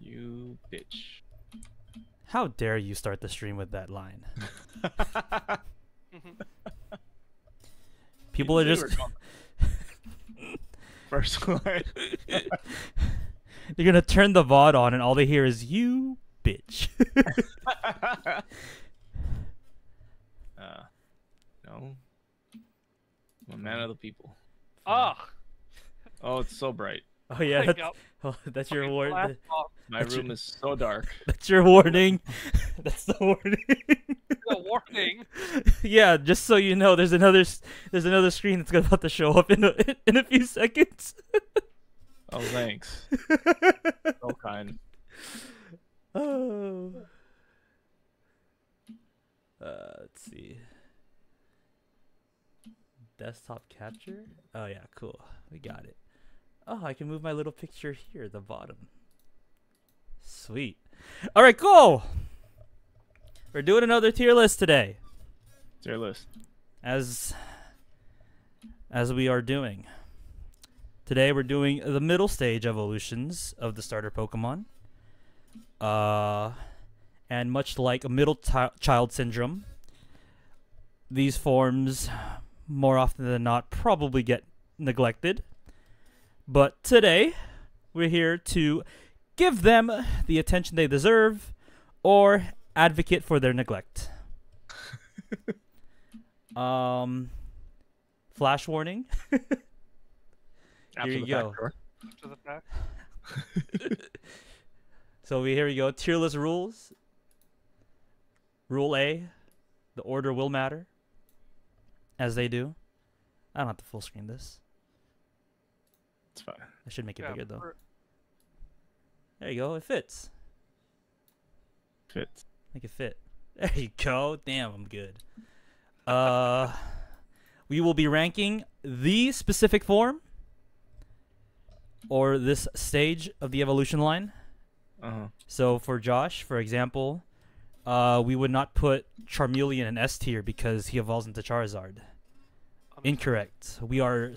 You bitch. How dare you start the stream with that line? People are just... First line. They're gonna turn the VOD on and all they hear is, you bitch. No. I'm a man of the people. Oh. Oh, it's so bright. Oh yeah, that's your warning. My room is so dark. That's your warning. That's the warning. The warning. Yeah, just so you know, there's another screen that's about to show up in a few seconds. Oh, thanks. So kind. Oh. Let's see. Desktop capture? Oh yeah, cool. We got it. Oh, I can move my little picture here at the bottom. Sweet. All right, cool. We're doing another tier list today. Tier list. As we are doing. Today we're doing the middle stage evolutions of the starter Pokemon. And much like a middle child syndrome, these forms more often than not probably get neglected. But today we're here to give them the attention they deserve or advocate for their neglect. Flash warning. Here you go. After the fact. So here we go. Tier list rules. Rule A, the order will matter. As they do. I don't have to full screen this. It's fine. I should make it bigger though. There you go. It fits. Fits. Make it fit. There you go. Damn, I'm good. We will be ranking the specific form or this stage of the evolution line. So for Josh, for example, we would not put Charmeleon in S tier because he evolves into Charizard. Incorrect. We are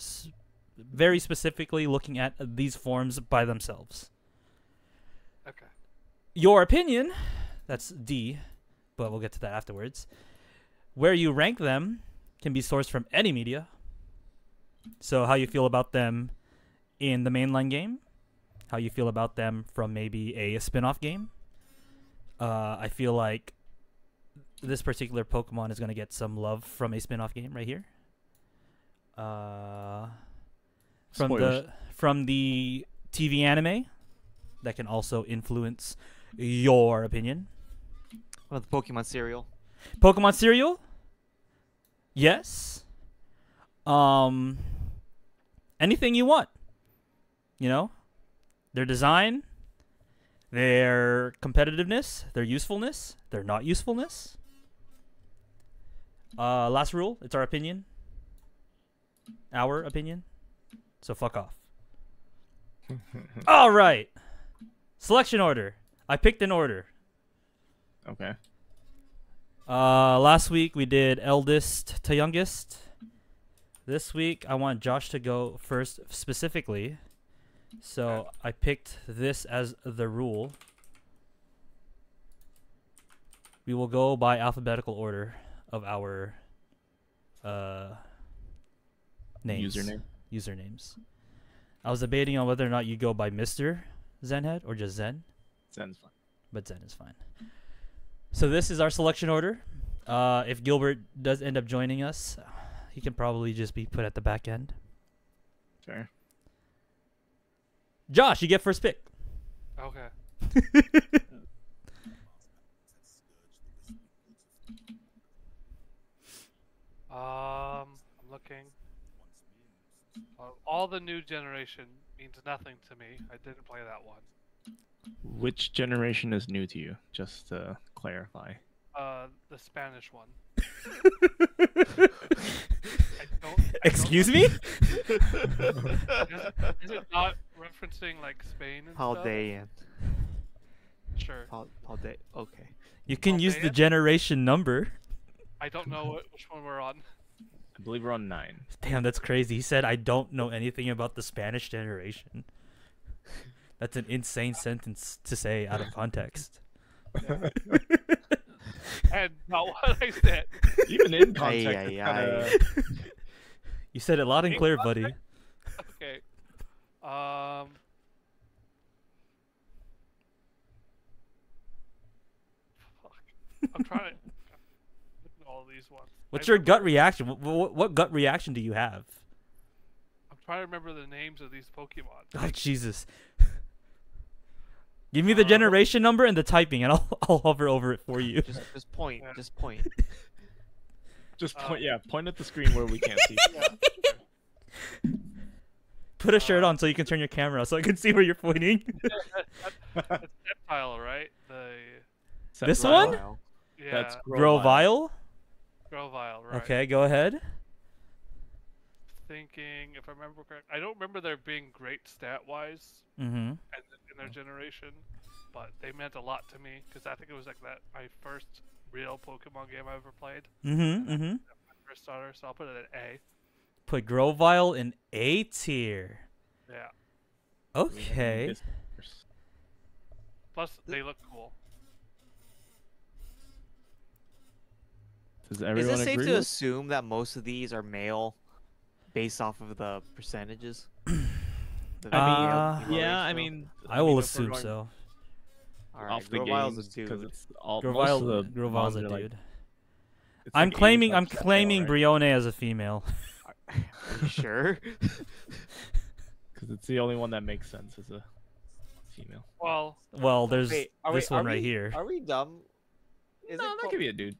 very specifically looking at these forms by themselves. Okay. Your opinion, that's D, but we'll get to that afterwards. Where you rank them can be sourced from any media. So how you feel about them in the mainline game, how you feel about them from maybe a spin-off game. I feel like this particular Pokemon is going to get some love from a spin-off game right here. From the TV anime, that can also influence your opinion. Well, the Pokemon cereal. Pokemon cereal? Yes. Anything you want. You know? Their design, their competitiveness, their usefulness, their not usefulness. Last rule, it's our opinion. Our opinion. So fuck off. All right. Selection order. I picked an order. Okay. Last week we did eldest to youngest. This week I want Josh to go first specifically. So I picked this as the rule. We will go by alphabetical order of our names. Usernames. I was debating on whether or not you go by Mr. Zenhead or just Zen. Zen's fine. But Zen is fine. So this is our selection order. If Gilbert does end up joining us, he can probably just be put at the back end. Fair. Josh, you get first pick. Okay. I'm looking. All the new generation means nothing to me. I didn't play that one. Which generation is new to you? Just to clarify. The Spanish one. Excuse me? Is it not referencing like Spain and stuff? Paldean. Sure. Palde. Okay. You can use the generation number. I don't know which one we're on. I believe we're on 9. Damn, that's crazy. He said, I don't know anything about the Spanish generation. That's an insane sentence to say out of context. And not what I said. Even in Aye, context, aye, it's aye. kinda... You said it loud and In clear, buddy. Okay. Fuck. I'm trying to look at all these ones. What's I your remember- gut reaction? What gut reaction do you have? I'm trying to remember the names of these Pokemon. Oh Jesus! Give me the generation number and the typing, and I'll hover over it for you. Just point. Yeah. Just point. Just point, point at the screne where we can't see. Yeah. Put a shirt on so you can turn your camera so I can see where you're pointing. It's Reptile, right? This Right. one? Wow. Yeah. That's Grovyle? Grovyle, right? Okay, go ahead. Thinking, if I remember correct, I don't remember there being great stat-wise Mm-hmm. in their generation, but they meant a lot to me because I think it was like my first real Pokemon game I ever played. Mm-hmm. Mm-hmm. My first starter, so I'll put it at A. Put Grovyle in A tier. Yeah. Okay. Plus, they look cool. Does Is everyone it safe agree? to with- assume that most of these are male, based off of the percentages? The male-female yeah, I ratio? mean, I will if we're assume going so. All right, Off the Grovyle's games, a dude. because it's all most of the Grovyle's mons a are, like, dude. it's I'm like claiming 85% male, claiming right? Brione as a female. Are you sure? Because it's the only one that makes sense as a female. Well, Well, there's Wait, this one right here. Are we dumb? Is No, that po- could be a dude.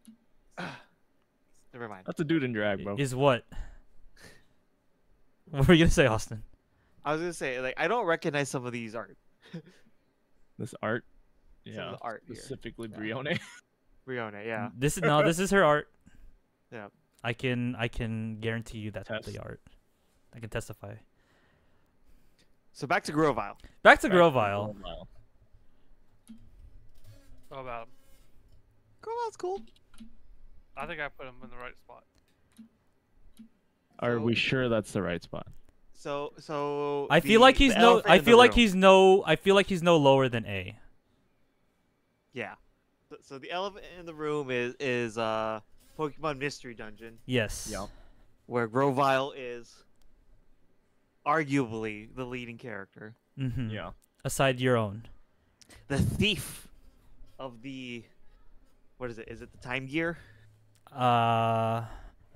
Never mind. That's a dude in drag, bro. Is what? What were you gonna say, Austin? I was gonna say, like, I don't recognize some of these art. This art, Some yeah, of the art here. specifically Yeah. Brione. Riona, yeah. This is her art. Yeah. I can guarantee you that's Test. the art. I can testify. So back to Grovyle. Back to Grovyle. how about 'em? Grovyle's cool. I think I put him in the right spot. Are we So- sure that's the right spot? So I feel like he's the no. elephant I in the feel like room. he's no. I feel like he's no lower than A. Yeah. So the elephant in the room is Pokemon Mystery Dungeon, Yes. Yup. where Grovyle is arguably the leading character, Mm-hmm. Yeah. Aside your own. the thief of the what is it? Is it the Time Gear? The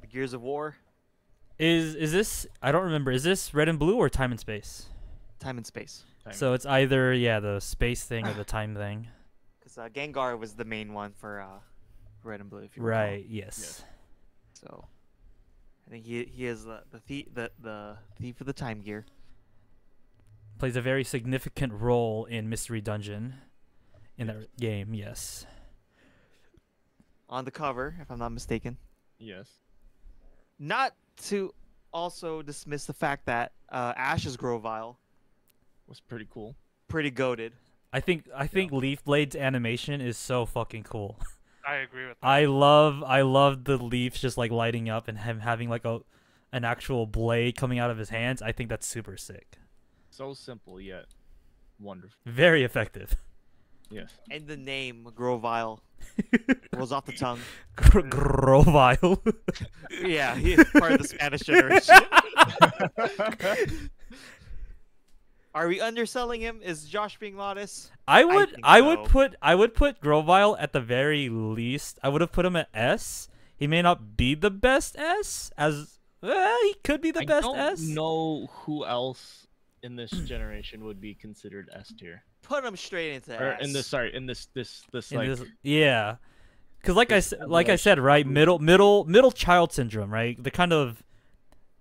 Gears of War? Is this? I don't remember. Is this Red and Blue or Time and Space? Time and Space. So it's either the space thing or the time thing. Because Gengar was the main one for Red and Blue, if you recall. Right. Yes. So I think he is the thief of the Time Gear. Plays a very significant role in Mystery Dungeon in that game. Yes. On the cover, if I'm not mistaken. Yes. Not to also dismiss the fact that Ash's Grovyle, Was pretty cool. pretty goated. I think Leaf Blade's animation is so fucking cool. I agree with that. I love the leaves just like lighting up and him having like an actual blade coming out of his hands. I think that's super sick. So simple yet wonderful. Very effective. Yes. And the name Grovyle rolls off the tongue. Grovyle. Yeah, he's part of the Spanish generation. Are we underselling him? Is Josh being modest? I would think I would so. put Grovyle at the very least. I would have put him at S. He may not be the best S as he could be the I best don't S. know who else in this generation would be considered S tier. Put him straight into Or S. in this, sorry, in this In like this- yeah. Cuz like this I said, right, middle child syndrome, right? The kind of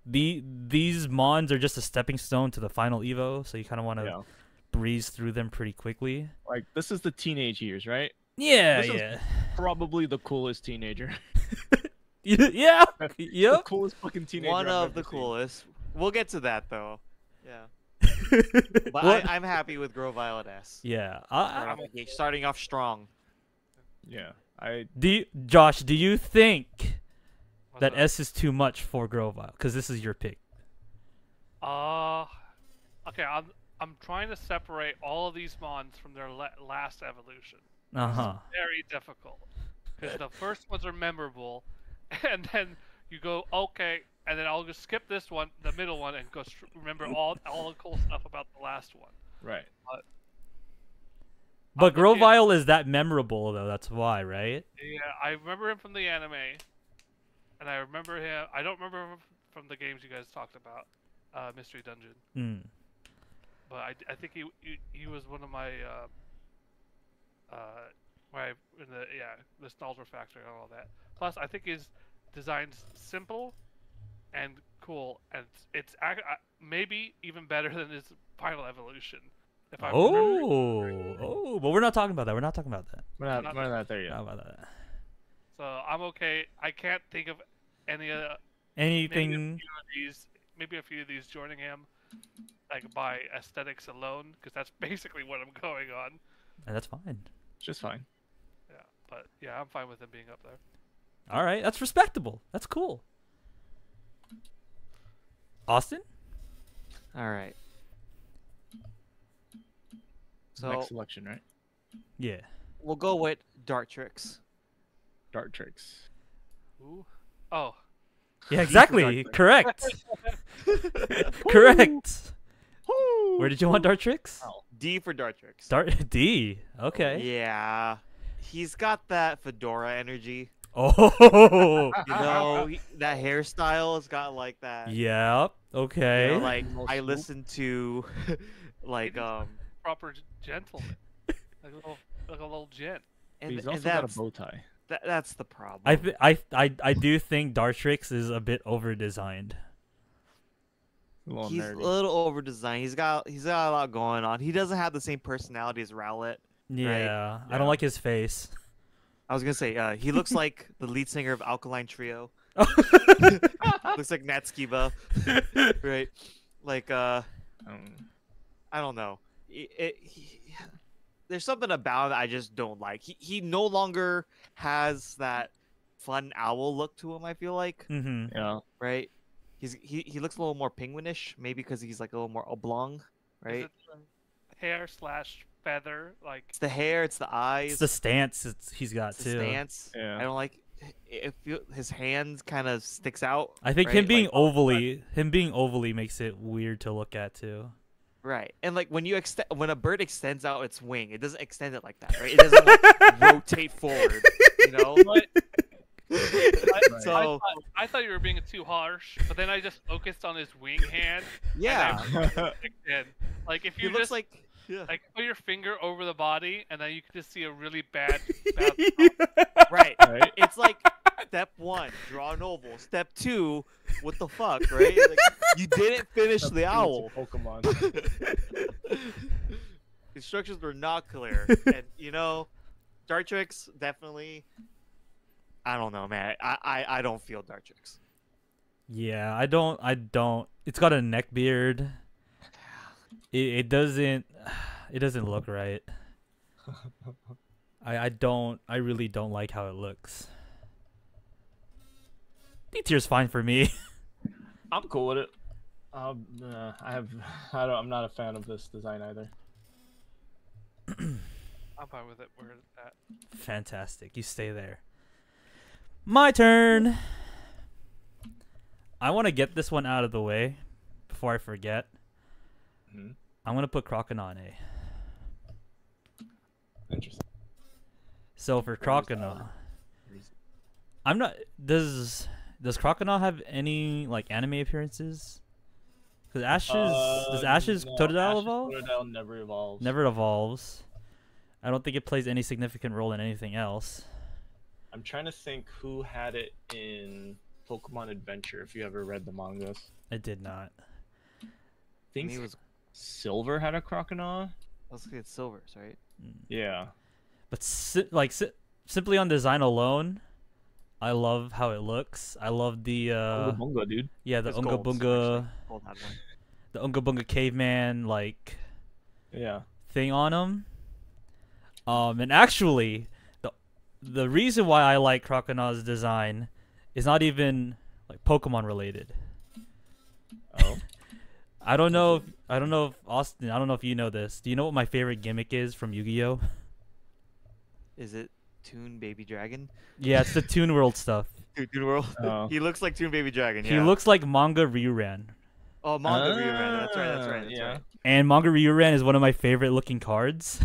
these mons are just a stepping stone to the final Evo, so you kind of want to yeah, breeze through them pretty quickly. like this is the teenage years, right? Yeah, This is- yeah. Probably the coolest teenager. Yeah. The Yep. coolest fucking teenager. One I've of the ever seen. coolest. We'll get to that though. Yeah. But What? I'm happy with Grovyle at S. Yeah. Starting off strong. Yeah, Josh, do you think What's that up? S is too much for Grovyle? Because this is your pick. Okay, I'm trying to separate all of these mons from their last evolution. Uh-huh. Very difficult because the first ones are memorable, and then you go okay, and then I'll just skip this one, the middle one, and go remember all the cool stuff about the last one. Right. But Grovile is that memorable though. That's why, right? Yeah, I remember him from the anime, and I remember him. I don't remember him from the games you guys talked about, Mystery Dungeon. Mm. But I think he was one of my in the nostalgia factor and all that. Plus, I think his design's simple and cool, and it's maybe even better than his final evolution. If I But we're not talking about that. We're not talking about that. We're not there yet. Not about that. So I'm okay. I can't think of Anything. Maybe a few of these joining him, like by aesthetics alone, because that's basically what I'm going on. And that's fine. It's just fine. Yeah, but yeah, I'm fine with him being up there. All right, that's respectable. That's cool. Austin? All right. So Next selection, right? Yeah. we'll go with Dart Tricks. Dart tricks. Ooh. Oh. Yeah, exactly. Correct. Correct. Where did you want Dart Tricks? Oh, D for Dart Tricks. Dart D. Okay. Yeah. He's got that fedora energy. Oh. You know, that hairstyle has got like that. Yep. Okay. You know, like I listen to, like Proper gentleman. Like a little gent. and, He's and also got a that's bow tie. that's the problem. I do think Dartrix is a bit over designed. He's a little over designed. He's got a lot going on. He doesn't have the same personality as Rowlet. Yeah, I don't like his face. I was gonna say he looks like the lead singer of Alkaline Trio. Looks like Natsukiba, right? Like I don't know. There's something about it I just don't like. He no longer has that fun owl look to him. I feel like, Mm-hmm. Yeah. right? He looks a little more penguinish, maybe because he's like a little more oblong, right? Is it the hair / feather? Like It's the hair, it's the eyes, It's the stance he's got it's the too. stance. Yeah. I don't like his hands kind of sticks out. I think right? him being Like, overly makes it weird to look at too. right, and like when when a bird extends out its wing, it doesn't extend it like that, right? It doesn't like rotate forward, you know. So I thought you were being too harsh, but then I just focused on his wing hand. yeah, And like if he you looks just like yeah. like put your finger over the body, and then you can just see a really bad Right. Right. It's like step 1, draw an oval. Step 2, what the fuck, right? Like, you didn't finish the owl. Pokemon. Instructions were not clear, and you know, Dartrix definitely. I don't know, man. I don't feel Dartrix. Yeah, I don't. It's got a neck beard. It doesn't look right. I really don't like how it looks. D tier's fine for me. I'm cool with it. I'm not a fan of this design either. I'm fine with it. Where it's at. Fantastic. You stay there. My turn. I want to get this one out of the way before I forget. Mhm. I'm going to put Croconaw. Interesting. So for Croconaw, I'm not. Does Croconaw have any like anime appearances? Because Ash's no, Totodile Ash's evolve? Totodile never evolves. Never evolves. I don't think it plays any significant role in anything else. I'm trying to think who had it in Pokemon Adventure. If you ever read the mangas, I did not. I think He was. Silver had a Croconaw. Let's get Silvers, right? Yeah. But simply on design alone, I love how it looks. I love the Bunga Bunga, dude. yeah, the It's Unga gold, Bunga, Gold had one. the Unga Bunga caveman like Yeah. thing on him. And actually, the reason why I like Croconaw's design is not even like Pokemon related. Oh. I don't know. I don't know if Austin. I don't know if you know this. Do you know what my favorite gimmick is from Yu-Gi-Oh? Is it Toon Baby Dragon? Yeah, it's the Toon World stuff. Toon World. Oh. He looks like Toon Baby Dragon. Yeah. He looks like Manga Ryuran. Oh, Manga Ryuran. That's right. That's right. That's yeah. right. And Manga Ryuran is one of my favorite looking cards.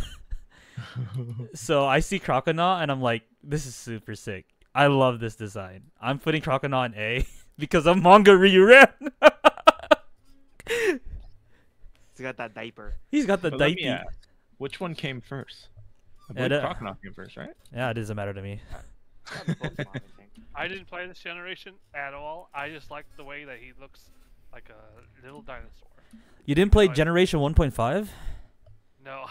So I see Croconaw and I'm like, this is super sick. I love this design. I'm putting Croconaw in A because of Manga Ryuran. He's got that diaper. He's got the But let me diaper. ask, which one came first? I Yeah, believe that- Croconaw came first, right? Yeah, it doesn't matter to me. Probably Pokemon, I think. I didn't play this generation at all. I just like the way that he looks like a little dinosaur. You didn't play Right. Generation 1.5? No.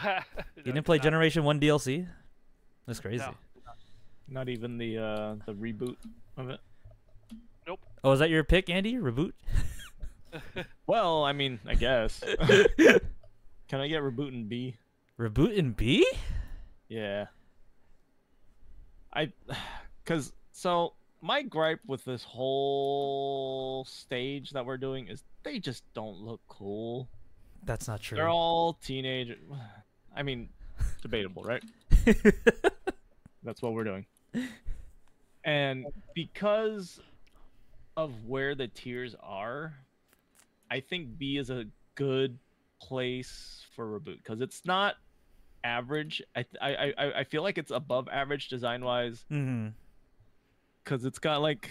You didn't play Generation. Generation 1 DLC? That's crazy. No. Not even the reboot of it. Oh, is that your pick, Andy? Reboot? Well, I mean, I guess. Can I get reboot in B? Reboot in B? Yeah. Cause so my gripe with this whole stage that we're doing is they just don't look cool. That's not true. They're all teenage. I mean, debatable, right? That's what we're doing. And because of where the tiers are, I think B is a good place for reboot because it's not average. I feel like it's above average design wise Mm-hmm. because it's got like.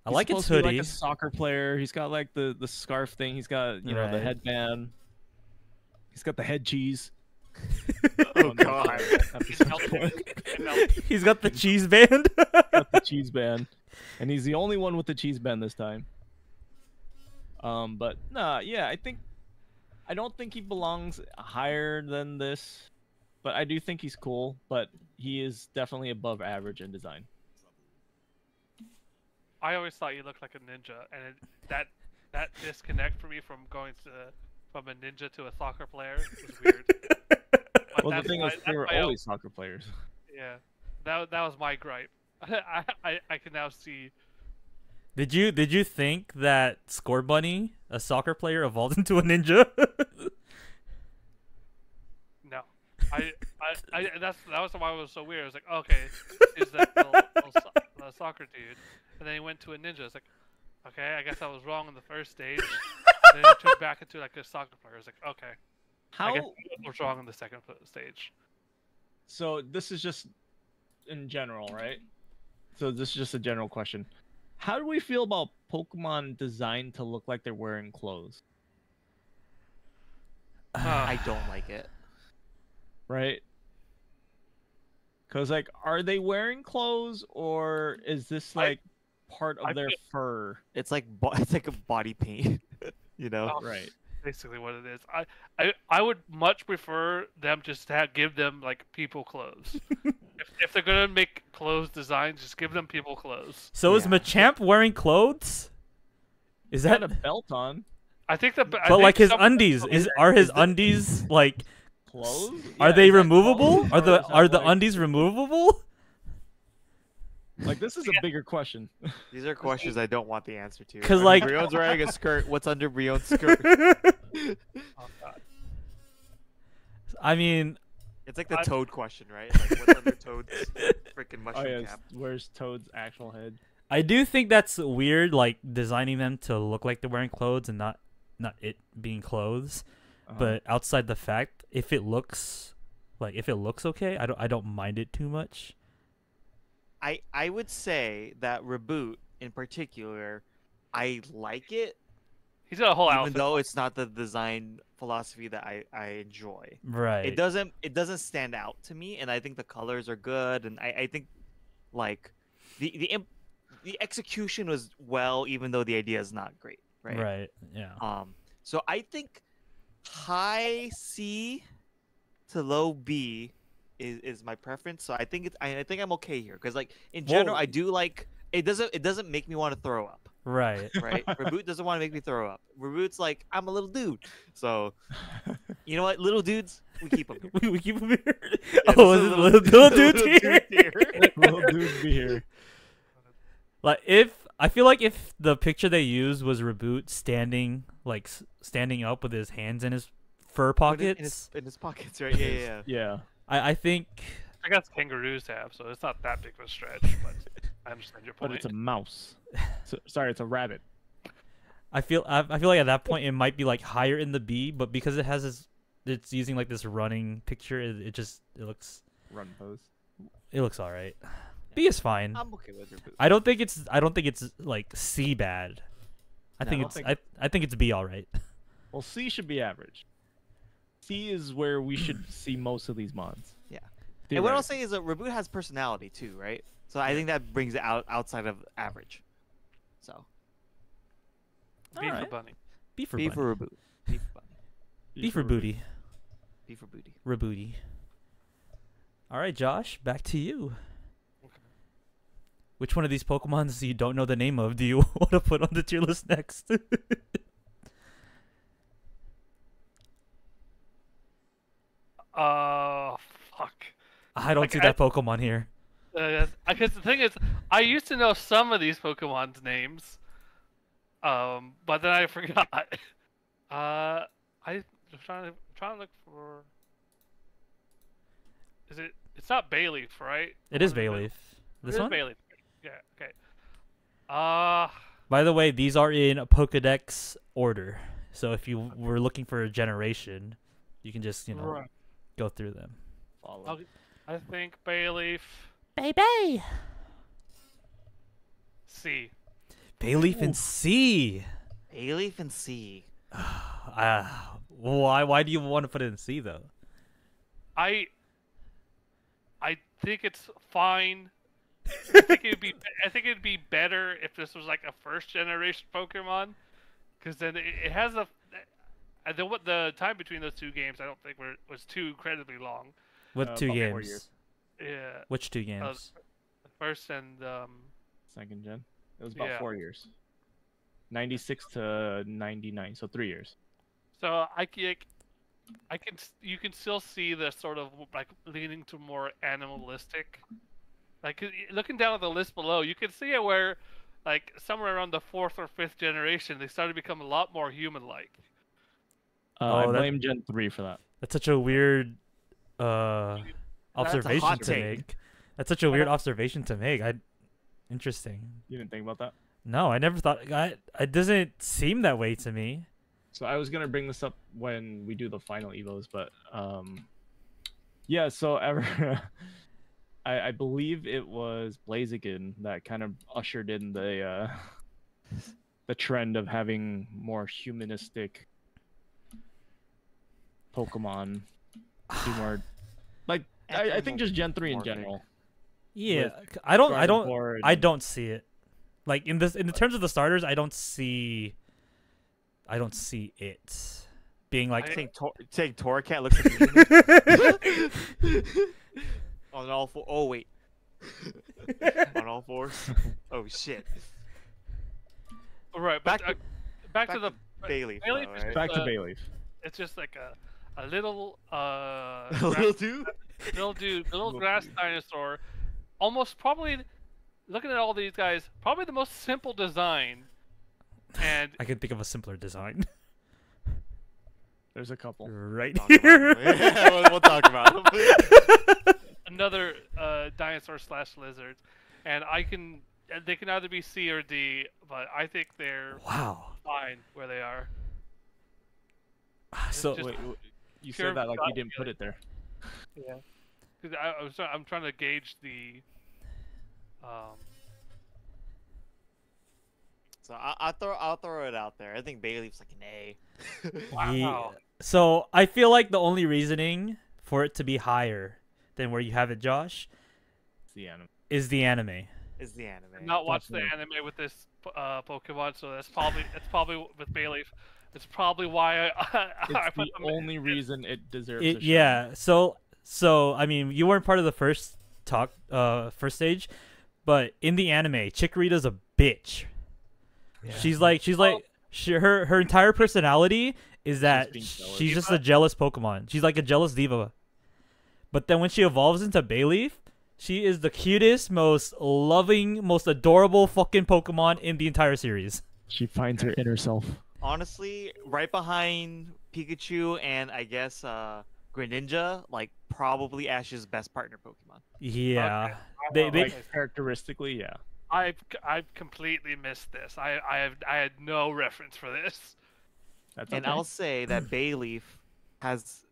I He's like its supposed to be hoodie. like a soccer player. He's got like the scarf thing. He's got the Right. headband. He's got the head cheese. Oh God. He's melted. It melted. He's got the cheese band. Got the cheese band, and he's the only one with the cheese band this time. But nah, yeah, I don't think he belongs higher than this, but I do think he's cool. But he is definitely above average in design. I always thought you looked like a ninja, and that disconnect for me from from a ninja to a soccer player was weird. But Well, the that's thing my- is, they that's were my own- always soccer players. Yeah, that was my gripe. I can now see. Did you think that Score Bunny, a soccer player, evolved into a ninja? No, that was why it was so weird. I was like, okay, is that little soccer dude, and then he went to a ninja. It's like, okay, I guess I was wrong in the first stage. Then he turned back into like a soccer player. It's like, okay, I guess How? I was wrong in the second stage. So this is just in general, right? So this is just a general question. How do we feel about Pokemon designed to look like they're wearing clothes? I don't like it. Right? Because, like, are they wearing clothes or is this, like, part of I their feel- fur? It's like it's like a body paint. You know. Oh, Right. Basically, what it is. I would much prefer them just to give them like people clothes. if they're gonna make clothes designs, just give them people clothes. So is Yeah. Machamp wearing clothes? Is He's that? got a belt on. I think the But like his undies, are his undies like? Clothes? Are Yeah, they is that removable? clothes, Are or the is that, are the like- undies removable? Like, this is a bigger question. These are questions I don't want the answer to. 'Cause, I mean, like- Brion's wearing a skirt. What's under Brion's skirt? Oh, God. I mean, It's like the I- Toad question, right? Like what's under Toad's freaking Oh, mushroom yeah. cap? Where's Toad's actual head? I do think that's weird, like designing them to look like they're wearing clothes and not it being clothes. Uh-huh. But outside the fact, if it looks okay, I don't mind it too much. I would say that Reboot in particular, I like it, He's got a whole even outfit. though it's not the design philosophy that I enjoy. Right. It doesn't stand out to me, and I think the colors are good, and I think like the execution was well, even though the idea is not great, right? Right. Yeah. So I think high C to low B is my preference. So I think I think I'm okay here because like in general Whoa. I do like it doesn't make me want to throw up, Right. right? Reboot doesn't want to make me throw up. Reboot's like I'm a little dude, so you know what, little dudes we keep them here. we keep them here. Yeah, Oh, this is is it a little dude little here? here. Little dude be here. Like I feel like if the picture they used was Reboot standing like standing up with his hands in his fur Put it pockets. in his pockets, right? Yeah, yeah, yeah. Yeah. I think I guess kangaroos have, so it's not that big of a stretch. But I understand your point. But it's a mouse. Sorry, it's a rabbit. I feel like at that point it might be like higher in the B, but because it has this, it's using like this running picture. It looks Run pose. all right. B is fine. I'm okay with it. I don't think it's like C bad. I No, think I it's don't think- I think it's B all right. Well, C should be average. C is where we should see most of these mods. Yeah. And what I'll Theoretically. say is that Reboot has personality too, right? So I think that brings it outside of average. So B for Alright. bunny. B for B bunny. for Reboot. B for Bunny. B for booty. B for Booty. Rebooty. All right, Josh, back to you. Okay. Which one of these Pokemons you don't know the name of do you want to put on the tier list next? Fuck. I don't Like, see that Pokemon here. Because the thing is, I used to know some of these Pokemon's names, but then I forgot. I'm trying to look for. Is it? It's not Bayleaf, right? It The is one in the middle? Bayleaf. This It is one? Bayleaf. Yeah. Okay. By the way, these are in Pokedex order. So if you were looking for a generation, you can just, Right. go through them. Follow. I think Bayleaf. Baby! C. Bayleaf and C. Bayleaf and C. Why do you want to put it in C, though? I think it's fine. I think it'd be better if this was like a first generation Pokemon, because then it has a. And then what the time between those two games I don't think was too incredibly long. What two about 4 games? years. Yeah, Which two games? the first and Second gen. It was about Yeah. 4 years. 96 to 99, so 3 years. so you can still see the sort of like leaning to more animalistic. Like looking down at the list below, you can see it where like somewhere around the 4th or 5th generation they started to become a lot more human-like. I that- blame Gen 3 for that. That's such a weird observation hot to take. make. That's such a weird observation to make. Interesting. You didn't think about that? No, I never thought. It doesn't seem that way to me. So I was gonna bring this up when we do the final evos, but yeah. So I believe it was Blaziken that kind of ushered in the trend of having more humanistic Pokemon. Do more like I think just Gen 3 in Anthropomorphic. general. Yeah, With I don't Gardevoir I and- don't see it. Like in the terms of the starters, I don't see it being like Take Torracat looks like a human. On all four. Oh wait. On all fours. Oh shit. Right, but back to the Bayleaf. Bayleaf though, is right? Back to Uh, Bayleaf. it's just like a little Little dude. little grass dinosaur, almost probably looking at all these guys, probably the most simple design, and I can think of a simpler design There's a couple. right Talk about here. him. Yeah, we'll talk about him. another dinosaur slash lizard, and they can either be C or D, but I think they're Wow. fine where they are. So just- Wait, you pure said that like you gut didn't put it there. Yeah, because I'm trying to gauge the So I'll throw it out there. I think Bayleaf's like an A. wow. yeah. So I feel like the only reasoning for it to be higher than where you have it, Josh, It's the anime. is the anime. Is the anime. Not watched the Definitely. anime with this Pokemon, so that's probably with Bayleaf. It's probably why I It's put the them only reason it deserves. It, a shot. yeah. So I mean, you weren't part of the first stage, but in the anime, Chikorita's a bitch. Yeah. She's like her entire personality is that being jealous. she's just a jealous Pokemon. She's like a jealous diva. But then when she evolves into Bayleaf, she is the cutest, most loving, most adorable fucking Pokemon in the entire series. She finds her inner self. honestly, right behind Pikachu and I guess Greninja, like probably Ash's best partner Pokemon. Yeah. Okay. They Like characteristically, yeah. I've completely missed this. I had no reference for this. That's And okay. I'll say that Bayleaf has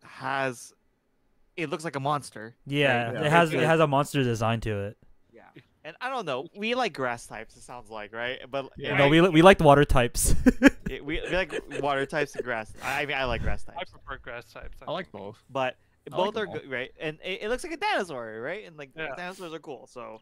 it looks like a monster. yeah, Yeah. it has a monster design to it. Yeah. And I don't know, we like grass types. It sounds like, right? But Yeah. No, we liked water types. we like water types and grass. I mean, I like grass I types, prefer grass types. I like both. but I both like are them all. good, right? And it looks like a dinosaur, right? And like Yeah. dinosaurs are cool. So,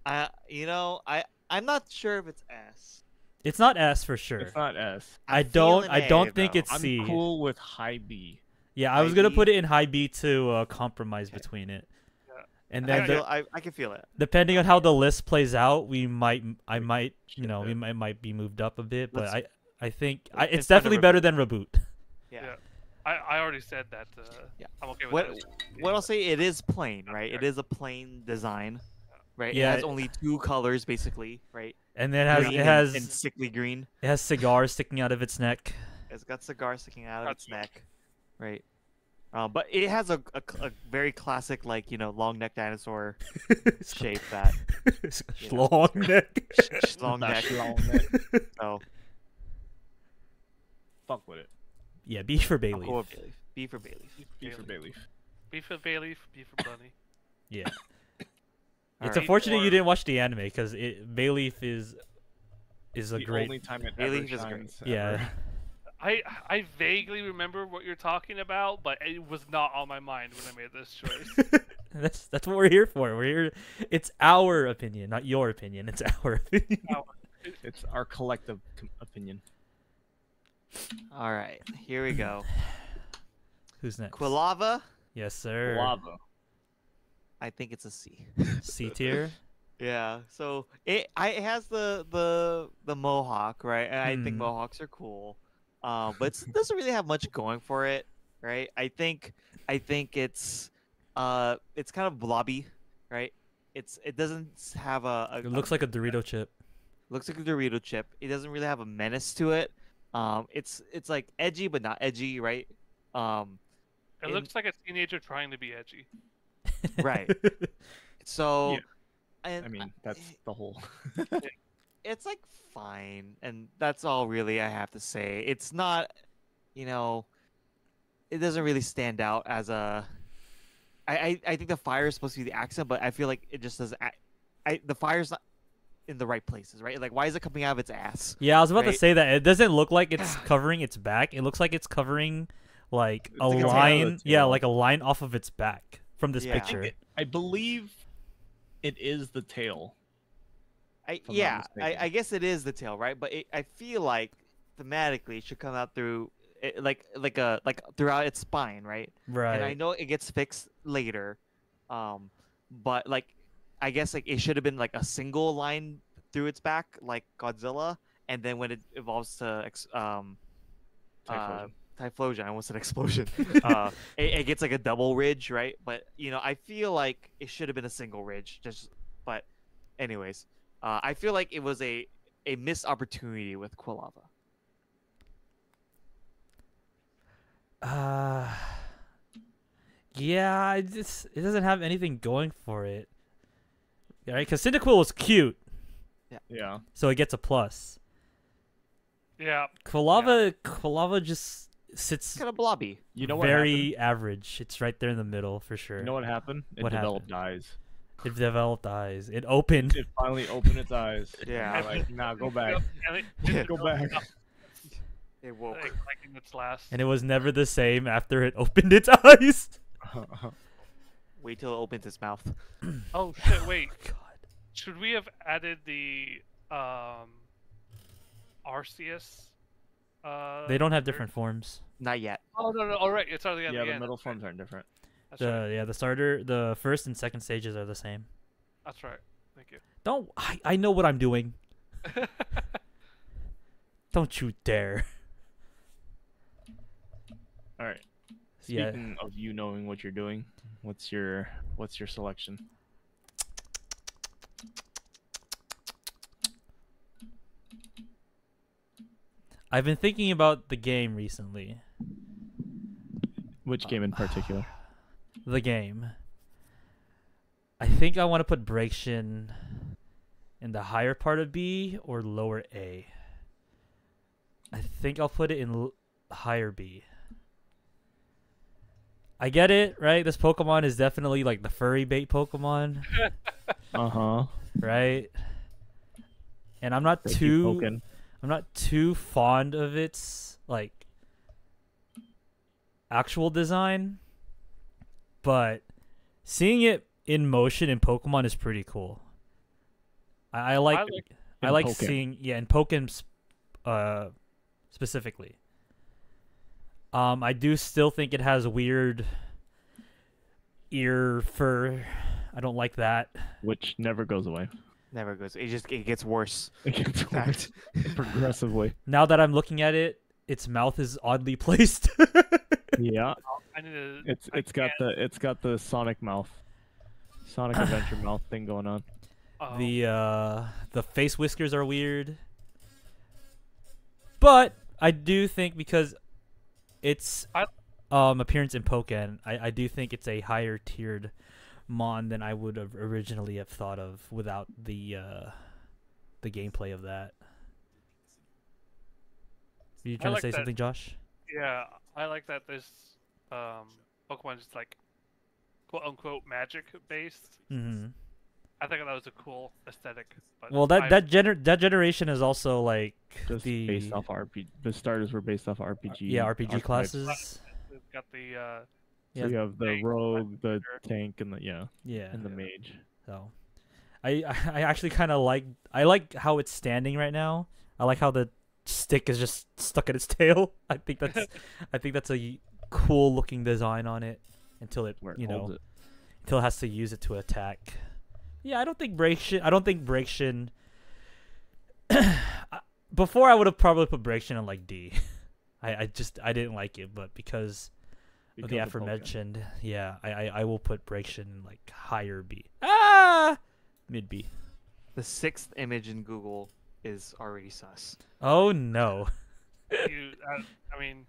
I'm not sure if it's S. It's not S for sure. It's not S. I I'm don't feeling I A, don't think though. it's I'm C. cool with high B. Yeah, I was High gonna B. put it in high B to compromise Okay. between it. Yeah. And I, then feel, I can feel it. depending on how the list plays out, I might Shift we it. might be moved up a bit, but Let's- I think Let's it's find a definitely better than Reboot. Yeah. Yeah. I already said that. Yeah. I'm okay with What that. what I'll say, it is plain, right? It Okay. is a plain design, right? Yeah, It has only two colors basically, right? And then it Green has and sickly green. it has cigars sticking out of its neck. It's got cigars sticking out of its Gotcha. neck, right? But it has a very classic, like, long neck dinosaur shape that you know. Long neck. long neck. That's long neck. So Fuck with it. Yeah, B for I'm Bailey. cool with Bayleaf. B for Bayleaf. B for Bayleaf. B for Bayleaf, B for Bunny. Yeah. All It's right. unfortunate you Or- didn't watch the anime because Bayleaf is a The great. only time it Bayleaf ever is great. shines. Yeah. ever. I vaguely remember what you're talking about, but it was not on my mind when I made this choice. That's what we're here for. We're here. It's our opinion, not your opinion. It's our opinion. It's our collective opinion. All right, here we go. Who's next? Quilava, Yes, sir. Lava. I think it's a C. C tier. Yeah, so it has the mohawk, right? And I think Hmm. mohawks are cool. But it doesn't really have much going for it, right? I think it's kind of blobby, right? It doesn't have a It looks like a Dorito chip. looks like a Dorito chip. It doesn't really have a menace to it. It's like edgy but not edgy, right? It In- looks like a teenager trying to be edgy. Right. So, Yeah. and I mean, that's the whole. it's like fine, and that's all really I have to say. It's not, it doesn't really stand out as a. I think the fire is supposed to be the accent, but I feel like it just doesn't. The fire's not in the right places, right? Like, why is it coming out of its ass? Yeah, I was about to Right. say that. It doesn't look like it's covering its back. It looks like it's covering like a like a tail. line. Yeah, Tail. like a line off of its back from this Yeah. picture. I believe it is the tail. I'm not I mistaken. guess it is the tail, right? But I feel like thematically it should come out through like throughout its spine, right? Right. And I know it gets fixed later, but like I guess like it should have been like a single line through its back, like Godzilla, and then when it evolves to Typhlosion. Typhlosion, I almost said explosion. It gets like a double ridge, right? But I feel like it should have been a single ridge. But anyways, I feel like it was a missed opportunity with Quilava. Yeah, it doesn't have anything going for it. Right? Because Cyndaquil was cute, Yeah. so it gets a plus. Yeah. Quilava just sits Kind of blobby. You know what very average. It's right there in the middle for sure. happened? You know what happened? It What developed eyes. It developed eyes. It opened. It finally opened its eyes. Yeah. Like, nah, go back. And it Yeah. didn't Go know back. enough, It woke. like in its last. And it was never the same after it opened its eyes. Wait till it opens its mouth. Oh shit! Wait. God. Should we have added the Arceus? They don't have third- different forms. Not yet. Oh no! All right, it's already at Yeah, the the end. middle That's right. forms aren't different. That's right. The starter, the first and second stages are the same. That's right. Thank you. Don't I know what I'm doing. Don't you dare. All right. Yeah. Speaking of you knowing what you're doing, what's your selection? I've been thinking about the game recently. Which game in particular? The game. I think I want to put Breakshin in the higher part of B or lower A. I think I'll put it in higher B. I get it, right? This Pokemon is definitely like the furry bait Pokemon, right? And I'm not too fond of its like actual design, but seeing it in motion in Pokemon is pretty cool. I like seeing in Pokemon specifically. I do still think it has weird ear fur. I don't like that. Which never goes away. Never goes. It gets worse. It gets worse progressively. Now that I'm looking at it, its mouth is oddly placed. Yeah. I need to, It's got the Sonic mouth. Sonic Adventure mouth thing going on. The face whiskers are weird. But I do think because its appearance in Pokken, I do think it's a higher tiered mon than I would have originally have thought of without the gameplay of that. Are you trying to say something, Josh? Yeah, I like that this Pokemon is like quote unquote magic based. Mm-hmm. I think that was a cool aesthetic. But Well, that generation is also like Just based off RPG. The starters were based off RPG. RPG archetypes. classes. It's got the So you have the rogue, the tank, and the and the mage. So, I actually kind of like how it's standing right now. I like how the stick is just stuck at its tail. I think that's a cool looking design on it until it until it has to use it to attack. Yeah, I don't think Breakshin. Before I would have probably put Breakshin on like D. I didn't like it, but because of the aforementioned, I will put Breakshin in like higher B. Mid B. The 6th image in Google is already sus. Oh no. I mean,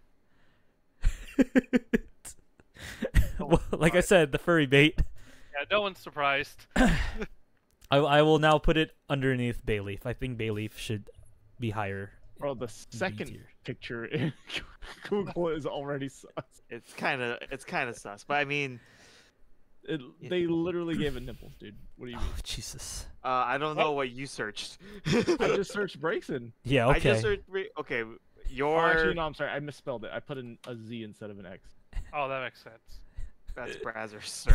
well, like I said, the furry bait. yeah, no one's surprised. I will now put it underneath Bayleaf. I think Bayleaf should be higher. Bro, the second picture in Google is already sus. It's kind of sus, but I mean, they literally gave it nipples, dude. What do you mean? Oh, Jesus. I don't know what you searched. I just searched Breakson. Yeah, okay. I just searched okay. Actually, no, I'm sorry. I misspelled it. I put in a Z instead of an X. Oh, that makes sense. That's Brazzers, sir.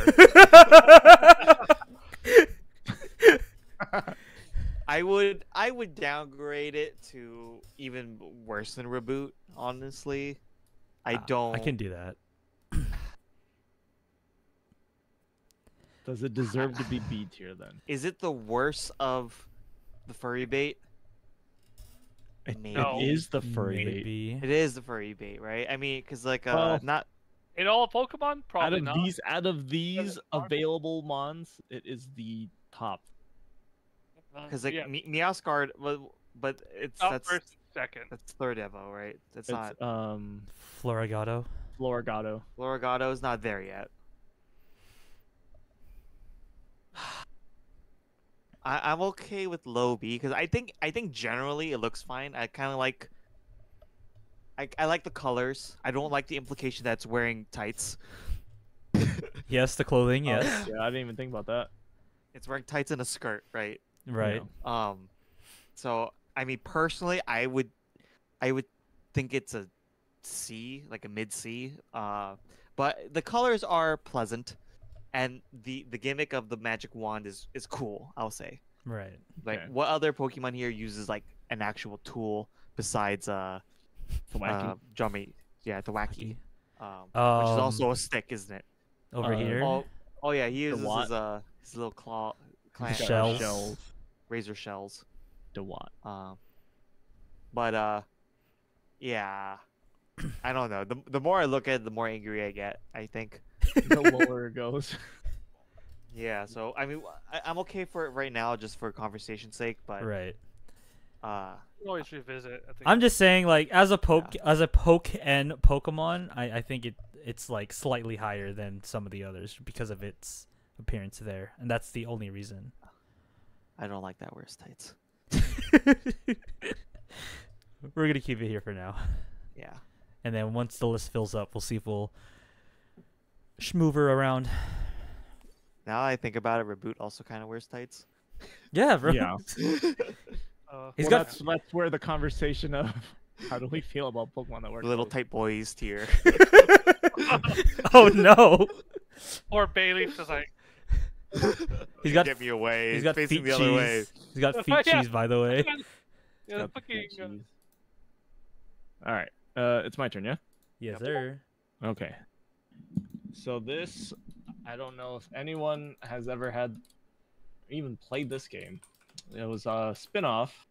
I would downgrade it to even worse than Reboot, honestly. I can do that. Does it deserve to be B tier then? Is it the worst of the furry bait? It is the furry bait. It is the furry bait, right? I mean, because like not in all Pokemon, probably not. Out of these available mons, it is the top. Because like Meowscarred, but that's first, second. That's third Evo, right? That's not Floragato. Floragato is not there yet. I'm okay with low B because I think generally it looks fine. I kind of like. I like the colors. I don't like the implication that it's wearing tights. Yes, the clothing. Yes. Yeah, I didn't even think about that. It's wearing tights and a skirt, right? Right. So I mean, personally, I would think it's a C, like a mid C. But the colors are pleasant, and the gimmick of the magic wand is cool. I'll say. Right. Like, what other Pokemon here uses like an actual tool besides Jummy? Yeah, the wacky. Which is also a stick, isn't it? Over here. Oh yeah, he uses his little claw shells. Razor shells. DeWatt. But yeah, I don't know. The more I look at it, the more angry I get. I think. The lower it goes. Yeah. So I mean, I'm okay for it right now, just for conversation's sake. But right. You always revisit. I think. I'm just saying, like, as a poke and Pokemon, I think it's like slightly higher than some of the others because of its appearance there, and that's the only reason. I don't like that. Where's tights? We're gonna keep it here for now, Yeah. and then once the list fills up, we'll see if we'll schmoover around. Now I think about it, Reboot also kind of wears tights. Yeah, bro. Yeah. He's Well, got that's where the conversation of how do we feel about Pokemon that works. Little tight boys tier. Oh no. Or Bailey just like. He's got Get me away. he's got facing feet the other way. cheese. He's got feet Yeah. cheese, by the way. Yeah, Got the fucking. cheese. All right. It's my turn, yeah? Yes, sir. Okay. So this, I don't know if anyone has ever had, even played this game. It was a spin-off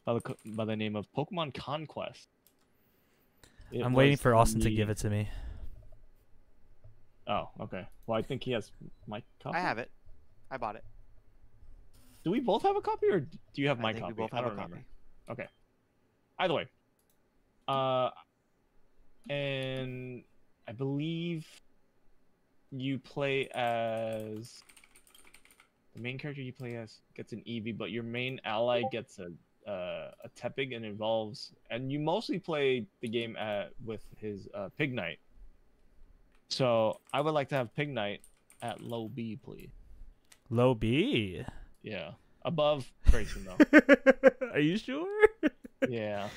by the name of Pokemon Conquest. I'm waiting for Austin to give it to me. Oh, okay. Well, I think he has my copy. I have it. I bought it. Do we both have a copy, or do you have my I think copy? we both I have a don't copy. remember. Okay. Either way. And I believe you play as the main character. You play as gets an Eevee, but your main ally gets a Tepig, and involves. And you mostly play the game with his Pignite. So I would like to have Pignite at low B, please. Low B. Yeah, above Grayson though. Are you sure? Yeah.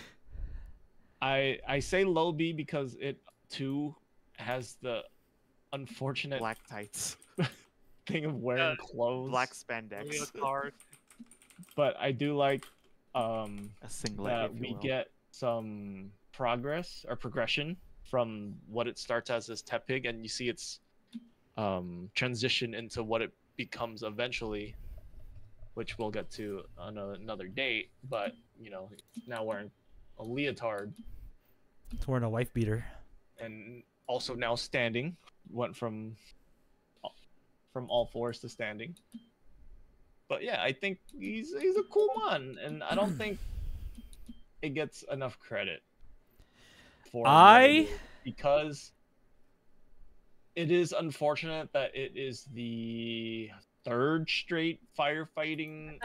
I say low B because it too has the unfortunate Black tights. thing of wearing clothes. Black spandex. Card. But I do like A singlet. that if you we will. get some progression from what it starts as Tepig, and you see its transition into what it becomes eventually, which we'll get to on another date. But you know, now wearing a leotard It's wearing a wife beater. and also now standing, went from all fours to standing. But yeah, I think he's a cool man, and I don't think it gets enough credit for what it is, because it is unfortunate that it is the third straight firefighting.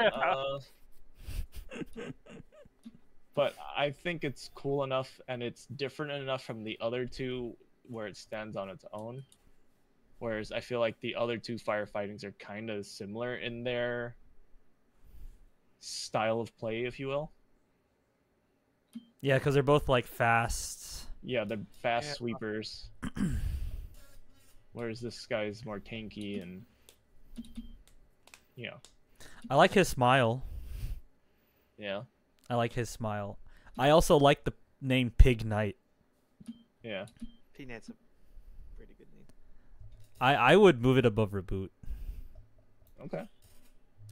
But I think it's cool enough, and it's different enough from the other two where it stands on its own. Whereas I feel like the other two firefightings are kind of similar in their style of play, if you will. Yeah, because they're both like fast. Yeah, they're fast Yeah. sweepers. Whereas this guy's more tanky and, you know, I like his smile. yeah, I like his smile. I also like the name Pig Knight. yeah. Peanut's a pretty good name. I would move it above Reboot. Okay.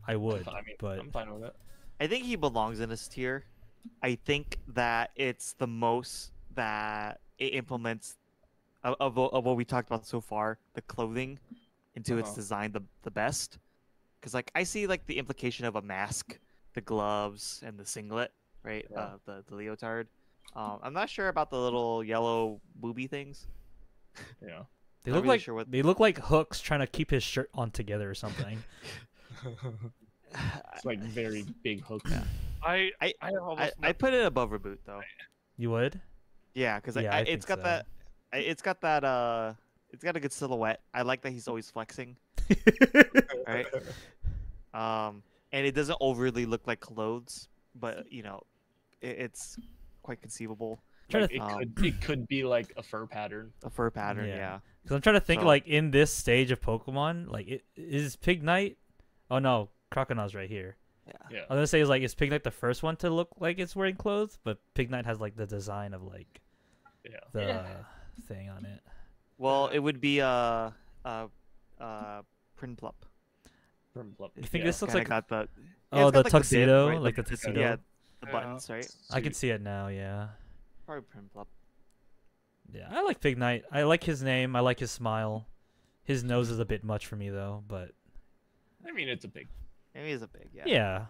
I would, I mean, but I'm fine with it. I think he belongs in this tier. I think that it's the most that it implements of what we talked about so far, the clothing, into its Uh-huh. design the best. Because like I see like the implication of a mask, the gloves, and the singlet, right? Yeah. The leotard. I'm not sure about the little yellow booby things. Yeah. they Not look really like sure what- they look like hooks trying to keep his shirt on together or something. It's like very big hooks. Yeah. I I- have almost. I put it above Reboot though. You would? Yeah, because Yeah, I it's think got so. that. It's got that. It's got a good silhouette. I like that he's always flexing. Right. And it doesn't overly look like clothes, but you know, it's quite conceivable. Trying Like, to it could be like a fur pattern. A fur pattern, Yeah. yeah. Because I'm trying to think, So- like, in this stage of Pokemon, like, is Pig Knight? Oh, no. Croconaut's right here. Yeah. Yeah. I was going to say, is Pig Knight the first one to look like it's wearing clothes? But Pig Knight has, like, the design of, like, Yeah. the thing on it. Well, it would be Prinplup. You think Yeah. this looks Kinda like... got the. Oh, it's got, the bib, tuxedo? right? Like the tuxedo? Yeah, the Yeah. buttons, right? I can see it now, yeah. Probably Prinplup. Yeah, I like Pig Knight. I like his name. I like his smile. His nose is a bit much for me, though, but... I mean, it's a big. Maybe he's a big, yeah. Yeah.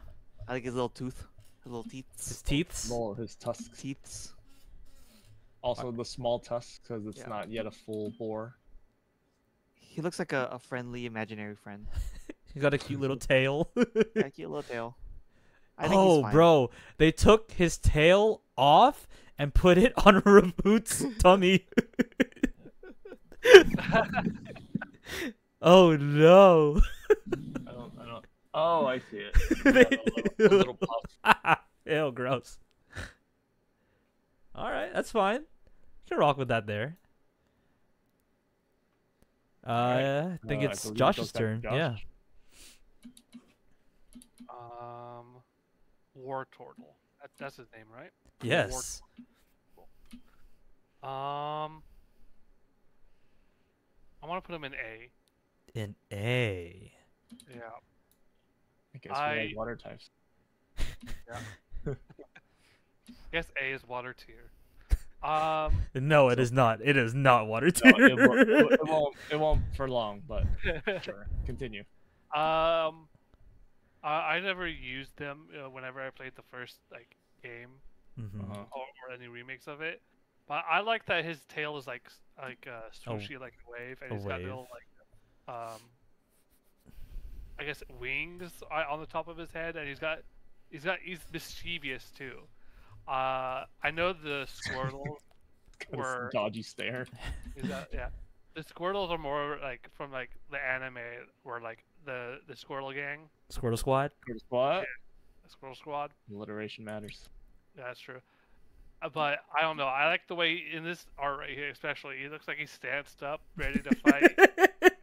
I like his little tooth. little His teeth. teeths. Lol, his tusks. Teeths. Also the small tusks, because it's Yeah. not yet a full boar. He looks like a friendly imaginary friend. He's got a cute little tail. Yeah, cute little tail. I think he's fine. Bro, they took his tail off and put it on Reboot's tummy. Oh no. I don't. Oh, I see it. They- A little puff. Ew, gross. All right, that's fine. You can rock with that there. Alright. I think I it's believe it Josh's goes back to turn. Josh. Yeah. War Turtle. That's his name, right? Yes. I want to put him in A. In A. Yeah. I guess we like water types. I guess A is water tier. No, it is not. It is not water No, tier. it won't for long, but sure. Continue. I never used them whenever I played the first game Mhm. Uh-huh. or any remakes of it. But I like that his tail is like swooshy like a wave, and a he's got wave. little I guess wings on the top of his head, and he's mischievous too. I know the Squirtles Got a were dodgy stare. yeah. The Squirtles are more like from like the anime, where like the Squirtle gang, Squirtle Squad. What? the Squirtle Squad. Alliteration matters. Yeah, that's true. But I don't know. I like the way in this art right here, especially, he looks like he's stanced up, ready to fight,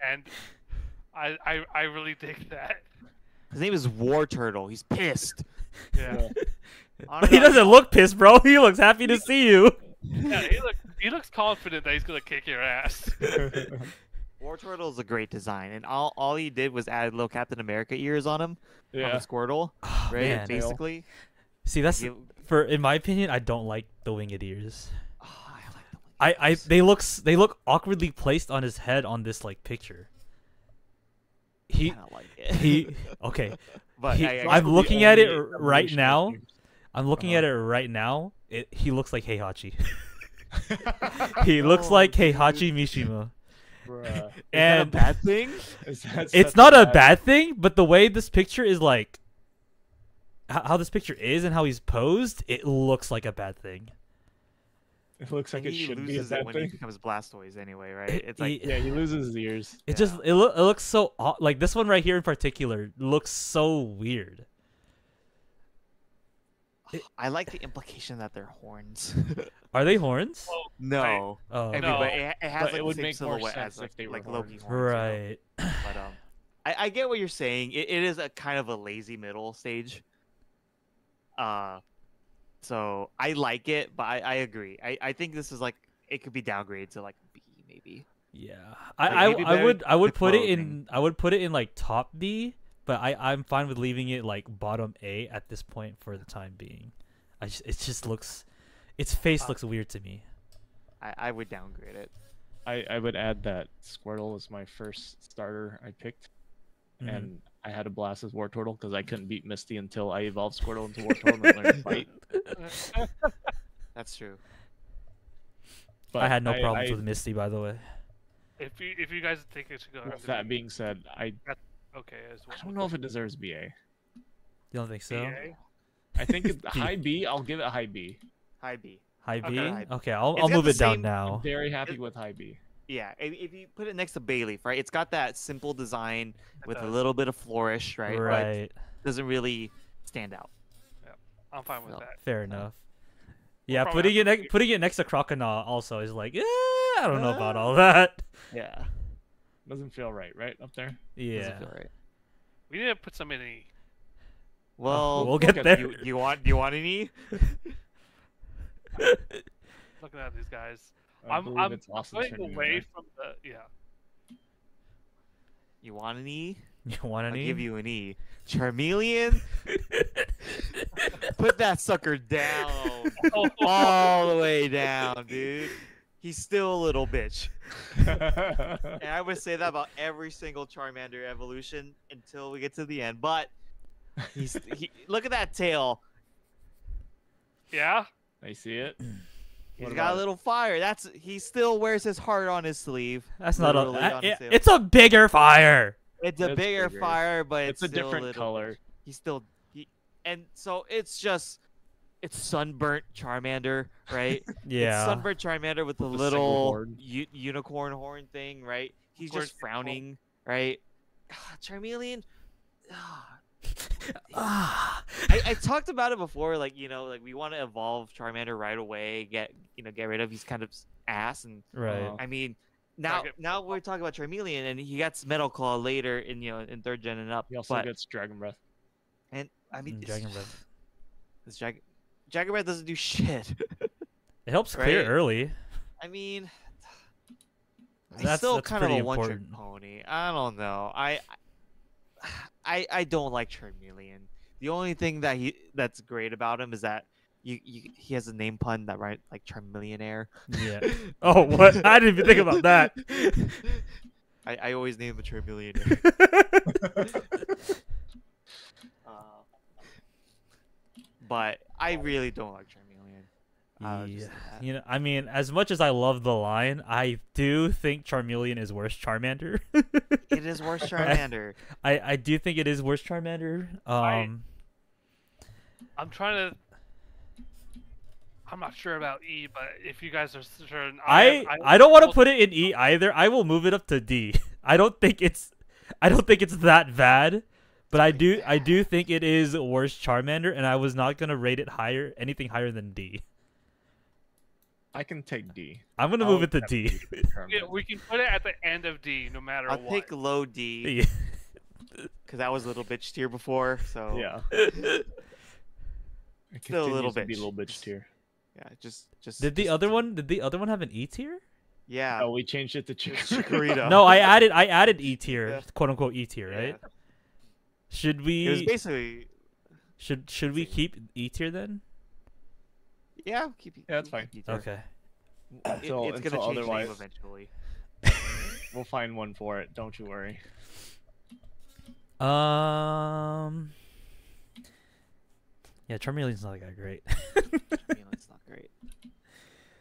and I really dig that. His name is War Turtle. He's pissed. Yeah, But he doesn't look pissed, bro. He looks happy to see you. yeah. He looks confident that he's gonna kick your ass. War Turtle is a great design, and all he did was add little Captain America ears on him, on Yeah. the Squirtle, Oh, right? man. Basically. See, that's You- in my opinion, I don't like the winged ears. Oh, I like the wings. They look awkwardly placed on his head on this like picture. I don't like it. He okay. But he- I I'm The looking at it only right evolution now. of ears. I'm looking Uh-huh. at it right now. He looks like Heihachi. He looks like Heihachi Mishima. Bruh. Is that a And bad thing? Is that it's such not a bad thing, but the way this picture is like how this picture is and how he's posed, it looks like a bad thing. It looks like And it he should be a loses it bad when he thing. becomes Blastoise anyway, right? It's like Yeah, he loses his ears. It just it looks so like this one right here in particular looks so weird. I like the implication that they're horns. Are they horns? No, Oh, I mean, No. but it has But like it would the same make more silhouette sense as like, if they were like Loki horns. horns. You know? right. But I get what you're saying. It is a kind of a lazy middle stage. So I like it, but I agree. I think this is like it could be downgraded to like B maybe. Yeah, Like, I maybe I better would the put it clothing. in like top B, but I'm fine with leaving it like bottom A at this point for the time being. It just looks, its face looks weird to me. I would downgrade it. I would add that Squirtle was my first starter I picked, Mhm. and I had a blast as War Turtle because I couldn't beat Misty until I evolved Squirtle into War Turtle and learned to fight. That's true. But I had no problems with Misty, by the way. If you guys think it should go, With that being said, I okay as well. don't know if it deserves BA. You don't think so? BA? I think it's high B. I'll give it high B. High B. High B. Okay. Okay, It's I'll got move the it down same- now. I'm very happy with high B. Yeah, if you put it next to Bayleaf, right? It's got that simple design with a does. little bit of flourish, right? But Right. doesn't really stand out. I'm fine with No. that. Fair enough. Yeah, probably have to putting it next to Croconaw also is like, I don't know about all that. Yeah. Doesn't feel right up there. Yeah. Doesn't feel right. We need to put some in E. Well, we'll get at there. do you want any? Looking at these guys, I I'm believe it's Austin's going turn to go away next. from the You want an E? You want I'll any? give you an E. Charmeleon? Put that sucker down. All the way down, dude. He's still a little bitch. And I would say that about every single Charmander evolution until we get to the end. But look at that tail. Yeah. I see it. He's What got about a it? little fire. He still wears his heart on his sleeve. That's not literally a. on his sleeve. It's a bigger fire. It's a It's bigger bigger. fire, but It's it's a still different little color. bit- He's still and so it's just it's sunburnt Charmander, right? It's Yeah. sunburnt Charmander with the With the single little horn. unicorn horn thing, right? He's Of course, just frowning, right? Charmeleon. Ah. I talked about it before, like like we want to evolve Charmander right away, get rid of he's kind of ass, and Right. Uh, I mean now Target- now we're talking about Charmeleon, and he gets Metal Claw later in in 3rd gen and up, He also but gets Dragon Breath. and I mean Dragon Breath. this Dragon Breath doesn't do shit. It helps clear Right. early. I mean, he's That's still kind of pretty a one-trick important. pony. I don't know. I don't like Charmeleon. The only thing that's great about him is that he has a name pun that right like Charmeleonaire. Yeah. Oh, what? I didn't even think about that. I always name him a Charmeleonaire. But I really don't like Charmeleon. I'll just Yeah. say that. You know, I mean, as much as I love the line, I do think Charmeleon is worse Charmander. It is worse Charmander. I do think it is worse Charmander. I'm trying to. I'm not sure about E, but if you guys are certain, I don't want to put it in E either. I will move it up to D. I don't think it's that bad, but I do think it is worse Charmander, and I was not gonna rate it anything higher than D. I can take D. I'm gonna I'll move it to accept D. for Charmander. Yeah, we can put it at the end of D, no matter I'll what. take low D Yeah. because I was a little bitch tier before. So Yeah. It Still a little continues to be bitch. a little bitch tier. yeah, just Did the just- other one have an E tier? Yeah. Oh, we changed it to Chikorita. Chikorita. No, I added E tier, Yeah. quote unquote E tier, Yeah. right? Should It was we basically should we keep E tier then? yeah. Keep Yeah, that's fine. keep tier. Okay. Until- It's until gonna change otherwise. name eventually. We'll find one for it. Don't you worry. Yeah, Charmeleon's not that great. I mean, it's not great.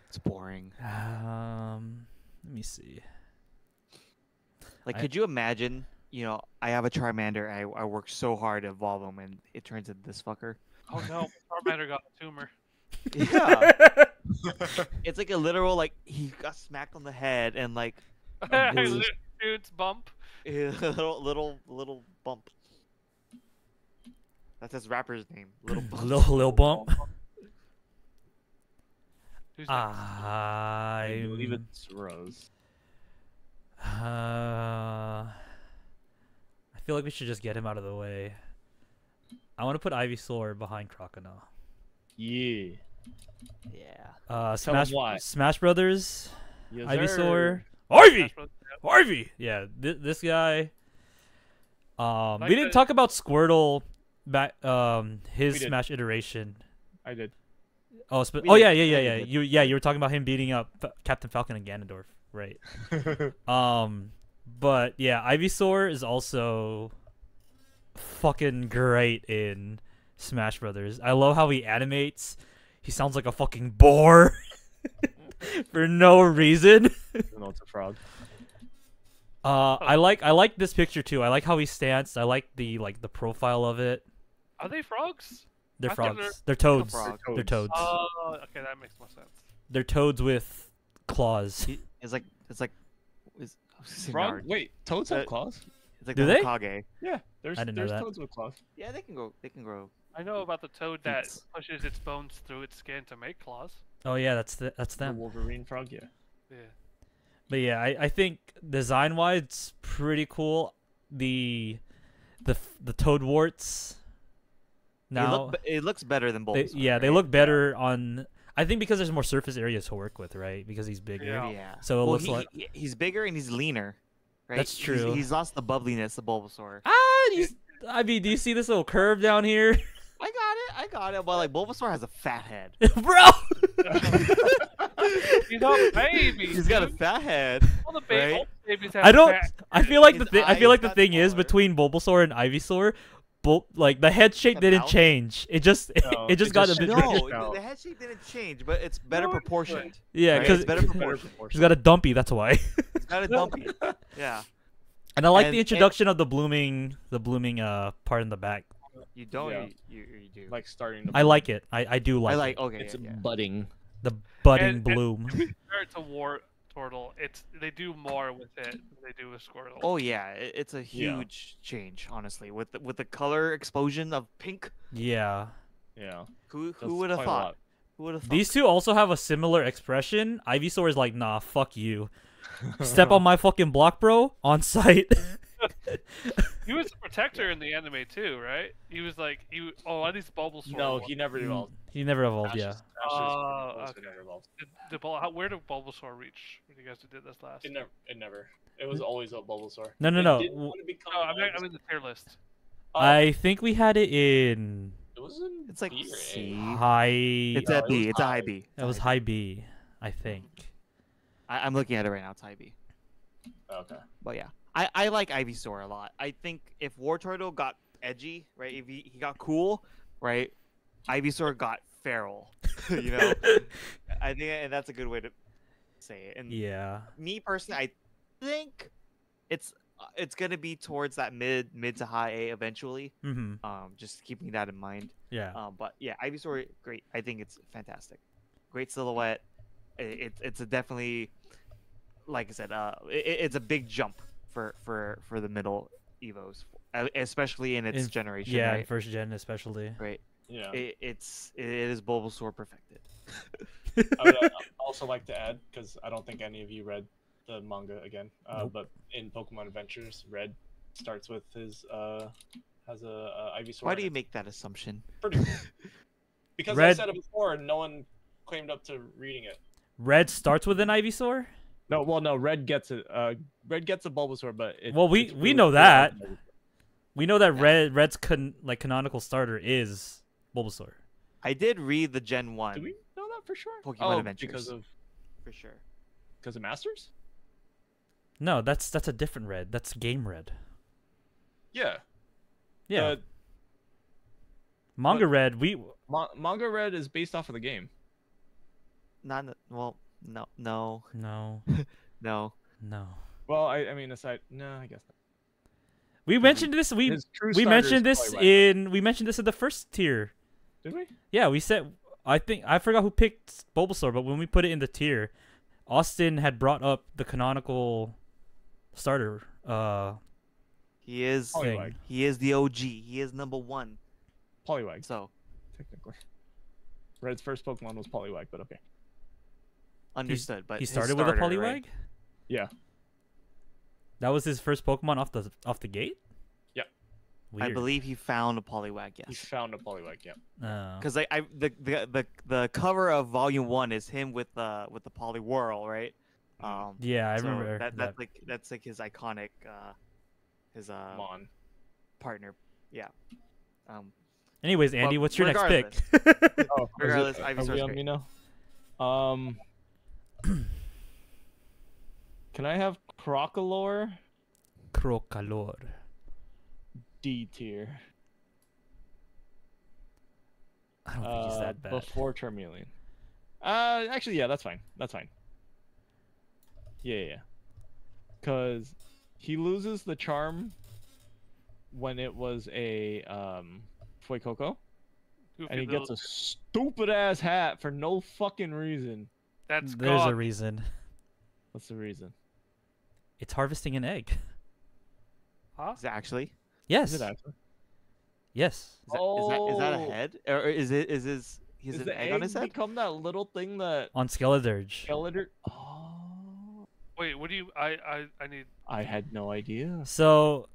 It's boring. Let me see. Like, I- could you imagine? I have a Charmander. I work so hard to evolve him, and it turns into this fucker. Oh no, Charmander got a tumor. Yeah. It's like a literal he got smacked on the head and bruise. Dude's bump. a little bump. That's his rapper's name. Little bump. Lil bump. Who's next? I believe I'm it's Rose. I feel like we should just get him out of the way. I want to put Ivysaur behind Crocodile. Yeah. Yeah. Tell 'em why. Smash Brothers. Yes, Ivysaur. sir. Ivy. Smash Bros. Harvey. Yeah, this guy. Like We didn't the- talk about Squirtle back. His We did. Smash iteration. I did. Oh, We yeah, did. yeah, I yeah. did. You were talking about him beating up Captain Falcon and Ganondorf, right? But yeah, Ivysaur is also fucking great in Smash Brothers. I love how he animates. He sounds like a fucking boar for no reason. Even though it's a frog. I like this picture too. I like how he stands. I like the profile of it. Are they frogs? They're I thought frogs. They're toads. frog. They're toads. Oh, okay, that makes more sense. They're toads with claws. It's like Frog? Wait, toads have Uh, claws? It's like Do the they? Hokage. Yeah, there's I didn't know that. toads with claws. Yeah, they can grow. They can grow. I know about the toad that Feats. pushes its bones through its skin to make claws. Oh yeah, that's The them. Wolverine frog, yeah. Yeah. But yeah, I think design wise it's pretty cool. The toad warts. Now It looks better than Bulbasaur. they right? look better on. I think because there's more surface area to work with, right? Because he's bigger. Yeah. Yeah. So it Well, looks like he's bigger and he's leaner. Right? That's true. He's lost the bubbliness of Bulbasaur. I mean, do you see this little curve down here, I got it. But Bulbasaur has a fat head. bro? He's a baby. He's got a dude. fat head. All the right? all babies have I don't. fat- I feel like His I feel like the eyes thing got is smaller. between Bulbasaur and Ivysaur, like the head shape The didn't mouth? change. It just No, it just it got just a bit shrinked. bigger. No, out. the head shape didn't change, but it's better No, it proportioned. Yeah, right? because It's better Better proportioned. he's proportion. got a dumpy. That's why. It's got a dumpy. Yeah. And I like the And- introduction of the blooming part in the back. You don't. Yeah. You do. Like starting to I like it. I do like, I like. it. Okay. it's yeah. budding. The budding And- bloom. Compared to War Turtle, they do more with it than they do with Squirtle. Oh yeah, it's a Yeah. huge change, honestly. With the color explosion of pink, Yeah. Yeah. who That's would have quite a thought? lot. Who would have thought? These two also have a similar expression. Ivysaur is like, nah, fuck you. Step on my fucking block, bro. On site. He was a protector in the anime too, right? He was like, at least Bulbasaur. No, was. he never evolved. He never evolved. Yeah. Ash's Oh, Bulbasaur okay. never evolved. Where did Bulbasaur reach when you guys did this last? It never. It was always a Bulbasaur. No, no, It no. didn't want to become No, an I'm in the tier list. I think we had it in It was in It's like B or A. C. high. It's No, a it B. was It's a high high. B. That was high B, I think. I'm looking at it right now. It's high B. Okay. But yeah, I like Ivysaur a lot. I think if War Turtle got edgy, right? If he got cool, right? Ivysaur got feral. You know, I think, and that's a good way to say it. And Yeah. me personally, I think it's gonna be towards that mid to high A eventually. Mm-hmm. Just keeping that in mind. Yeah. But yeah, Ivysaur, great. I think it's fantastic. Great silhouette. It's a definitely, like I said, it's a big jump for the middle Evos, especially in its generation. Yeah, right? first gen especially. Right. Yeah. It is Bulbasaur perfected. I would also like to add, because I don't think any of you read the manga again, Nope. but in Pokemon Adventures, Red starts with his has a Ivysaur. Why in do you it. make that assumption? Pretty cool. Because I Red- said it before, and no one claimed up to reading it. Red starts with an Ivysaur? No, well, no, Red gets it. Red gets a Bulbasaur, but Well, we it's know that. Bulbasaur. We know that Yeah. Red's canonical starter is Bulbasaur. I did read the Gen 1 Do we know that for sure? Pokemon oh, Adventures. because for sure. of Masters. No, that's a different Red. That's Game Red. Yeah. Yeah. Manga but- Red, we Manga Red is based off of the game. Well, no, no, no. no. Well, I mean, aside, no, I guess not. We mentioned this. His true We starter mentioned is this Poliwag. we mentioned this in the first tier. Did we? Yeah, we said. I think I forgot who picked Bulbasaur, but when we put it in the tier, Austin had brought up the canonical starter. He is. Poliwag. thing. He is the OG. He is number 1. Poliwag, So technically. Red's first Pokemon was Poliwag, but okay. understood. But He his started with a starter, Poliwag. right? Yeah. That was his first Pokemon off the gate. Yeah. Weird. I believe he found a Poliwag. He Yes. found a Poliwag, yeah. Oh. Because the cover of Volume 1 is him with the Poliwhirl, right? Yeah, I so remember that. that's like his iconic his Mon. partner. Yeah. Anyways, Andy, But what's your next pick? Oh, Regardless, are Ivysaur's we on great. me now? Can I have Crocalor Crocalor. D tier? I don't think he's that bad. Before Charmeleon. Actually, yeah, that's fine. That's fine. Yeah. Because he loses the charm when it was a Fuecoco, Goofy and he little- gets a stupid ass hat for no fucking reason. That's There's God. a reason. What's the reason? It's harvesting an egg. Huh? Is it actually? Yes. Is it actually? Yes. Is that a Oh. head? Or is his Is an the egg on his head? become that little thing that On Skeledirge. Skeletor? Oh, Wait, what do you? I need. I had no idea. So,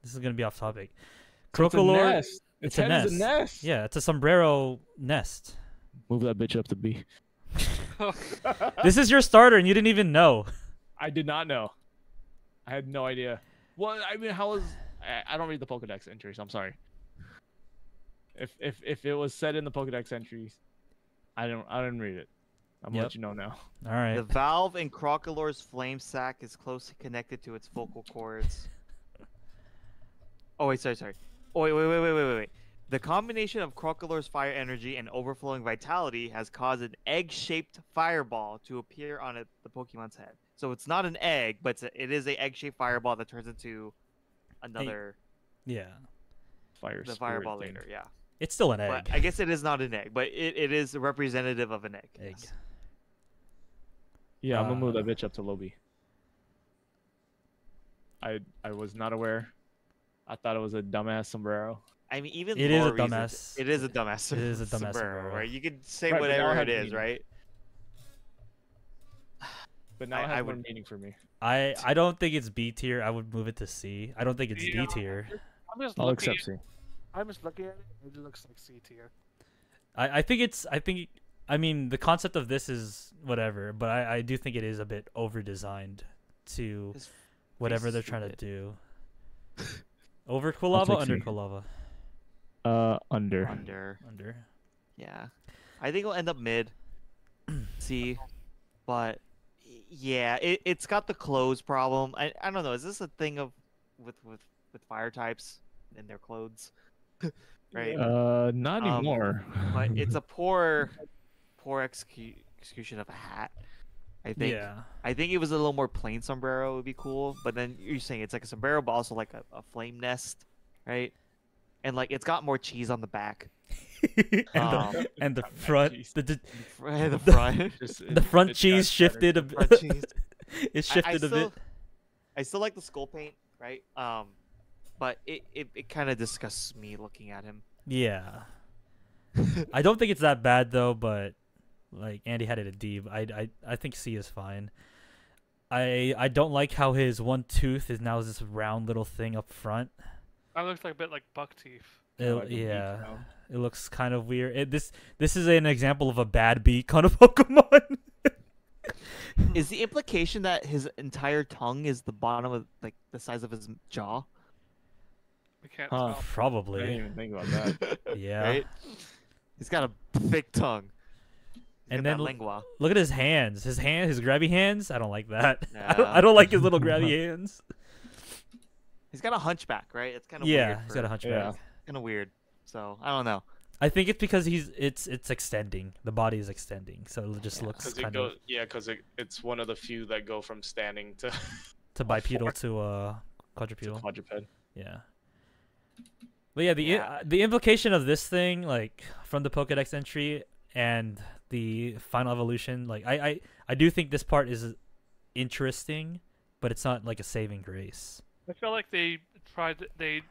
this is gonna be off topic. It's a Crocalor. nest. It's Its a head is a nest. nest. Yeah, it's a sombrero nest. Move that bitch up to B. This is your starter, and you didn't even know. I did not know. I had no idea. Well, I mean, how was? I don't read the Pokedex entries. I'm sorry. If it was said in the Pokedex entries, I didn't read it. I'm gonna let you know now. All right. The valve in Crocalor's flame sac is closely connected to its vocal cords. Oh wait, sorry. Oh, wait. The combination of Crocodile's fire energy and overflowing vitality has caused an egg-shaped fireball to appear on the Pokemon's head. So it's not an egg, but it is a egg-shaped fireball that turns into another Yeah. Fire the spirit fireball thing. later. Yeah, It's still an egg. but I guess it is not an egg, but it is representative of an egg. Egg. Yes. Yeah, I'm gonna move that Uh, bitch up to Lobby. I was not aware. I thought it was a dumbass sombrero. I mean, even It is a lore reasons, dumbass. It is a dumbass. It is a dumbass sombrero. right? You can say Right, but now I whatever have it is, meaning. right? But now I it has more would- meaning for me. I don't think it's B tier. I would move it to C. I don't think it's D Yeah. tier. I'm just I'll looking. accept C. I'm just looking at it. It looks like C tier. I think it's I mean the concept of this is whatever, but I do think it is a bit over designed to His whatever face they're is trying to stupid. do. Over cool I'll lava, take under C. cool lava. Under. Under. Yeah, I think it'll end up mid C, but yeah, it's got the clothes problem. I don't know. Is this a thing of with fire types and their clothes? Right. Not anymore. But it's a poor execution of a hat. I think. Yeah. I think it was a little more plain sombrero would be cool. But then you're saying it's like a sombrero, but also like a flame nest, right? And like it's got more cheese on the back. And the front, cheese. the The front. the front cheese shifted a Front bit. cheese. It shifted a bit. I still like the skull paint, right? But it kind of disgusts me looking at him. Yeah. I don't think it's that bad though, but like Andy had it at D. But I think C is fine. I don't like how his one tooth is now this round little thing up front. That looks like a bit like buck teeth. like a beak Yeah, now. it looks kind of weird. This is an example of a bad beak on a Pokemon. Is the implication that his entire tongue is the bottom of like the size of his jaw? We can't Huh. tell. I didn't Probably. even think about that. Yeah. Right? He's got a thick tongue. He's And got then that lingua. Look at his hands. His grabby hands. I don't like that. Yeah. I don't like his little grabby hands. He's got a hunchback, right? It's kind of Yeah, weird. he's got a hunchback. Yeah. Kind of weird. So I don't know. I think it's because it's extending. The body is extending, so it just Yeah. looks Because kind of it's one of the few that go from standing to bipedal to quadrupedal. quadruped. Yeah. But yeah, Yeah. the implication of this thing, like from the Pokédex entry and the final evolution, like I do think this part is interesting, but it's not like a saving grace. I feel like they they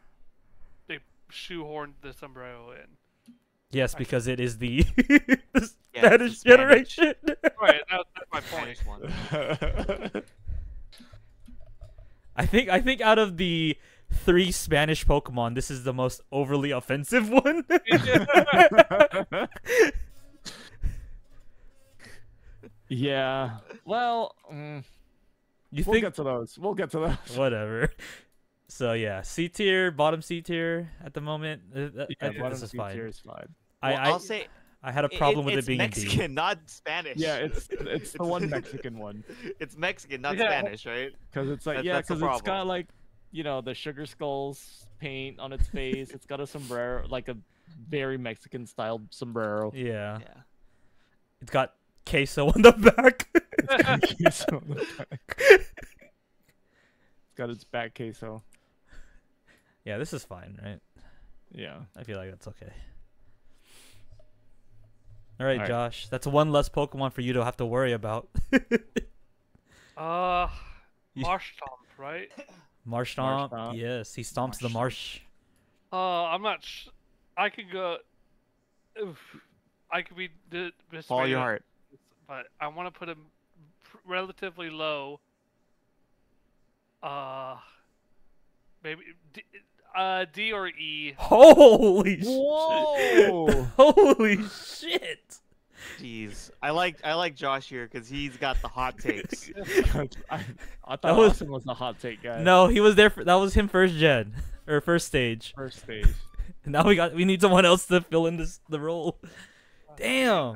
shoehorned the sombrero in. Yes, I- because it is the, the Yeah, Spanish it's the Spanish. generation. Right, that's my point. Spanish one. I think out of the 3 Spanish Pokemon, this is the most overly offensive one. Yeah. Well, You we'll think get to those. We'll get to those. whatever. So yeah, C tier, bottom C tier at the moment. I think bottom this is C fine. tier is fine. Well, I I'll say I had a problem with it's it being Mexican, in D. not Spanish. Yeah, it's the one Mexican one It's Mexican, not Yeah. Spanish, right? because it's like That's the it's problem. got like the sugar skulls paint on its face. It's got a sombrero, like a very Mexican styled sombrero. Yeah, Yeah. it's got queso on the back. Queso on the back. It's got its back queso. Yeah, this is fine, right? Yeah. I feel like that's okay. All right, All right. Josh, that's one less Pokemon for you to have to worry about. You- Marshtomp, right? Marshtomp, Marshtomp. yes, he stomps the Marshtomp. marsh. I'm not. I could go. Oof. I could be Follow your persuaded, heart. but I want to put him relatively low. Maybe D or E. Holy shit! Whoa! Holy shit! Jeez, I like Josh here because he's got the hot takes. I thought That was- Austin was the hot take guy. No, he was there. That was him first gen or first stage. First stage. And now we need someone else to fill in the role. Damn.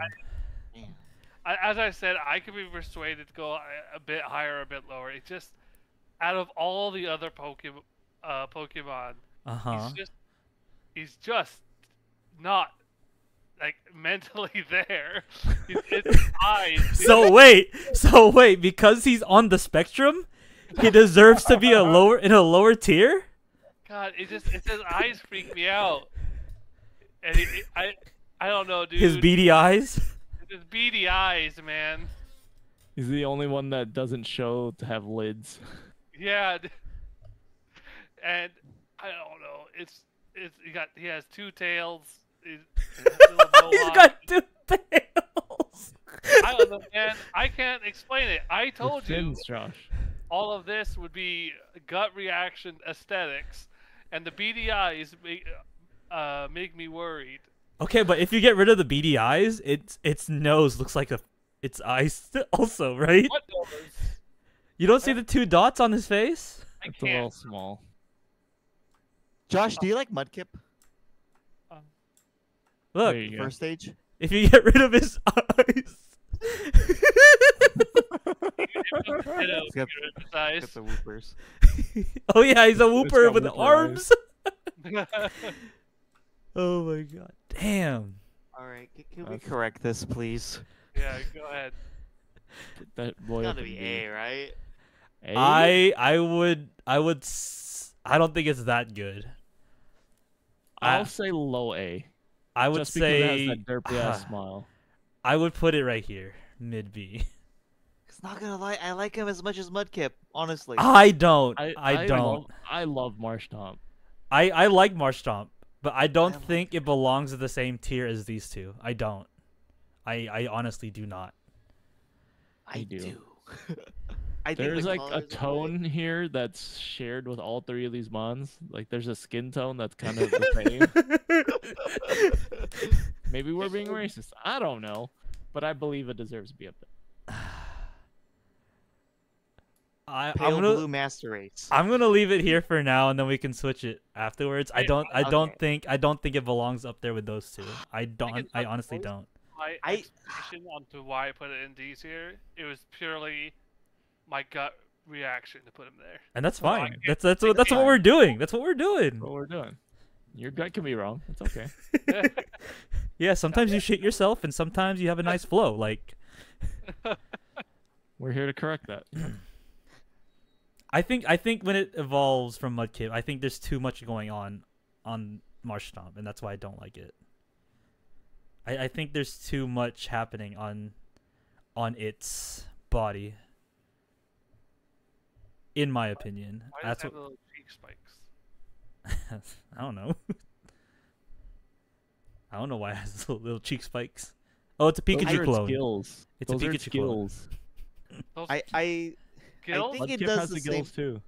As I said, I could be persuaded to go a bit higher, a bit lower. It's just out of all the other Pokemon, Uh huh. he's just he's just not like mentally there. His eyes. So wait, because he's on the spectrum, he deserves to be in a lower tier? God, it's his eyes freak me out. And I don't know, dude. His beady eyes? His beady eyes, man. He's the only one that doesn't show to have lids. Yeah. And I don't know. He has two tails. He's He's got two tails. I don't know, man. I can't explain it. I told you Fins, Josh. all of this would be gut reaction aesthetics, and the beady eyes make me worried. Okay, but if you get rid of the beady eyes, its nose looks like its eyes also, right? What nose? You don't see the two dots on his face? I It's a little can't. small. Josh, do you like Mudkip? Look, There you go. First stage? if you get rid of his eyes. His eyes. Get the whoopers. Oh yeah, he's a whooper got with whooper arms. Oh my god. Damn. All right, can we That's- correct this, please? Yeah, go ahead. Put that boy It's up gotta in be B. A, right? A? I don't think it's that good. I'll say low A. I would Just because it say has that derpy ass smile. I would put it right here, mid B. It's not gonna lie, I like him as much as Mudkip, honestly. I don't. I don't. I love Marshtomp. I like Marshtomp, but I don't I like think it belongs to the same tier as these two. I don't. I honestly do not. I do. I think There's the like a colors are tone here that's shared with all three of these mons. Like there's a skin tone that's kind of the same. Maybe we're being racist. I don't know, but I believe it deserves to be up there. I'm Pale gonna blue master race. I'm gonna leave it here for now, and then we can switch it afterwards. I don't Okay. think it belongs up there with those two. I honestly don't. My I- explanation onto why I put it in D's here, it was purely my gut reaction to put him there. And that's Well, I fine. can't- That's what fine. we're doing. That's what we're doing. What we're doing. Your gut can be wrong. It's okay. Yeah, sometimes you shit yourself, and sometimes you have a nice flow. Like We're here to correct that. I think when it evolves from Mudkip, I think there's too much going on Marshtomp, and that's why I don't like it. I think there's too much happening on its body, in my opinion. Why does That's it have what little cheek spikes? I don't know. I don't know why it has little cheek spikes. Oh, it's a Those Pikachu are clone. Skills. It's a Those are Pikachu clone. skills. Those I gills? think it Mudkip does has the the same- gills too.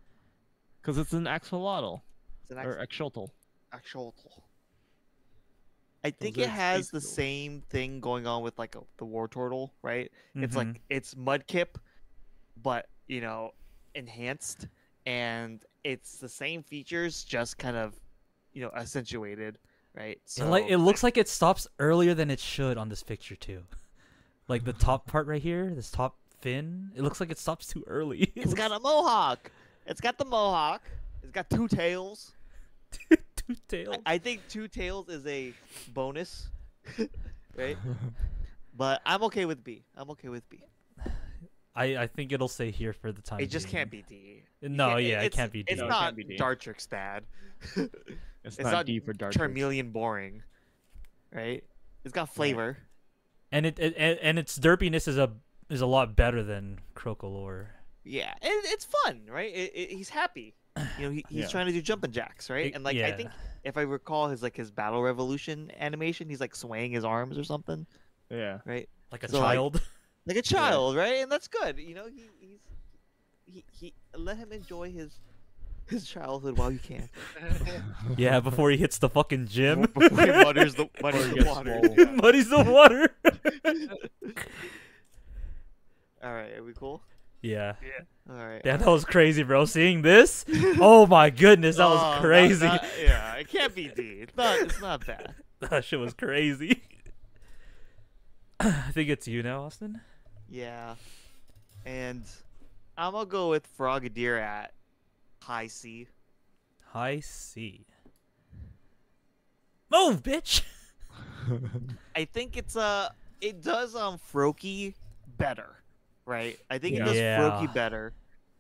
Because it's an axolotl. It's an Or axolotl. actual. I think Those it are has space the skills. same thing going on with like the war turtle, right? It's Mhm. like it's Mudkip, but enhanced, and it's the same features, just kind of accentuated, right? So It looks like it stops earlier than it should on this picture too. Like the top part right here, this top fin, it looks like it stops too early. it's got a mohawk. It's got the mohawk. It's got two tails. two tails. I think two tails is a bonus, right? But I'm okay with B. I'm okay with B. I think it'll stay here for the time. It just being. can't be D. You No, can't- yeah, it it's- can't be D. It's No, it not can't be D. Dartrix bad. It's It's not not D for dark. Charmeleon boring, right? It's got flavor. And and its derpiness is a lot better than Crocolore. Yeah, it's fun, right? He's happy. He's Yeah. trying to do jumping jacks, right? And I yeah. think if I recall his battle revolution animation, he's swaying his arms or something, Yeah. right? Like a So, like, child. Like a child, right? And that's good. He let him enjoy his childhood while you can. Yeah, before he hits the fucking gym. Before he muddies the Before he water. gets swole. Muddies the water. All right, are we cool? Yeah. All right. Damn, that was crazy, bro. Seeing this? Oh my goodness, that Oh, was crazy. yeah, it can't be D. It's not bad. That shit was crazy. I think it's you now, Austin. Yeah. And I'm gonna go with Frogadier at high C. High C. Move, bitch. I think it does Froakie better, right? I think it does Yeah. Froakie better.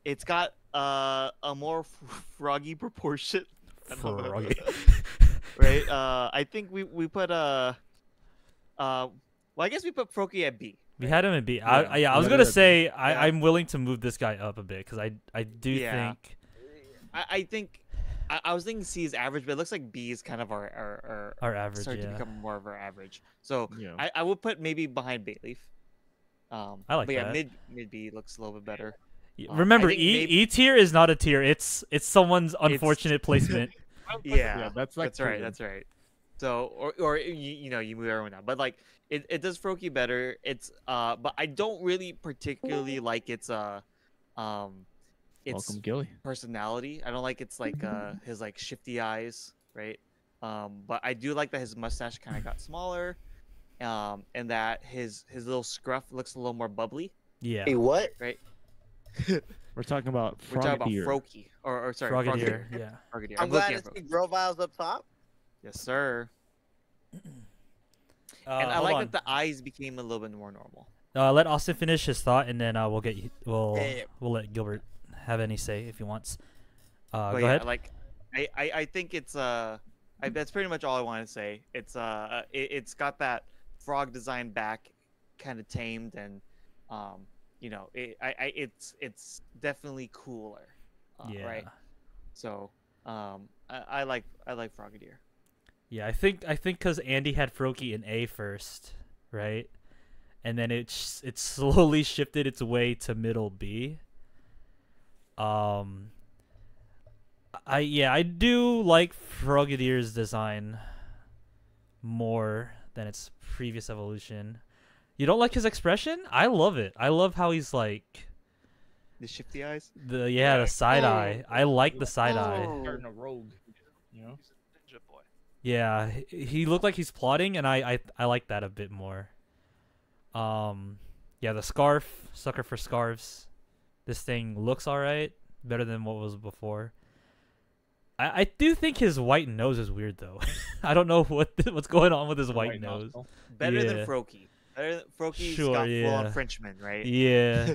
It's got a more froggy proportion. I don't know. Froggy. Right? I think we put well, I guess we put Froakie at B. We had him in B. Yeah, Yeah, I was we gonna had it at say Yeah. I'm willing to move this guy up a bit because I do Yeah. think I think I was thinking C is average, but it looks like B is kind of our average. starting to Yeah, become more of our average. So Yeah. I would put maybe behind Bayleaf. I like but yeah, that. mid B looks a little bit better. Remember, I think E tier is not a tier. It's someone's unfortunate placement. Yeah, that's like that's right. proven. That's right. So or you know you move everyone down, but like it does Froakie better. It's but I don't really particularly like its Welcome, Gilly. personality. I don't like its like his like shifty eyes, right? But I do like that his mustache kind of got smaller, and that his little scruff looks a little more bubbly, Yeah, Hey, what? right? We're talking about We're talking about Frogadier. Froakie, or sorry, Frogadier. Frogadier. Yeah. Frogadier. I'm looking glad at to see Froakie. Groviles up top. Yes, sir. And I Hold like on. that the eyes became a little bit more normal. Let Austin finish his thought, and then we'll Yeah. let Gilbert have any say if he wants. But Go yeah, ahead. like I think it's that's pretty much all I want to say. It's got that frog design back, kind of tamed, and you know it's definitely cooler. Yeah. Right. So I like Frogadier. Yeah, I think because Andy had Froakie in A first, right, and then it slowly shifted its way to middle B. I do like Frogadier's design more than its previous evolution. You don't like his expression? I love it. I love how he's like The shifty eyes. the side eye. I like the side eye. Starting a rogue. You know. He's a ninja boy. Yeah, he looked like he's plotting, and I like that a bit more. Yeah, the scarf, sucker for scarves. This thing looks alright, better than what was before. I do think his white nose is weird though. I don't know what's going on with his white nose. nostril. Better Yeah. than Froakie. Frokie's Sure, got yeah. full-on Frenchman, right? Yeah.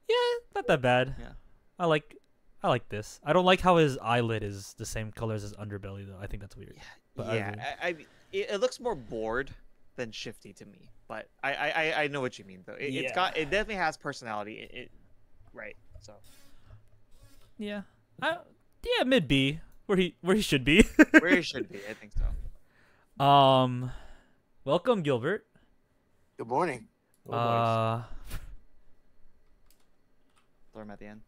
Yeah, not that bad. Yeah. I like this. I don't like how his eyelid is the same color as his underbelly though. I think that's weird. But other Yeah, than- it looks more bored than shifty to me, but I know what you mean though. It definitely has personality. Right. So Yeah. Yeah, mid B, where he should be. where it should be, I think so. Welcome Gilbert. Good morning. Oh, Throw him at the end.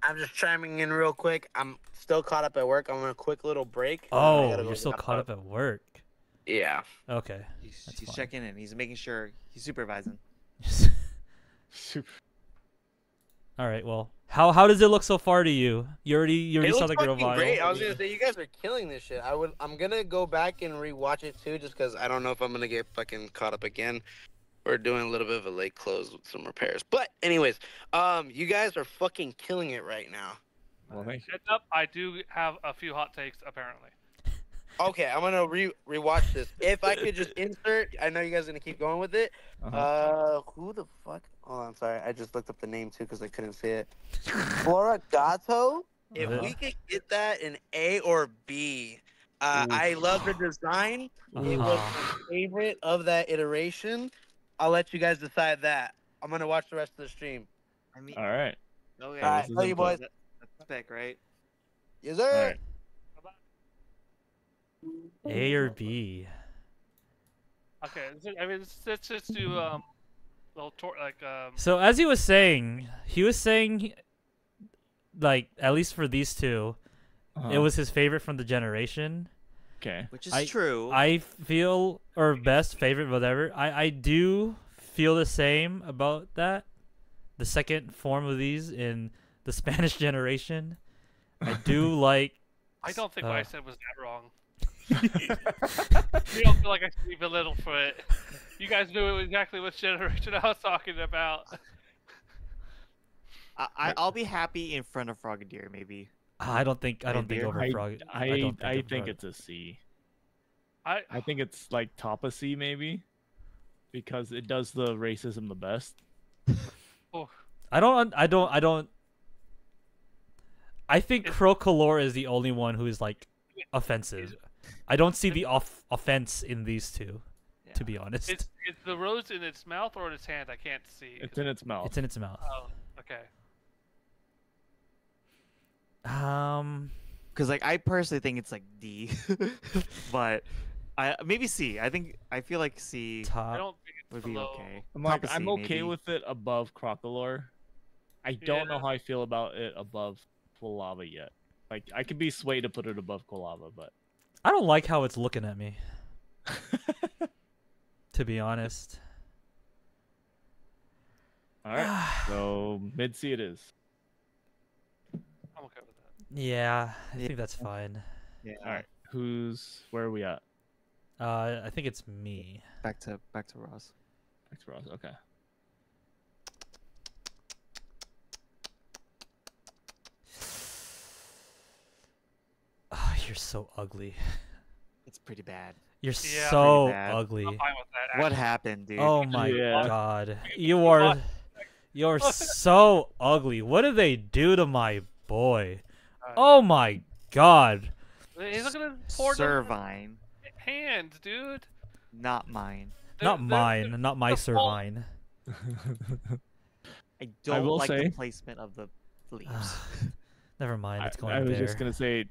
I'm just chiming in real quick. I'm still caught up at work. I'm on a quick little break. I Oh, gotta go you're still wrap caught up at work. Yeah. Okay. He's That's fine. checking in. He's making sure he's supervising. Super. All right. Well, how does it look so far to you? You already It saw looks the girl fucking great. I was vial. gonna say you guys are killing this shit. I'm gonna go back and rewatch it too, just because I don't know if I'm gonna get fucking caught up again. We're doing a little bit of a late close with some repairs. But anyways, you guys are fucking killing it right now. Well, thank you. Heads up, I do have a few hot takes apparently. Okay, I'm gonna rewatch this. If I could just insert, I know you guys are gonna keep going with it. Who the fuck? Oh, I'm sorry. I just looked up the name too because I couldn't see it. Flora Gato. If Yeah. we could get that in A or B, I love the design. It was my favorite of that iteration. I'll let you guys decide that. I'm gonna watch the rest of the stream. I mean, All right. okay. All right, this is love you input. boys. That's pick, right? Yes, All sir. right. A or B? Okay, I mean let's just do little So as he was saying, like at least for these two, it was his favorite from the generation. Okay. Which is true. I feel, or best favorite, whatever. I do feel the same about that. The second form of these in the Spanish generation, I do like. I don't think what I uh, said was that wrong. You don't feel like I should be belittled for it. You guys knew exactly which generation I was talking about. I'll be happy in front of Frogadier, maybe. I don't think Reindeer? Overfrog. I think Overfrog- it's a C. I I think it's like top of C maybe, because it does the racism the best. oh, I think It's- Crocolore is the only one who is like offensive. I don't see the offense in these two, to be honest. it's the rose in its mouth or in its hand. I can't see. It's in its mouth. It's in its mouth. Oh, okay. Because like I personally think it's like D, but I maybe C. I feel like C I Top. don't think it's would be below. okay. I'm Top like, of C, I'm okay maybe. with it above Crocolore. I don't know Yeah. how I feel about it above Quilava yet. Like, I could be swayed to put it above Quilava, but I don't like how it's looking at me, to be honest. all right. So mid C it is. I'm okay with that. Yeah, I Yeah. think that's fine. Yeah. All right. Where are we at? I think it's me. Back to Ross. Next for us. Okay. Oh, you're so ugly. It's pretty bad. You're Yeah. so Pretty bad. ugly. I'm fine with that. What actually. happened, dude? Oh my Yeah. god. You're so ugly. What did they do to my boy? Oh my god. He's looking at his poor little Servine, hands, dude. not mine. Not They're- mine, not my the fault- Servine. I don't will like the say- placement of the leaves. Never mind, it's going I was there. just gonna say,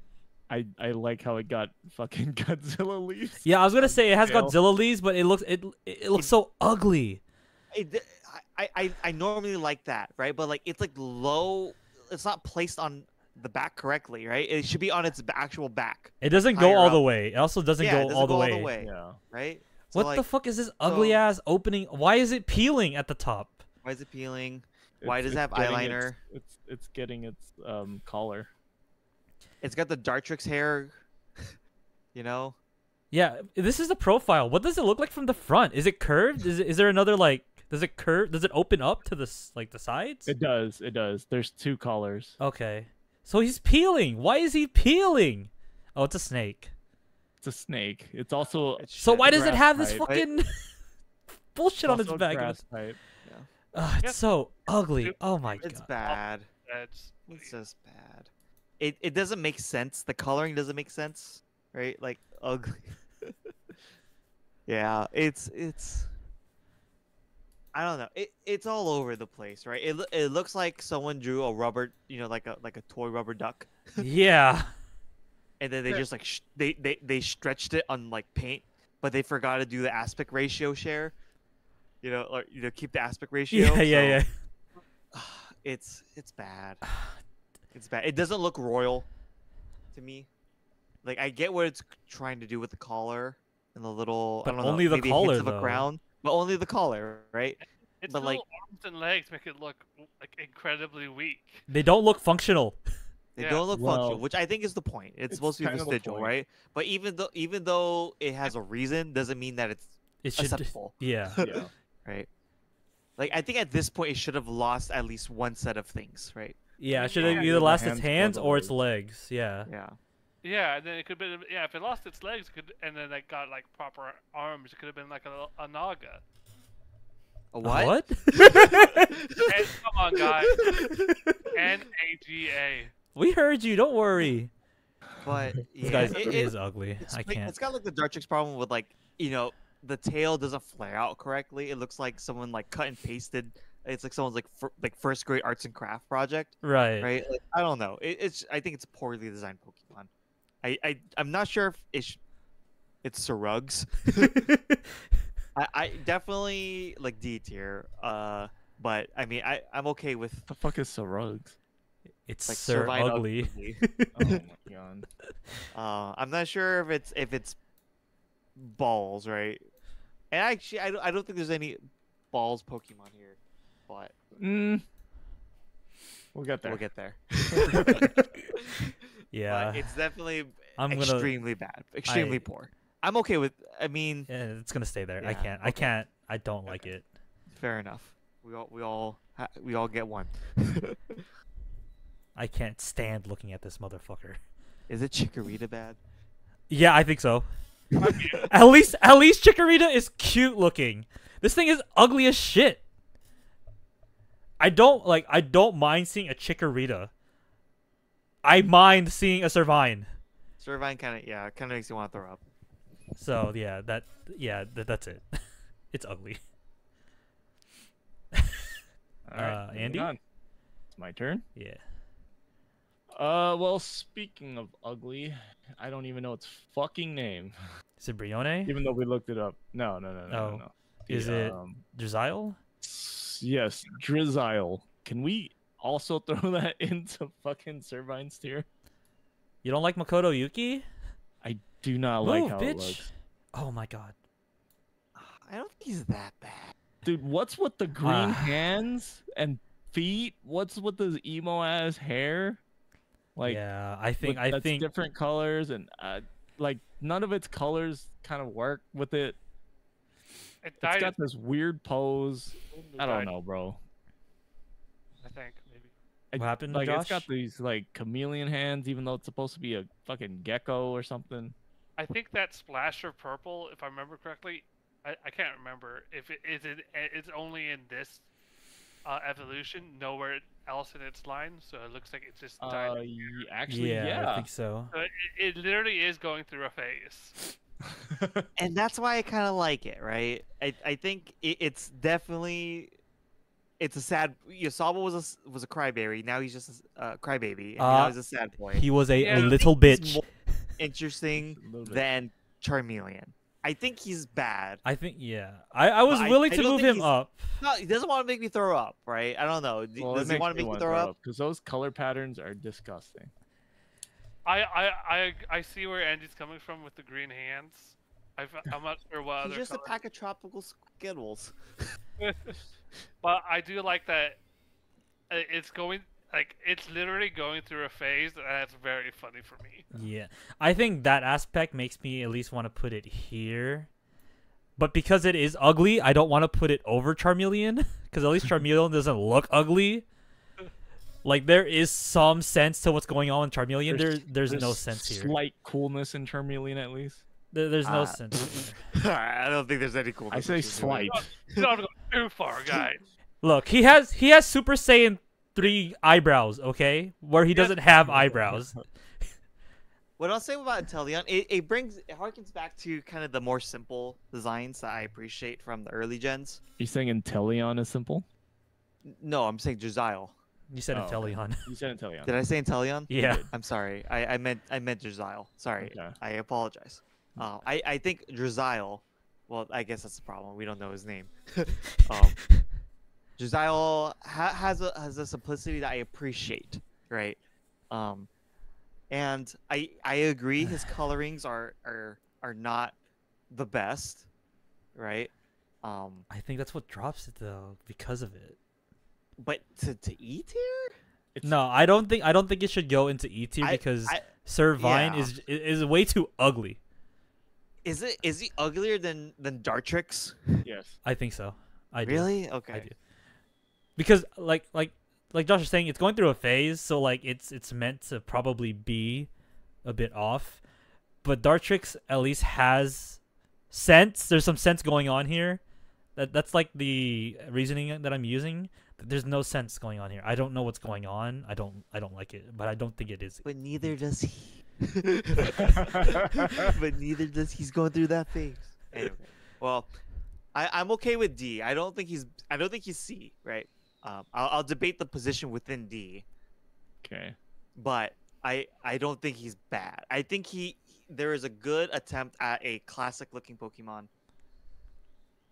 I like how it got fucking Godzilla leaves. Yeah, I was gonna say it has Tail. Godzilla leaves, but it looks so ugly. I normally like that, right? But like it's like low. It's not placed on the back correctly, right? It should be on its actual back, It doesn't go Higher all up. the way. It also doesn't yeah, go it doesn't all go the way. all the way, Yeah. right? So, What like, the fuck is this ugly ass opening? Why is it peeling at the top? Why is it peeling? Why It's- does it have it's getting eyeliner? It's getting its collar. It's got the Dartrix hair. You know, Yeah, this is the profile. What does it look like from the front? Is it curved? Is there another like? Does it curve? Does it open up to the the sides? It does. It does. There's two collars. Okay, so he's peeling. Why is he peeling? Oh, it's a snake. It's a snake. It's also It's So shit. why does it grass have this type. fucking bullshit on its also back? grass type. Ugh, it's Yep. so ugly. Oh my It's god. bad. That's It's just bad. It doesn't make sense. The coloring doesn't make sense, right? Like ugly. Yeah, it's. I don't know. It's all over the place, right? It looks like someone drew a rubber, like a toy rubber duck, Yeah. and then they just like they stretched it on like paint, but they forgot to do the aspect ratio share. Or keep the aspect ratio. Yeah, yeah, so yeah. It's bad. It's bad. It doesn't look royal to me. Like I get what it's trying to do with the collar and the little, But I don't know, only the maybe collar, hints of a though. crown, but only the collar, right? its But, like- little arms and legs make it look like incredibly weak. They don't look functional. They Yeah. don't look functional, Well, which I think is the point. It's it's supposed to be kind of the vestigial, point. right? But even though it has a reason, doesn't mean that it's It should. acceptable, Yeah. Yeah. right? Like I think at this point it should have lost at least one set of things, right? Yeah. It should Yeah. have either The lost its hands or hands the or its legs. legs. Yeah. Yeah. Yeah, and then it could have been if it lost its legs, and then it got like proper arms, it could have been like a naga. A what? What? And, come on, guys, NAGA. We heard you. Don't worry. But This yeah, guy's it- is ugly. It's I like- can't. It's got like the Dartrix problem with like the tail doesn't flare out correctly. It looks like someone like cut and pasted. It's like someone's like first grade arts and craft project, Right. right? Like, I don't know. I think it's a poorly designed Pokemon. I'm not sure if it's Surug's. I definitely like D tier. But I mean I'm okay with The fuck is Sarugs? It's like Sir Servine Ugly. Ugly. Oh my god. I'm not sure if it's balls, right? And actually, I don't think there's any balls Pokemon here, but We'll get there. we'll get there. Yeah. But it's definitely I'm gonna. extremely bad, extremely poor. I'm okay with. I mean, Yeah, it's gonna stay there. I Yeah, can't. I okay. can't. I don't like it. fair enough. We all get one. I can't stand looking at this motherfucker. Is it Chikorita bad? Yeah, I think so. At least Chikorita is cute looking. This thing is ugly as shit. I don't mind seeing a Chikorita. I mind seeing a Servine. Servine kind of makes you want to throw up. So yeah, that's it. It's ugly. All right, moving Andy? on. It's my turn. Yeah. Well, speaking of ugly, I don't even know its fucking name. Is it Brione? Even though we looked it up. No. Oh. Is it Drizzile? Yes, Drizzile. Can we also throw that into fucking Servine's tier? You don't like Makoto Yuki? I do not like Move, how bitch. it looks. Oh my god. I don't think he's that bad. Dude, what's with the green hands and feet? What's with this emo ass hair? Like, yeah, I think different colors and like none of its colors kind of work with it. It It's died. got this weird pose. I don't died, know, bro. I think maybe. What happened, Like Josh? it's got these like chameleon hands, even though it's supposed to be a fucking gecko or something. I think that splash of purple, if I remember correctly, I can't remember if it is it's only in this evolution, nowhere else in its line, so it looks like it's just died. Actually, yeah, I think so. So it literally is going through a phase. And that's why I kind of like it, right? I think it's definitely it's a sad. Sabo was a crybaby. Now he's just a crybaby. And now he's a sad boy. He was a Yeah. little He's bitch. more interesting A little bit. than Charmeleon. I think he's bad. I think I was But willing I to don't move think him he's- up. No, he doesn't want to make me throw up, right? I don't know. Well, Does he want to make me throw up? Because those color patterns are disgusting. I see where Andy's coming from with the green hands. I'm not sure what He's other just a color, pack of tropical Skittles. but I do like that. It's going like it's literally going through a phase, and that's very funny for me. Yeah. I think that aspect makes me at least want to put it here. But because it is ugly, I don't want to put it over Charmeleon. Because at least Charmeleon doesn't look ugly. Like, there is some sense to what's going on in Charmeleon. There's no sense here. Slight coolness in Charmeleon, at least. There's no sense here. I don't think there's any cool. I say slight. Don't go too far, guys. Look, he has Super Saiyan 3 eyebrows, okay? Where he doesn't have eyebrows. What I'll say about Inteleon, it harkens back to kind of the more simple designs that I appreciate from the early gens. You saying Inteleon is simple? No, I'm saying Drizzile. You said Oh, okay. Inteleon. You said Inteleon. Did I say Inteleon? Yeah. I'm sorry. I meant Drizzile. Sorry. Okay. I apologize. I think Drizzile. Well, I guess that's the problem. We don't know his name. Drizzile has a simplicity that I appreciate, right? And I agree his colorings are not the best, right? I think that's what drops it though, because of it. But to E tier? No, I don't think it should go into E tier because Servine is way too ugly. Is he uglier than Dartrix? Yes. I think so. I do. Really? I Okay. do. Because like Josh was saying, it's going through a phase, so like it's meant to probably be a bit off. But Dartrix at least has sense. There's some sense going on here. That's like the reasoning that I'm using. There's no sense going on here. I don't know what's going on. I don't like it, but I don't think it is. But neither does he. But neither does he's going through that phase. Anyway, well, I'm okay with D. I don't think he's C, right? I'll debate the position within D, Okay. but I don't think he's bad. I think there is a good attempt at a classic looking Pokemon.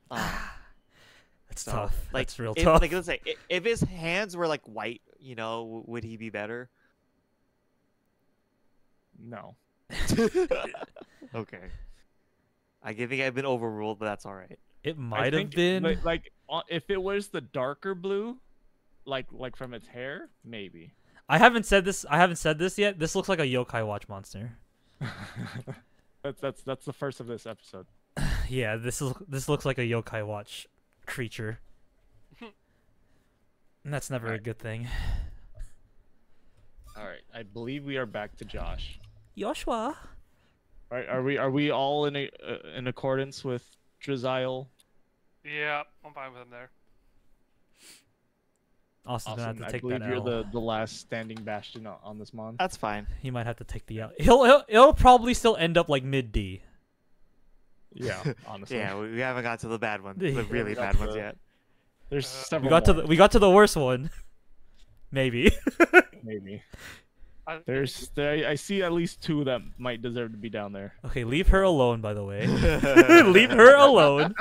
That's So, tough. like, That's real if, tough. like let's say if his hands were like white, would he be better? No. Okay. I think I've been overruled, but that's all right. It I might have think, been. like if it was the darker blue, like from its hair, maybe. I haven't said this yet. This looks like a Yokai Watch monster. That's the first of this episode. Yeah, this looks like a Yokai Watch creature. And that's never a good thing. I believe we are back to Josh. Joshua. Right? Are we all in accordance with Drizzile? Yeah, I'm fine with him there. Austin's gonna have Awesome. to I take believe that you're L. the last standing bastion on this mon. That's fine. He might have to take the L. He'll probably still end up like mid D. Yeah, honestly. Yeah, we haven't got to the bad ones, Yeah, the we really got bad to ones the- yet. There's several. We got to the worst one. Maybe. maybe. I I see at least 2 that might deserve to be down there. Okay, leave her alone. By the way, leave her alone.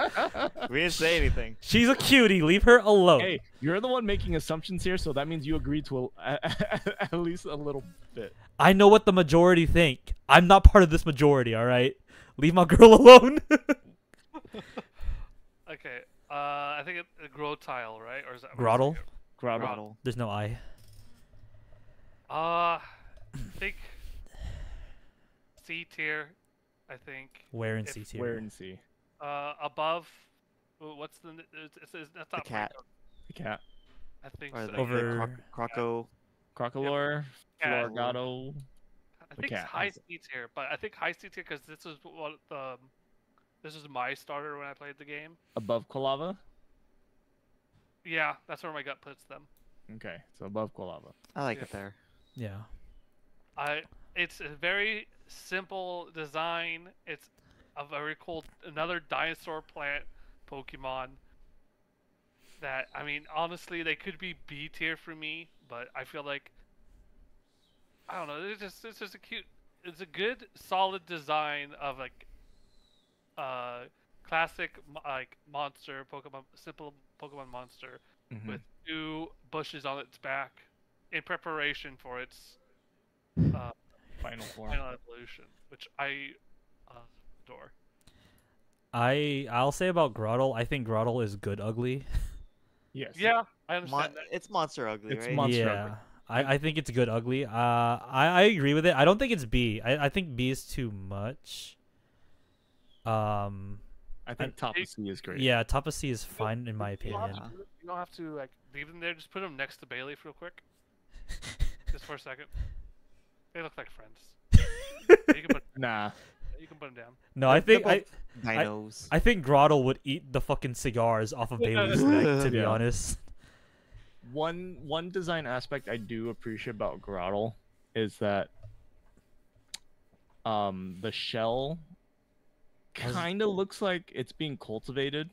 We didn't say anything. She's a cutie. Leave her alone. Hey, you're the one making assumptions here, so that means you agreed to at least a little bit. I know what the majority think. I'm not part of this majority. All right, leave my girl alone. Okay. I think it's a grow tile, right? Or is that Grottle? Grottle. There's no I. I think C tier. I think Where in If- C tier? Where in C? above. What's the? That's not cat. The cat. I think Or so. the, Over- Croco. Crocolore. Cat. Florgato. I the think it's cat. high C tier, but I think high C tier because this is what the. This is my starter when I played the game. Above Quilava. Yeah, that's where my gut puts them. Okay, so above Quilava. I like Yeah. it there. Yeah. It's a very simple design. It's a very cool another dinosaur plant Pokemon. That I mean, honestly, they could be B tier for me, but I feel like I don't know. It's just a cute. It's a good, solid design of like classic like monster Pokemon, simple Pokemon monster Mhm. with 2 bushes on its back in preparation for its Final form. final evolution, which I adore. I'll say about Grottle. I think Grottle is good ugly. Yes. Yeah, I understand that. It's monster ugly, It's right? Monster yeah. ugly. I think it's good ugly. I agree with it. I don't think it's B. I think B is too much. I think top of C is great. Yeah, top of C is fine in my You don't have opinion. to- You don't have to like leave them there. Just put them next to Bailey real quick, just for a second. They look like friends. Nah. You can put them down. No, I think Dinos. I think Grottle would eat the fucking cigars off of Bailey's neck. To be Yeah. honest. One design aspect I do appreciate about Grottle is that the shell kind of looks like it's being cultivated,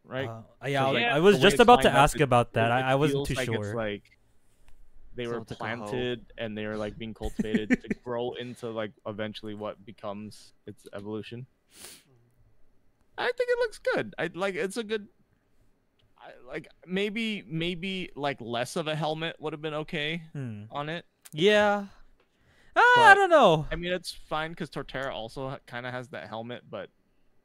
right? Yeah, So, like, I was the way just it's about to lined up, ask about that. I wasn't too feels like sure. It's like they were Someone took a hoe. planted and they were like being cultivated to grow into like eventually what becomes its evolution. I think it looks good. I like it's a good. Like maybe like less of a helmet would have been okay on it. Yeah. I But- don't know. I mean, it's fine because Torterra also kind of has that helmet, but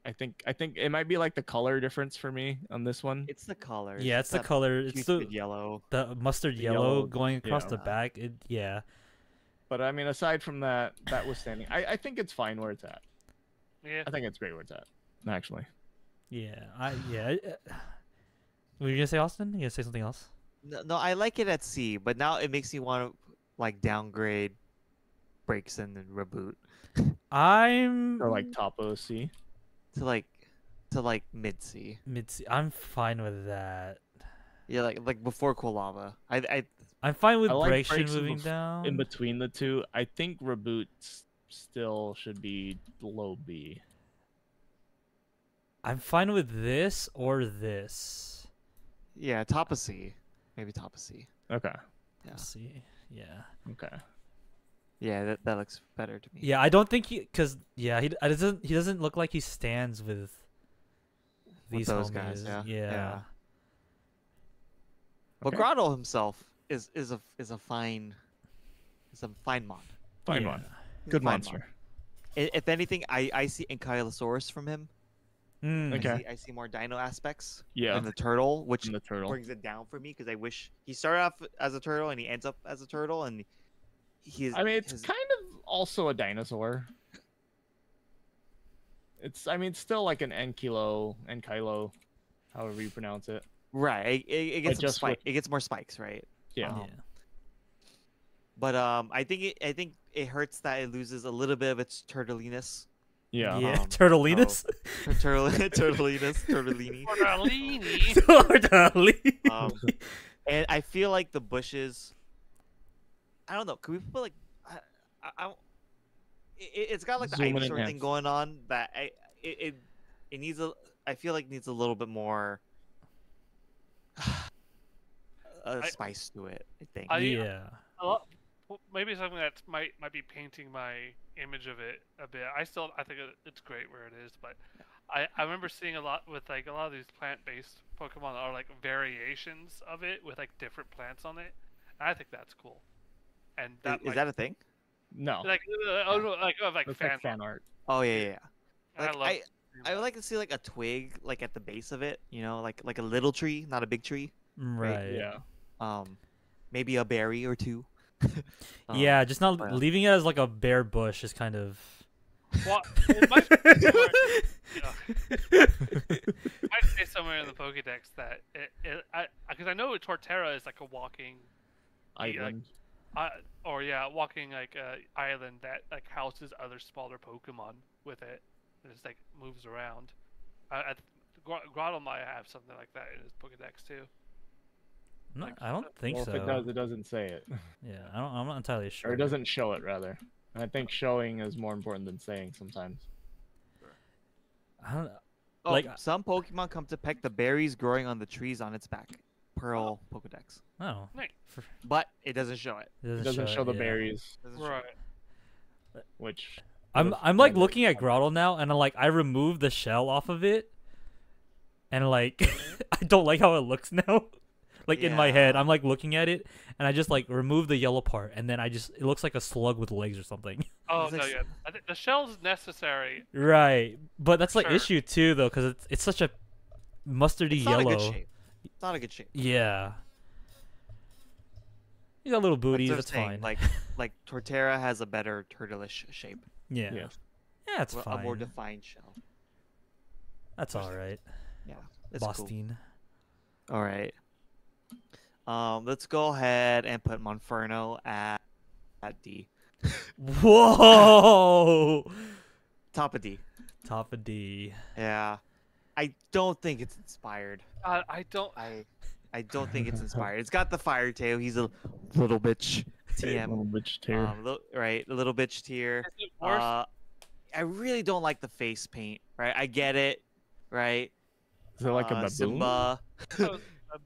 I think it might be like the color difference for me on this one. It's the color. Yeah, it's the that color. It's Cupid the yellow. mustard The yellow yellow, going across yeah. the back. Yeah. But I mean, aside from that withstanding, I think it's fine where it's at. Yeah. I think it's great where it's at, actually. Yeah. Were you gonna say Austin? You gonna say something else? No, I like it at C, but now it makes me want to like downgrade Breakson and Reboot I'm Or like top of C. to like mid C. mid. I'm fine with that. Yeah, like before Quilava. I'm fine with I like Breakson breaks moving down. In between the two, I think Reboot still should be low B. I'm fine with this or this. yeah, top of C, maybe top of C. Okay. Yeah, Let's see. Yeah. Okay. yeah, that looks better to me. Yeah, I don't think he he doesn't look like he stands with these those homies. guys, yeah. Yeah. But Okay. Grotto himself is a fine mod. Fine Yeah. one. He's a Good fine monster. mod. If anything, I see Ankylosaurus from him. Mm. Okay. I see more dino aspects Yeah. than the turtle, which And the turtle. brings it down for me because I wish he started off as a turtle and he ends up as a turtle and he's. I mean, it's kind of also a dinosaur. It's still like an Ankylo, however you pronounce it. right. It But gets some just with- it gets more spikes, right? Yeah. Um, Yeah. But I think it hurts that it loses a little bit of its turtliness. Yeah. Yeah, Um, Turtlinus. Turtliness, turtlini. Tortellini. Turtlini. And I feel like the bushes. I don't know. Could we put like, it's got like the Zoom Ivy and short thing enhance. going on that it needs a. I feel like needs a little bit more spice to it. I think. Yeah. Maybe something that might be painting my image of it a bit. I think it's great where it is, but I remember seeing a lot with like a lot of these plant-based Pokemon are like variations of it with like different plants on it. And I think that's cool. And that Is that a thing? No. like It's fan, like fan art. Oh yeah. and Like I love. I would like to see like a twig like at the base of it. You know, like a little tree, not a big tree. Right. Yeah. Maybe a berry or two. Yeah, just not but- leaving it as like a bare bush is kind of. Well, it might might say somewhere in the Pokédex that because I know Torterra is like a walking Island. walking like island that like houses other smaller Pokemon with it. It just like moves around. Grottle might have something like that in his Pokédex too. I don't think Well, so. if it does, it doesn't say it. Yeah, I'm not entirely sure. Or it doesn't show it, rather. And I think showing is more important than saying sometimes. I don't. Oh, Like- some Pokemon come to peck the berries growing on the trees on its back. Pearl Pokedex. Oh, But it doesn't show it. It doesn't show the yeah. berries, Doesn't show Right. it. which I'm like looking at Grottle now, and I removed the shell off of it, and like I don't like how it looks now. Like in my head, Yeah. I'm like looking at it, and I just like remove the yellow part, and then it looks like a slug with legs or something. Oh It's no, like yeah. I think the shell's necessary. Right, but that's like Sure. issue 2 though, because it's such a mustardy It's not yellow. a good shape. It's not a good shape. Yeah. You got little booties. what I'm That's saying, fine. Like Torterra has a better turtleish shape. yeah. yeah. Yeah, that's A fine. more defined shell. That's all right. Yeah. It's cool. Boston. All right. Let's go ahead and put Monferno at D. Whoa! Top of D. Top of D. Yeah. I don't think it's inspired. I don't. I don't think it's inspired. It's got the fire tail. He's a little bitch. TM. Little bitch tear. Right, a little bitch tier. Is it worse? I really don't like the face paint. Right, I get it. Right. Is it like a baboon? Simba. Oh,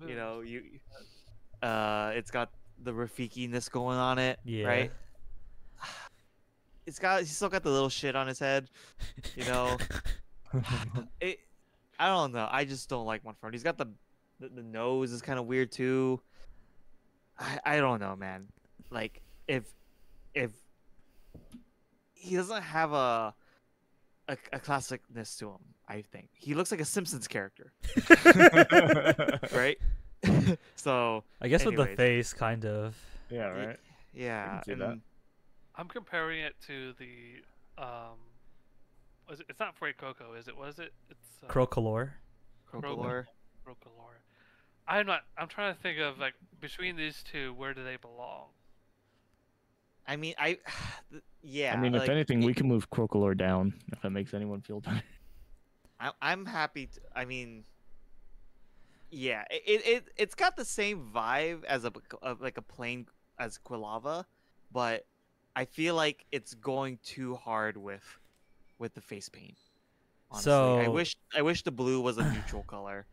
You know, it's got the Rafiki-ness going on it. Yeah. Right. He's still got the little shit on his head. You know. I don't know. I just don't like Monferno. He's got the nose is kind of weird too. I don't know, man. Like if he doesn't have a classicness to him, I think he looks like a Simpsons character, right? So I guess with the anyways. face, kind of. Yeah, right. yeah, see that. and I'm comparing it to the it's not Fray Coco, is it? Was it? It's Crocolore. Crocolore. Rocolore. I'm trying to think of like between these two, where do they belong? I mean, yeah. I mean, if like, anything, we can move Crocolore down if that makes anyone feel better. I'm happy. I mean, yeah, it's got the same vibe as a plain as Quilava, but I feel like it's going too hard with the face paint. Honestly. I wish the blue was a neutral color.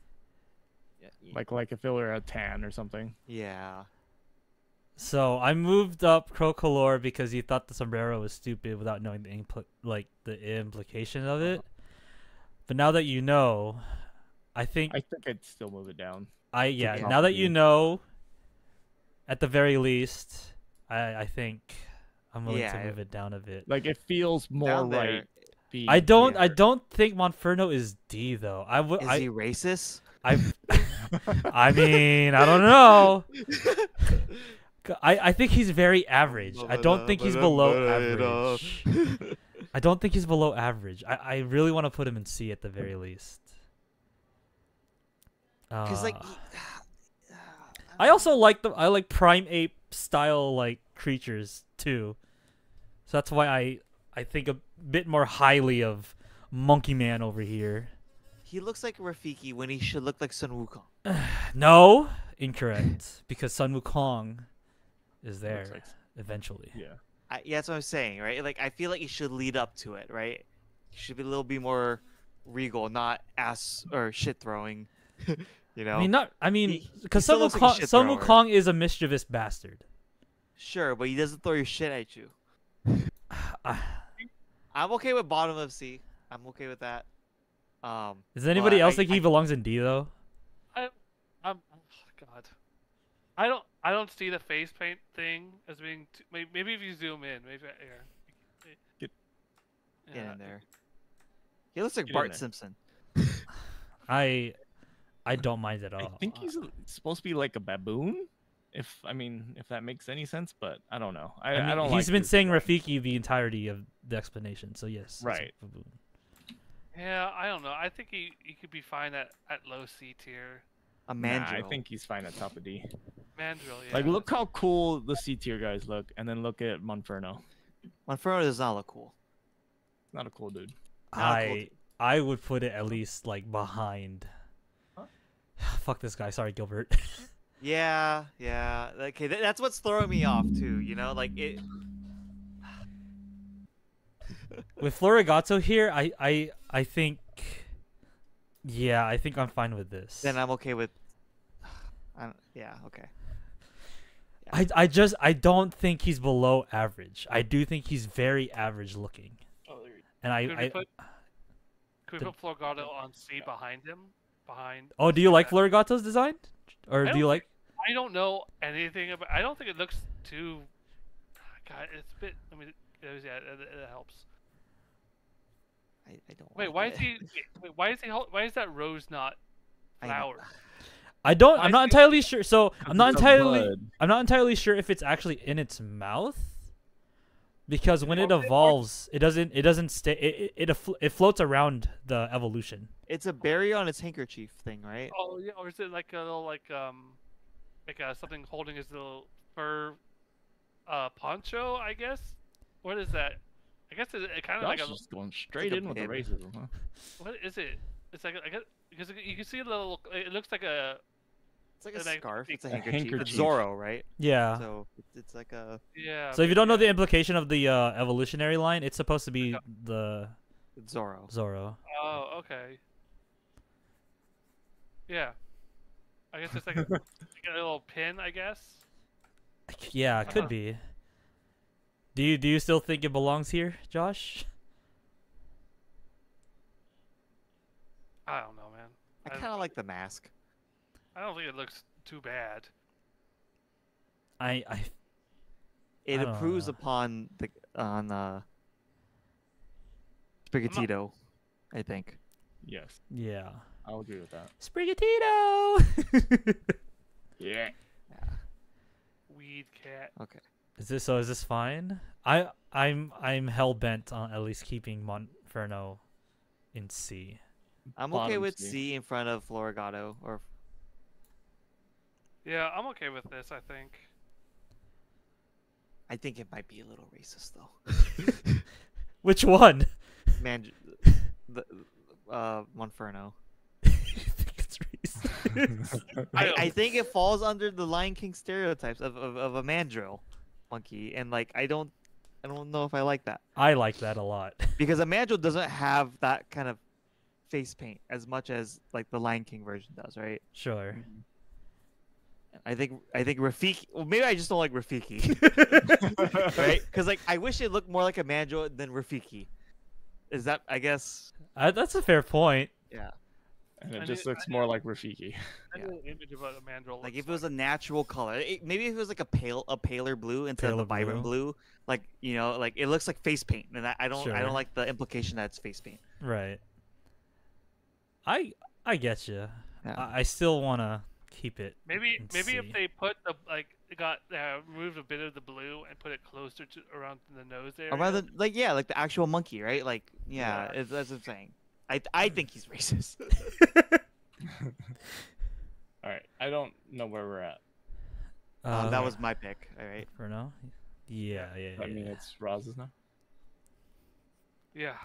Yeah, Like if it were a tan or something. yeah. So I moved up Crocolore because you thought the sombrero was stupid without knowing the implication of it. But now that you know, I think I think I'd still move it down. yeah. top Now of that D. you know, at the very least, I think I'm willing to Yeah, move it down a bit. Like it feels more Down there, right. B I don't tier. I don't think Monferno is D though. Is he racist? I mean, I don't know. I think he's very average. I don't think he's below average. I don't think he's below average. I really want to put him in C at the very least. Because like, I also like I like Prime Ape style like creatures too. So that's why I think a bit more highly of Monkey Man over here. He looks like Rafiki when he should look like Sun Wukong. No, incorrect. Because Sun Wukong is there like- eventually. Yeah. Yeah, that's what I'm saying, right? Like I feel like he should lead up to it, right? He should be a little bit more regal, not ass or shit throwing. You know? I mean, He because still Sun looks like a Wukong, shit Sun thrower. Wukong is a mischievous bastard. Sure, but he doesn't throw your shit at you. Uh, I'm okay with bottom of C. I'm okay with that. Does anybody well, else think he belongs in D though? I'm oh, God. I don't see the face paint thing as being maybe if you zoom in, maybe here. Get- Get in there. He looks like Get in Bart there. Simpson. I don't mind at all. I think he's supposed to be like a baboon. If that makes any sense, but I don't know. I I mean, don't. he's like been this saying design. Rafiki the entirety of the explanation, so yes. it's a Right. baboon. Yeah, I don't know. I think he could be fine at low C tier. A Nah, mandrill. I think he's fine at top of D. Mandrill, yeah. Like, look how cool the C tier guys look, and then look at Monferno. Monferno does not look cool. Not a cool dude. Not a cool I would put it at least like behind. Huh? Fuck this guy. Sorry, Gilbert. Yeah. Okay, that's what's throwing me off too. You know, like it. With Florigato here, I think. Yeah, I think I'm fine with this. Then I'm okay with. Yeah. Okay. I don't think he's below average. I do think he's very average looking. Oh, there you And Could we put Florgato on C behind him? Oh, do you like Florigato's design? Or I do you don't like I don't know anything about. I don't think it looks too. God, it's a bit. I mean, it helps. I don't. Wait, like why it. is he? Wait, why is that rose not I know. flowered? I don't Why I'm is not he- entirely sure. So I'm not It's a entirely bud. I'm not entirely sure if it's actually in its mouth. Because when it Or- or- evolves, it doesn't stay. It floats around the evolution. It's a berry on its handkerchief thing, right? Oh yeah, or is it like a little like something holding his little fur poncho? I guess. What is that? I guess it kind of like Josh a. is going straight like a in with the pin. racism, huh? What is it? It's like I guess because you can see a little. It looks like a. It's like a And I scarf. think- It's a A handkerchief. It's handkerchief. Zorro, right? Yeah. So it's like a Yeah. So if you don't know yeah. the implication of the evolutionary line, it's supposed to be Yeah. the it's Zorro. Zorro. Oh, okay. Yeah. I guess it's like a little pin, I guess. Yeah, it could Uh-huh. be. Do you still think it belongs here, Josh? I don't know, man. I I- kind of like the mask. I don't think it looks too bad. I It I don't improves know. upon the Sprigatito, I think. Yes, yeah. I'll agree with that. Sprigatito. Yeah. Weed cat. Okay. Is this fine? I'm hell bent on at least keeping Monferno in C. I'm okay Bottom with C. C in front of Florigato, or Yeah, I'm okay with this, I think. I think it might be a little racist though. Which one? Man, the Monferno. You think it's racist? I think it falls under the Lion King stereotypes of a mandrill monkey, and like I don't know if I like that I like that a lot. because a mandrill doesn't have that kind of face paint as much as like the Lion King version does, right? Sure. I think Rafiki. Well, maybe I just don't like Rafiki, right? Because like I wish it looked more like a mandrill than Rafiki. Is that? I guess. That's a fair point. Yeah. And I it just knew- looks I more knew- like Rafiki. I Yeah. know an image about a mandrill. Like looks if it was a natural color, maybe if it was like a paler blue instead of Paler the vibrant blue, like like it looks like face paint, and I don't Sure. like the implication that it's face paint. Right. I get you. Yeah. I still want to keep it. Maybe in if C. they put the removed a bit of the blue and put it closer to around the nose area. Or rather, like like the actual monkey, right? Like Yeah. that's what I'm saying. I think he's racist. All right, I don't know where we're at. Uh, That was my pick. All right. for now. Yeah, yeah, I mean, yeah. it's Roz's now. Yeah.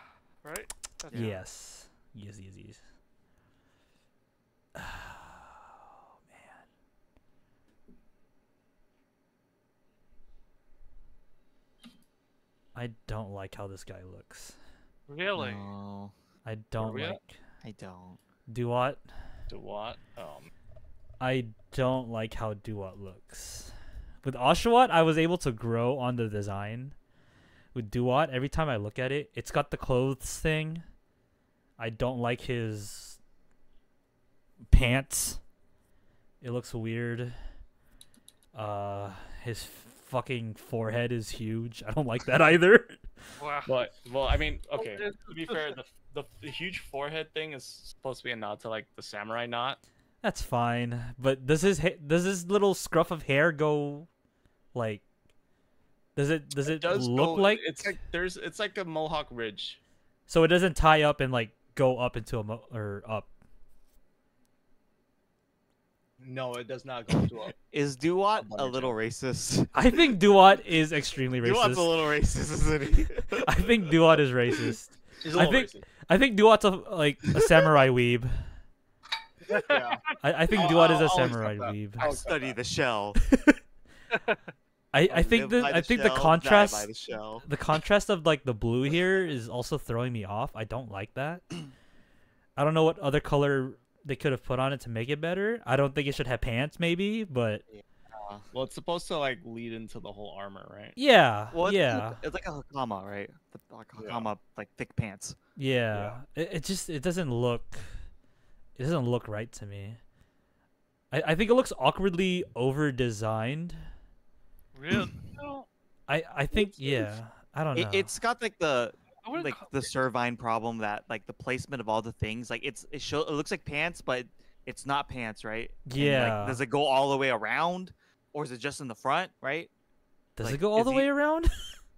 Right. That's Yeah. Yes. Yes, yes, yes. Oh, man. I don't like how this guy looks. Really. No, I don't we at? like I don't. Duat. To what? I don't like how Duat looks. With Oshawott, I was able to grow on the design. With Duat, every time I look at it, it's got the clothes thing. I don't like his pants. It looks weird. His fucking forehead is huge. I don't like that either. Wow. But well, I mean, okay. it's- To be fair, the huge forehead thing is supposed to be a nod to like the samurai knot. That's fine, but does his little scruff of hair go like? Does it look like? It's like it's like a mohawk ridge. So it doesn't tie up and like go up into or up. No, it does not go to a. Is Duat a Wonder little racist? I think Duat is extremely Duat's a racist. little racist, isn't he? I think Duat is racist. She's a I little think- racist. I think Duat's a samurai weeb. Yeah. I think I'll- Duat is a I'll accept samurai that. weeb. I study the shell. I think Live by I think the shell, die contrast by the shell. the contrast of like the blue here is also throwing me off. I don't like that. I don't know what other color they could have put on it to make it better. I don't think it should have pants, maybe, but Well, it's supposed to like lead into the whole armor, right? yeah, Well, yeah, it's like a hakama, right? Like Yeah. hakama, like thick pants. yeah. It doesn't look right to me. I think it looks awkwardly over designed. Really? No. I think yeah. I don't know. It's got like the I wouldn't like call- the Servine problem that like the placement of all the things, like it looks like pants, but it's not pants, right? And, like, Yeah. does it go all the way around, or is it just in the front, right? Does like, it go all is the he- way around?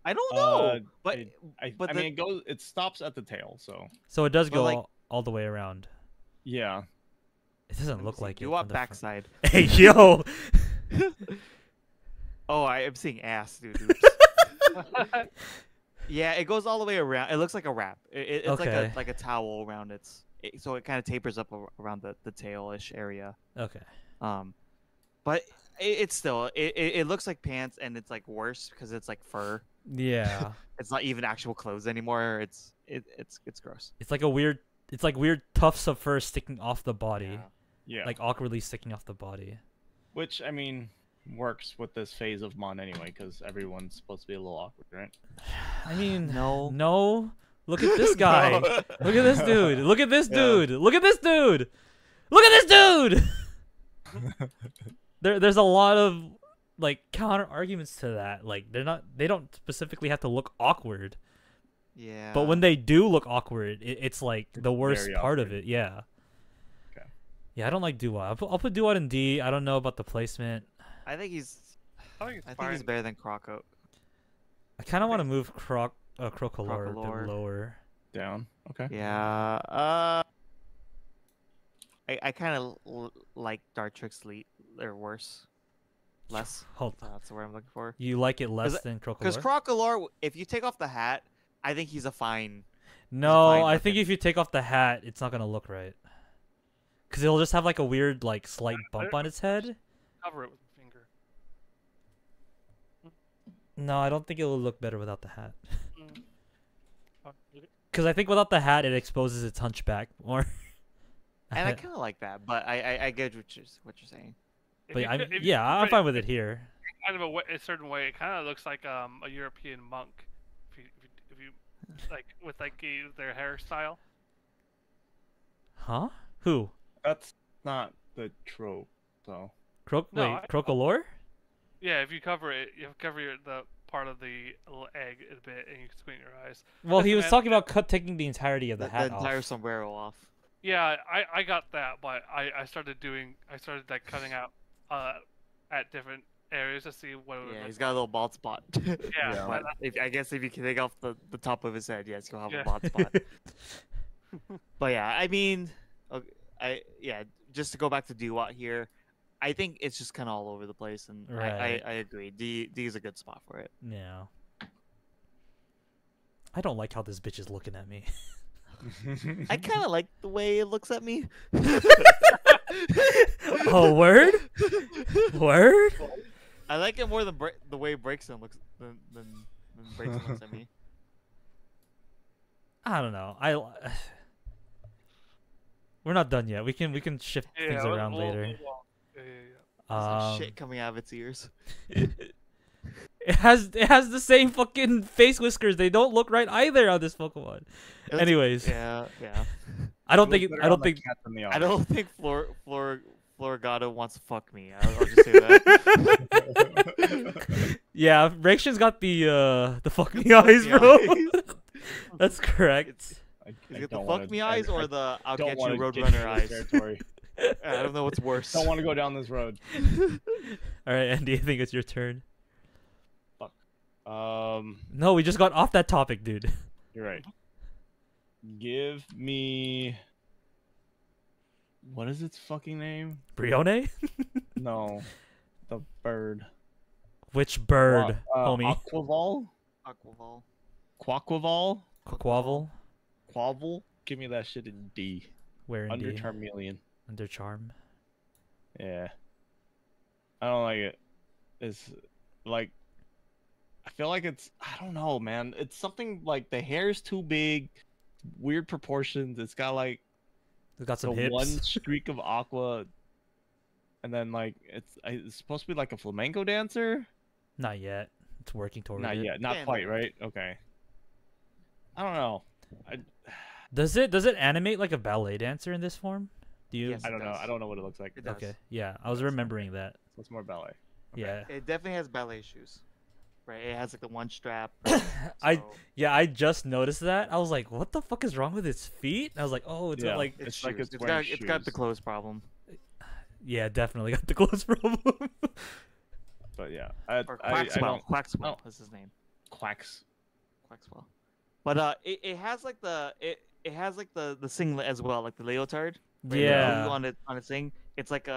I don't know, but I but mean, it stops at the tail, so So it does But, go like- all the way around. yeah. It doesn't look like it. You want from the front. backside? Hey yo. Oh, I am seeing ass, dude. Oops. Yeah, it goes all the way around. It looks like a wrap. It's Okay. like a towel around so it kind of tapers up around the tail-ish area. Okay. But it's still it looks like pants, and it's like worse because it's like fur. Yeah. It's not even actual clothes anymore. It's gross. It's like weird tufts of fur sticking off the body. Yeah. Like awkwardly sticking off the body. Which I mean works with this phase of Mon anyway, because everyone's supposed to be a little awkward, right? I mean, No. no. Look at this guy. No. Look at this dude. Look at this Yeah. dude. Look at this dude. Look at this dude. There's a lot of like counter arguments to that. Like they don't specifically have to look awkward, Yeah. but when they do look awkward, it's like the worst very part of awkward. it. Yeah. Okay. Yeah, I don't like Duat. I'll put Duat in D. I don't know about the placement. I think he's I think he's better than Croco. I kind of want to move Crocolore a Crocolore. bit lower. Down. Okay. Yeah. I kind of like Dartrix or worse. Less. Hold. That's the word I'm looking for. You like it less it- than Because Crocolore? Crocolore, if you take off the hat, I think he's a fine. No, fine I think weapon. if you take off the hat, it's not gonna look right. Cause it'll just have like a weird, like, slight bump on its head. Cover it with a finger. No, I don't think it'll look better without the hat. Mm. Oh, look at- Cause I think without the hat, it exposes its hunchback more. And I kind of like that, but I get what you're saying. if But you I'm, could- if you yeah, I'm put fine with it here. Kind of a certain way. It kind of looks like a European monk. If you like with like their hairstyle. Huh? Who? That's not the trope, so. No, Wait, Crocolore? Yeah, if you cover it, you cover the part of the little egg a bit, and you can squint your eyes. Well, he Doesn't was have- talking about taking the entirety of the The hat entire off. sombrero off. Yeah, I got that, but I started like cutting out at different areas to see what it would Yeah, look he's got a little bald spot. Yeah, But I guess if you can take off the top of his head, yes, he'll have Yeah. a bald spot. But yeah, I mean, okay, just to go back to Duat here, I think it's just kind of all over the place, and Right. I agree. D is a good spot for it. Yeah. I don't like how this bitch is looking at me. I kind of like the way it looks at me. Oh, word? Word? I like it more than the way Breakstone looks than Breakstone looks at me. I don't know. We're not done yet. We can shift things around later. Yeah. There's like shit coming out of its ears. It has the same fucking face whiskers. They don't look right either on this Pokemon. Anyways, Yeah. I don't think Looks better on the think cat than the I owl. don't think Floragato wants to fuck me. I'll just say that. yeah, Raktion's got the fuck me eyes, Yeah. bro. That's correct. I Is it the don't fuck wanna- me I- eyes or I the I'll don't get you wanna Roadrunner into this eyes? territory. I don't know what's worse. Don't want to go down this road. All right, Andy, I think it's your turn. No, we just got off that topic, dude. You're right. Give me. What is its fucking name? Brione? No, the bird. Which bird, homie? Aquaval? Aquaval. Quaquaval? Quaquaval? Quavel? Give me that shit in D. Where in Under D? Charmeleon. Under Charm. Yeah. I don't like it. It's like. I feel like it's. I don't know, man. It's something like the hair's too big, weird proportions. It's got like It's got the some hips. one streak of aqua, and then like it's supposed to be like a flamenco dancer. Not yet. It's working toward Not it. yet, not Yeah, quite, no. right? Okay. I don't know. Does it animate like a ballet dancer in this form? Do you? Yes. I don't know. does. I don't know what it looks like. It does. Okay. Yeah, I was remembering that. So it's more ballet. Okay. Yeah. It definitely has ballet shoes. Right, it has like the one strap. I- so Yeah, I just noticed that. I was like, what the fuck is wrong with its feet? And I was like, oh, it's got Yeah. like, It's like shoes. it's wearing it's got the shoes. clothes problem. yeah, definitely got the clothes problem. But yeah, I Or I Quaxwell. don't Quaxwell oh. is his name. quacks. Quaxwell. But it has like the it has like the singlet as well, like the leotard. Right? The Yeah. blue on its thing. It's like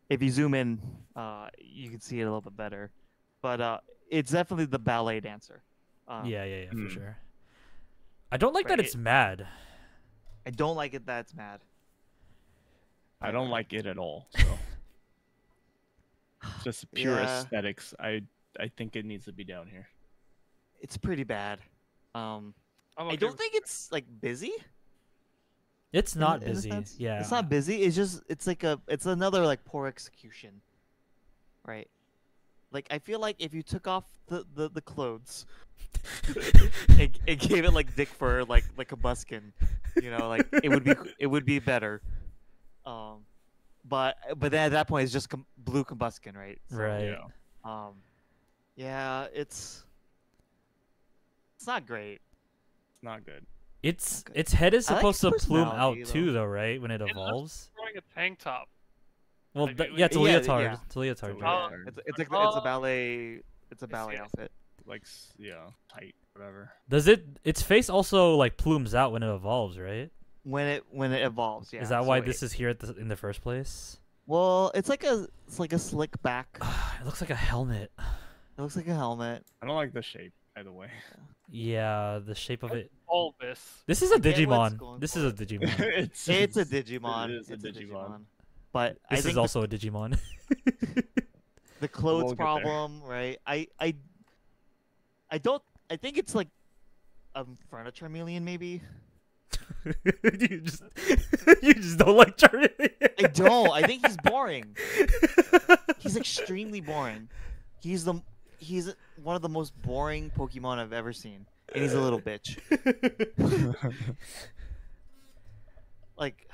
if you zoom in, you can see it a little bit better. But it's definitely the ballet dancer. yeah, for Hmm. sure. I don't like that Right, it's mad. I don't like it that it's mad. I don't like it at all. So just pure Yeah. aesthetics. I think it needs to be down here. It's pretty bad. I'm I okay don't with think it's like busy. It's not in a busy. sense. Yeah. It's not busy. It's another like poor execution. Right. Like I feel like if you took off the clothes, it gave it like dick fur, like a buskin, like it would be better. But then at that point it's just blue combuskin, right? So, Right. Yeah. Yeah, it's not great. It's not good. Its Okay. its head is I like supposed its to plume out personality, too, though. though, right? When it It looks evolves. throwing a tank top. Well, like, yeah, it's a yeah, leotard. yeah. It's a leotard. It's a right? leotard. It's like Oh. it's a ballet. It's a ballet I see. outfit. Like tight, whatever. Does its face also like plumes out when it evolves, right? When it evolves, yeah. Is that why so this is here in the first place? Well, it's like a slick back. It looks like a helmet. It looks like a helmet. I don't like the shape either way. Yeah, the shape of it. All this. This is a I get what it's Digimon. going This for. is a Digimon. it's It's a Digimon. It is a It's Digimon. But I This think is also a Digimon. the clothes We'll get there. problem, right? I don't. I think it's like a front of Charmeleon, maybe. you just you just don't like Charlie. I don't. I think he's boring. He's extremely boring. He's one of the most boring Pokemon I've ever seen, and he's a little bitch. Like,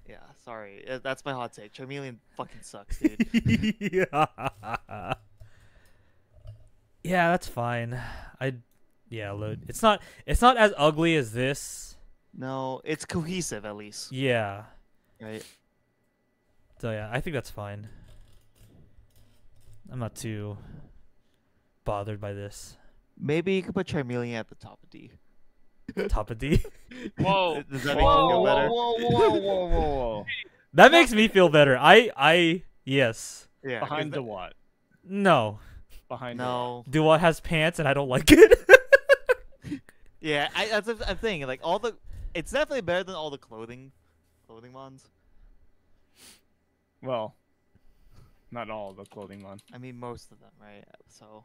yeah, sorry, that's my hot take. Charmeleon fucking sucks, dude. yeah. Yeah, that's fine. Look, it's not as ugly as this. No, it's cohesive at least, Yeah. right? So yeah, I think that's fine. I'm not too bothered by this. Maybe you could put Charmeleon at the top of D. Top of D. Whoa. Does that make you feel better? Whoa! That makes me feel better. Yes. Yeah. Behind the what? No. Behind No. Duat has pants and I don't like it. Yeah, that's a thing. Like it's definitely better than all the clothing ones. the what? Well, not all the clothing one. I mean, most of them, right? So,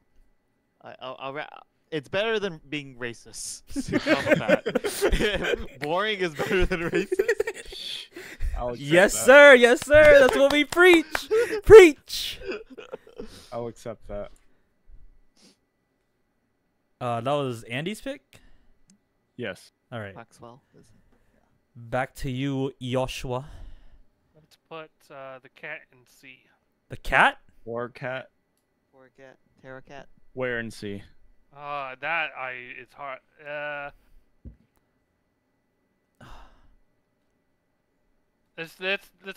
it's better than being racist. How about that? Boring is better than racist. I'll accept Yes, that. sir. Yes, sir. That's what we preach. Preach. I'll accept that. That was Andy's pick. Yes. All right. Maxwell. Back to you, Joshua. Let's put the cat in C. The cat? Or cat. Poor cat. Terra cat. Where and see. It's hard. Let's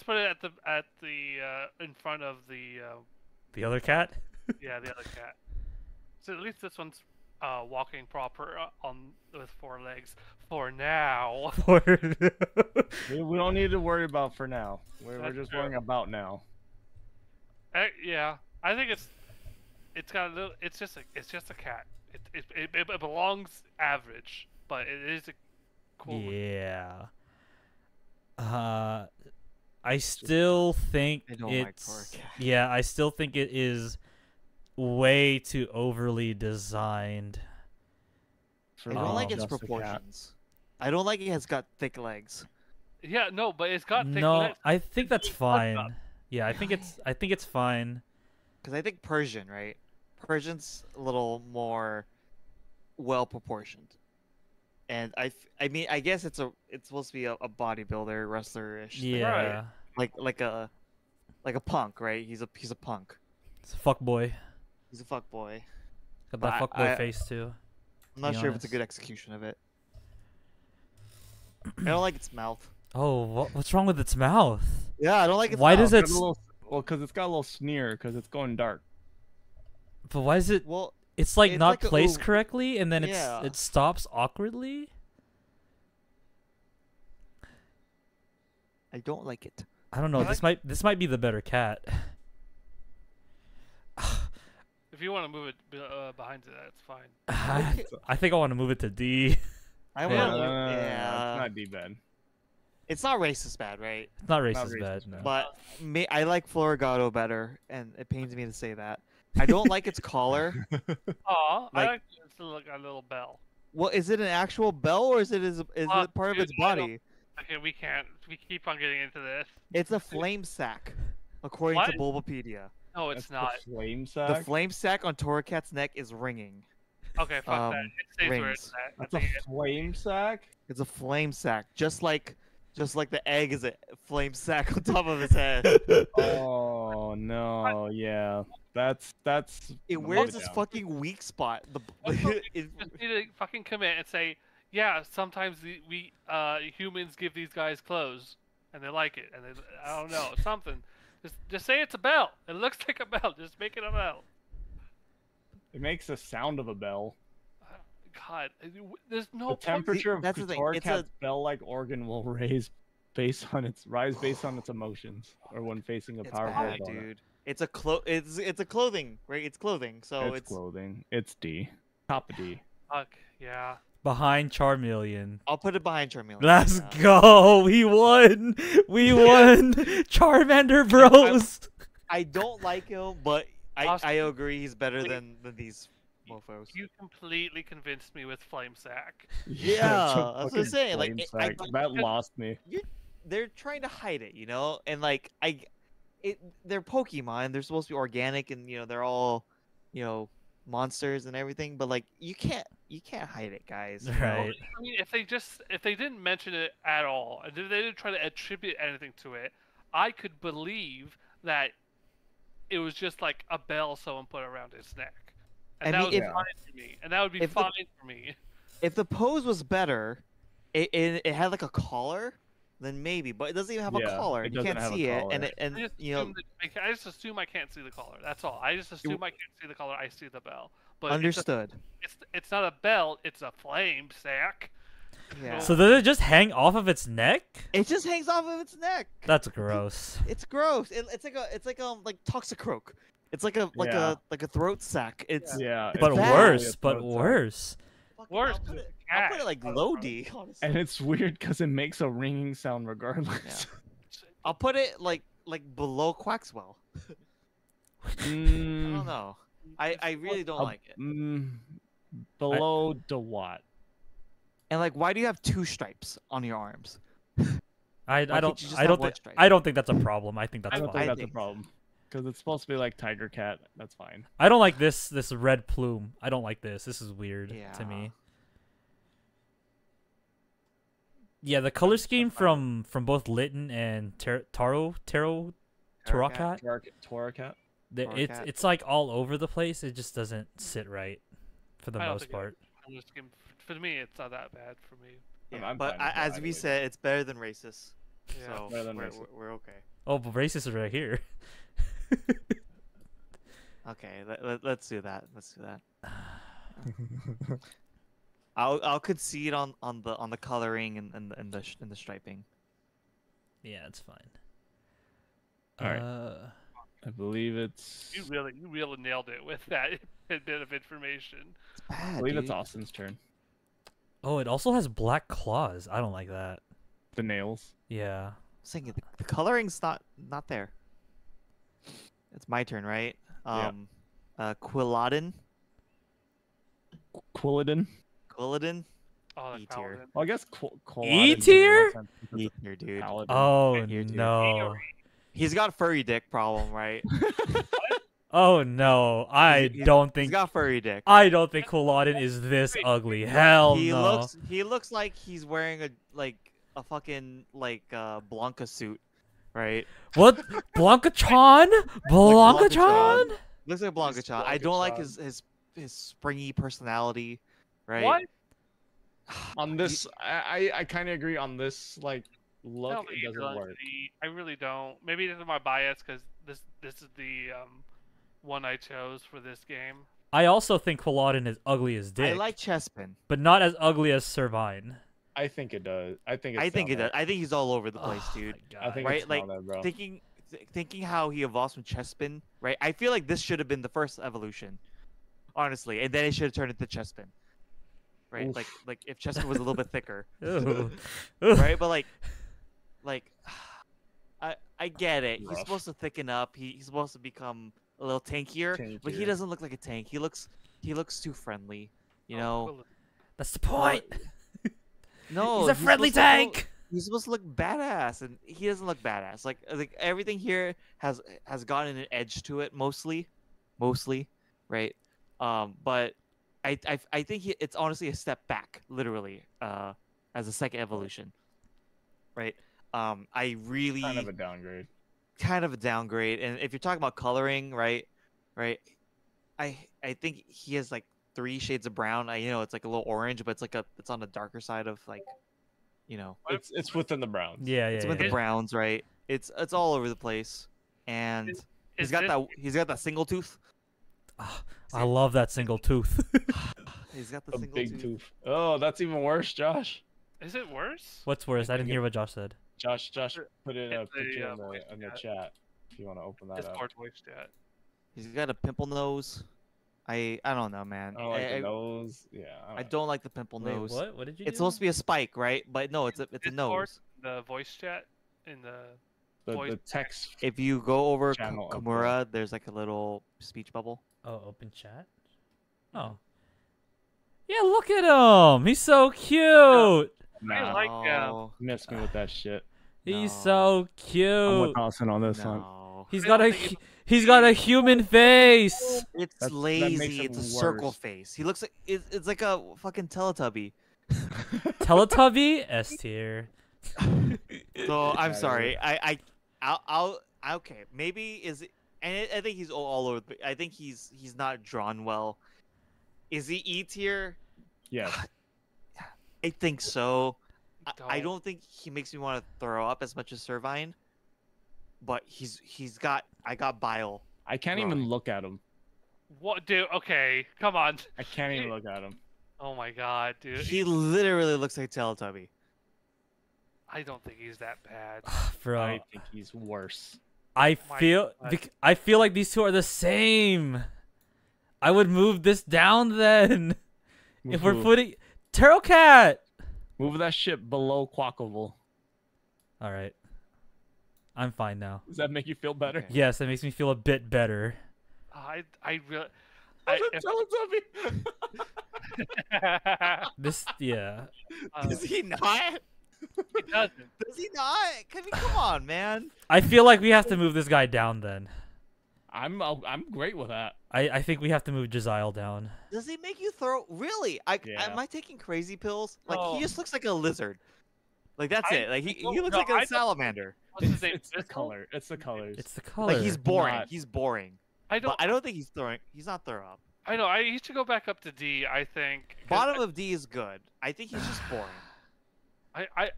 put it at the in front of The other cat? the other cat. So at least this one's walking proper on with 4 legs for now. We don't need to worry about for now. We're That's just true. worrying about now. Yeah, I think it's got a little. It's just a cat. It belongs average, but it is a cool. Yeah. I still think I don't like it's poor cat. yeah, I still think it is way too overly designed. For I don't like just its a cat. proportions. I don't like it has got thick legs. Yeah, no, but it's got thick No, legs. I think that's It's fucked up. fine. Yeah, I think it's fine. Because I think Persian, right? Persian's a little more well proportioned. And I mean, I guess it's supposed to be a bodybuilder, wrestler-ish. thing, Yeah. right? Like a punk, right? He's a punk. It's a fuck boy. He's a fuck boy. Got But that fuck boy face too. I'm not Be sure if it's a honest. good execution of it. I don't like its mouth. Oh, what's wrong with its mouth? Yeah, I don't like its Why mouth. does It's it? got a little, well, because it's got a little sneer, because it's going dark. But why is it? Well, It's like it's not like a placed ooh. correctly, and then Yeah. it stops awkwardly. I don't like it. I don't know. I This might be the better cat. If you want to move it behind it, that's fine. I think I want to move it to D. I Yeah. want to. It's Yeah. not D-bad. It's not racist bad, right? It's not racist, racist, bad. no. No. But I like Florigato better, and it pains me to say that. I don't like its collar. Aw, I Like- like it's like a little bell. Well, is it an actual bell or is it Fuck, part of dude, its I don't- body? Okay, we can't. We keep on getting into this. It's a flame sack, according to Bulbapedia. No, it's That's not. The flame The sack. flame sack on Torracat's neck is ringing. Okay, fuck that. It stays where rings. it's at. I That's a think it- flame sack. It's a flame sack, just like the egg is a flame sack on top of his head. Oh no, yeah. That's. It I'm wears down. its fucking weak spot. Also, It, you just need to fucking commit and say, yeah, sometimes we humans give these guys clothes and they like it, and they, I don't know, something. Just say it's a bell. It looks like a bell. Just make it a bell. It makes the sound of a bell. God, there's no The point. temperature of that's the thing, it's Torcat's bell-like organ will rise based on its emotions, or when facing a it's powerful bad, opponent. dude. It's a clothing, right? It's clothing, so It's clothing. It's D. Top of D. Fuck, yeah. Behind Charmeleon. I'll put it behind Charmeleon. Let's yeah. go. We won. We won. Charmander Bros. I don't like him, but I Austin, agree he's better than these mofos. You completely convinced me with Flame Sack. Yeah, it's a that's what I'm fucking saying, like, flame I- sack. That lost me. They're trying to hide it, you know, and like they're Pokemon. They're supposed to be organic, and they're all, monsters and everything. But like you can't hide it, guys. you know? Right. I mean, if they didn't mention it at all, and if they didn't try to attribute anything to it, I could believe that it was just like a bell someone put around its neck, and I that mean, would if- be fine for me. And that would be if the- fine for me. If the pose was better, it had like a collar, then maybe. But it doesn't even have a Yeah, collar. it You can't doesn't have a see it, collar. and I just I just assume I can't see the color. That's all. I just assume I can't see the color. I see the bell. But understood. It's not a bell. It's a flame sack. Yeah. So does it just hang off of its neck? It just hangs off of its neck. That's gross. It's gross. It's like toxicroak. It's like a throat sac. It's Yeah, But it's bad. literally a worse. But throat sack. worse. fucking- Worse I'll put 'cause it, it's a I'll put cat. it like low D. Honestly. And it's weird because it makes a ringing sound regardless. I'll put it like below Quackswell. I Mm, don't know. I really don't like it. below DeWatt. And like, why do you have 2 stripes on your arms? I can't don't you just I have don't one think stripe? I don't think that's a problem. I think that's I don't fine. think I that's a think- problem. Because it's supposed to be like Tiger Cat. That's fine. I don't like this red plume. I don't like this. This is weird to Yeah. me. Yeah, the color scheme from both Litten and Taro Tarakat, Toro Cat? Tarakat. it's like all over the place. It just doesn't sit right for the I don't most think part. Color scheme, for me, it's not that bad for me. Yeah, I'm but fine with that as we either way. said, it's better than racist. Yeah. So Better than we're, racist. we're okay. Oh, but racist is right here. Okay, let's do that. Let's do that. I'll concede on the coloring and the striping. Yeah, it's fine. All right. I believe it's. You really nailed it with that bit of information. It's I bad, believe it's dude. Austin's turn. Oh, it also has black claws. I don't like that. The nails. Yeah. I'm saying the coloring's not there. It's my turn, right? Yeah. Quilladin. Quilladin. Quilladin. Oh, the E tier. paladin. Well, I guess E tier? E tier, dude. Paladin. Oh Here, too. no. He's got furry dick problem, right? Oh no. I He's- don't He's think got furry dick. I don't think Kulodin is this ugly. Hell he no. looks like he's wearing a fucking Blanca suit, right? What? Blanca-chan? Blanca-chan? Looks like Blanca Chan. I don't like his springy personality, right? What? On this, I kind of agree on this. Like I look, don't think it he's doesn't really- work. I really don't. Maybe this is my bias because this is the one I chose for this game. I also think Kulodin is ugly as dick, I like Chespin. but not as ugly as Servine. I think it does. I think. It's I think down it does. there. I think he's all over the place, Oh, dude. my I God. think Right, it's like, down there, bro. Thinking how he evolves from Chespin, right? I feel like this should have been the first evolution, honestly, and then it should have turned into Chespin, right? Oof. Like if Chespin was a little bit thicker, Ew. right? But like, I get it. He's Rough. supposed to thicken up. He's supposed to become a little tankier, but he Tankier. doesn't look like a tank. He looks too friendly, you know. Quilladin. That's the point. No, He's a friendly supposed to look- tank. He's supposed to look badass, and he doesn't look badass. Like everything here has gotten an edge to it, mostly, right? But I think it's honestly a step back, literally, as a second evolution, right? I really Kind of a downgrade. kind of a downgrade. And if you're talking about coloring, right, I think he has like 3 shades of brown. It's like a little orange, but it's on the darker side of like, It's within the Browns. Yeah, it's yeah, with yeah. the browns, right? It's all over the place, and Is he's got this- he's got that single tooth. I love that single tooth. He's got the A single big tooth. tooth. Oh, that's even worse, Josh. Is it worse? What's worse? I didn't hear what Josh said. Josh, put in a It's a, picture voice in the chat. chat if you want to open that up. Discord voice chat. He's got a pimple nose. I don't know, man. I don't like the nose. Yeah. I don't like the pimple Wait, nose. what? What did you It's do? supposed to be a spike, right? But no, it's a Discord, nose. The voice chat in the the voice- text. If you go over Channel up Kimura, there's like a little speech bubble. Oh, open chat? Oh. Yeah, look at him. He's so cute. Nah, like, no, miss me with that shit. He's No. so I'm cute. with Austin on this one. no. He's I got don't a think he's got a human face. It's that makes lazy. it It's a circle worse. face. He looks like it's like a fucking Teletubby. Teletubby S tier. So I'm Yeah, sorry. I'll okay. Maybe I think he's all over. I think he's not drawn well. Is he E tier? Yes. I think so. I Don't. don't think he makes me want to throw up as much as Servine. But I got bile. I can't even Right. look at him. What, dude? Okay, come on. I can't even look at him. Oh my god, dude. He literally looks like Teletubby. I don't think he's that bad. Bro, I think he's worse. I My feel God. I feel like these two are the same. I would move this down then. If we're putting Turtle Cat. Move that shit below Quackable. All right. I'm fine now. Does that make you feel better? Okay. Yes, that makes me feel a bit better. I really. Teletubby. This, yeah. Does he not? It doesn't. Does he not? I mean, come on, man. I feel like we have to move this guy down then. I'm great with that. I think we have to move Jezile down. Does he make you throw? Really? Yeah. Am I taking crazy pills? Like No. he just looks like a lizard. Like that's I it. Like he don't- looks no, like I a don't- salamander. What's his name? It's the Biscuit? color. It's the colors. It's the color. Like he's boring. Not- He's boring. I But don't. I don't think he's throwing. He's not throw up. I know. I used to go back up to D. I think. 'cause Bottom of D is good. I think he's just boring.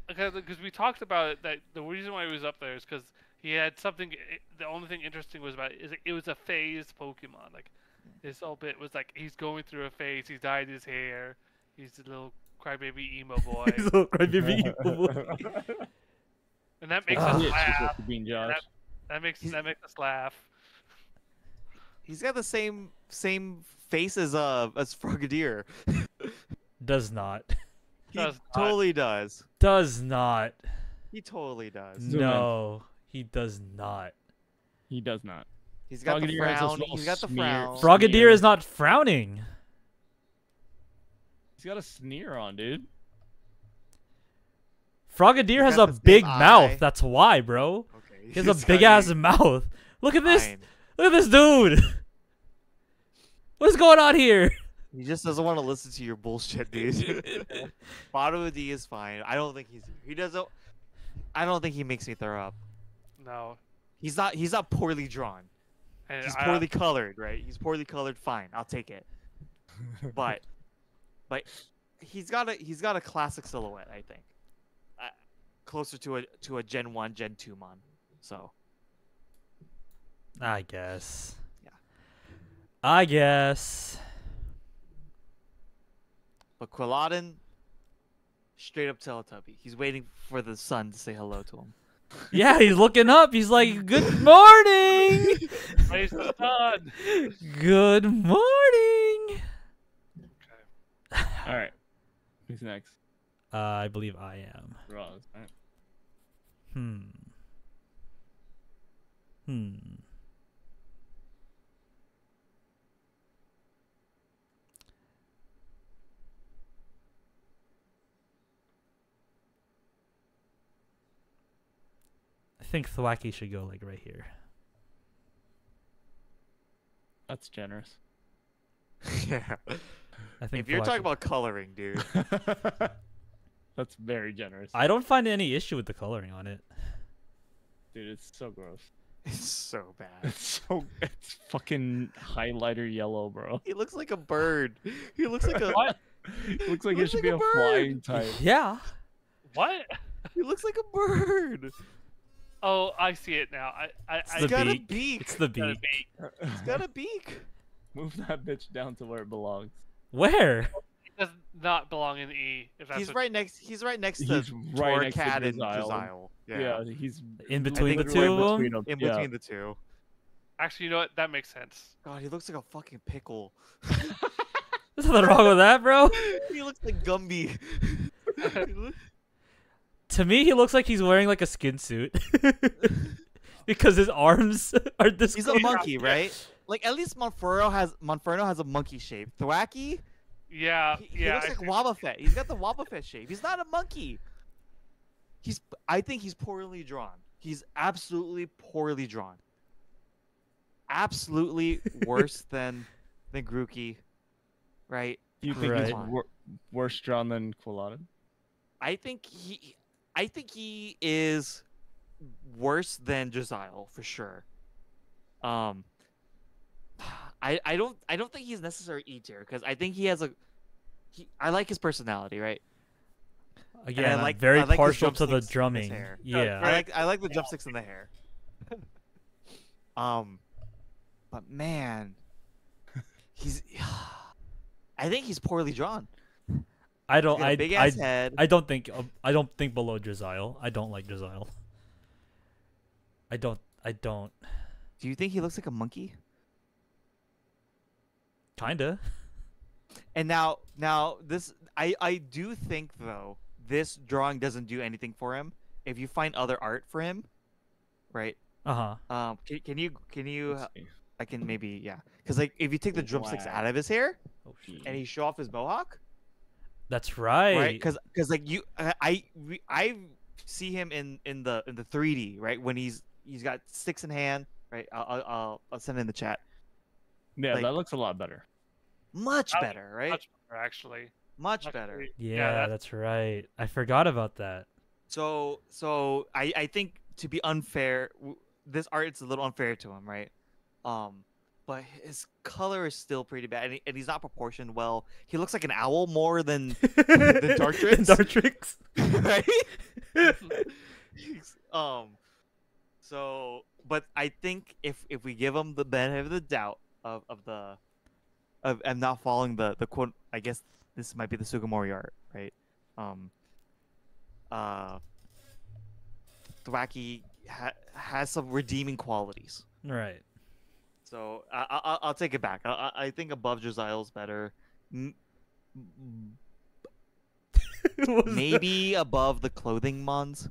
because we talked about it, that the reason why he was up there is because he had something. The only thing interesting was about it was a phased Pokemon. Like this whole bit was like he's going through a phase. He's dyed his hair. He's a little crybaby emo boy, He's a little crybaby evil boy. and that makes Ah. us Bitch is laugh. what you're being, Josh. That makes us laugh. He's got the same face as Frogadier. Does not. He Does not. totally does. Does not. He totally does. Zoom in. No, he does not. He does not. He's got the Frogadier has this frown. little He's got the smear. frown. Frogadier Sneer. is not frowning. He's got a sneer on, dude. Frogadier has got a the same big eye. mouth. That's why, bro. Okay. He has a big ass mouth. Look at this. Fine. Look at this dude. What's going on here? He just doesn't want to listen to your bullshit, dude. Bottom of D is fine. I don't think he doesn't. I don't think he makes me throw up. No. He's not poorly drawn. And He's I- poorly colored, right? He's poorly colored. Fine, I'll take it. But he's got a classic silhouette, I think. Closer to a Gen 1, Gen 2 mon. So I guess. Yeah. I guess. but Quilladin, straight up Teletubby. He's waiting for the sun to say hello to him. Yeah, he's looking up. He's like, "Good morning." Praise the sun. Good morning. All right. Who's next? I believe I am. Roz. All right. Hmm. I think Thwacky should go like right here. That's generous. Yeah. I think If you're talking Thwacky- about coloring, dude. That's very generous. I don't find any issue with the coloring on it. Dude, it's so gross. It's so bad. It's fucking highlighter yellow, bro. He looks like a bird. He looks like a What? It looks like it Looks should like be a a bird. flying type. Yeah. What? he looks like a bird. Oh, I see it now. It's He's the got beak. a beak. It's the Gotta beak. be. He's got a beak. Move that bitch down to where it belongs. Where? It does not belong in E. If that's He's what- right next. He's right next to He's right next to Torcat and Jezile. Jezile. Yeah, he's In between the literally two of between them? In Yeah. between the two. Actually, you know what? That makes sense. God, he looks like a fucking pickle. There's nothing wrong with that, bro. he looks like Gumby. He look- To me, he looks like he's wearing like a skin suit. Because his arms are this He's a close. monkey, right? Like at least Monferno has a monkey shape. Thwacky, Yeah, he yeah. looks like Wobbuffet. He's got the Wobbuffet shape. He's not a monkey. I think he's poorly drawn. He's absolutely poorly drawn. Absolutely worse than Grookey, right? Do you think Right. he's worse drawn than Quilladin? I think he is worse than Jezile for sure. I don't think he's necessarily E tier because I think he has I like his personality, right? Again, I I'm like- very I like his partial to the drumsticks in his drumming. hair. Yeah. I like the drumsticks in the hair. But man, he's I think he's poorly drawn. I don't. He's got a big ass head. I don't think. I don't think below Drizzile. I don't like Drizzile. I don't. Do you think he looks like a monkey? Kinda. And now this I do think though this drawing doesn't do anything for him. If you find other art for him, right? Can you Let's see. I can maybe because like if you take the drumsticks Wow. out of his hair Oh shit. and he show off his mohawk, That's right. right? Because like I see him in the 3D, right? When he's got sticks in hand, right? I'll send it in the chat. Yeah, Like- that looks a lot better. Much I- better, right? Much better, actually. Much better. Actually, Yeah, that's right. I forgot about that. So I think to be unfair, this art is a little unfair to him, right? But his color is still pretty bad, and he's not proportioned well. He looks like an owl more than Dartrix. Dartrix. right? So, but I think if we give him the benefit of the doubt of not following the quote, I guess this might be the Sugimori art, right? Thwacky has some redeeming qualities. Right. So I'll take it back. I think above Drizile's better. What was Maybe above the clothing mons.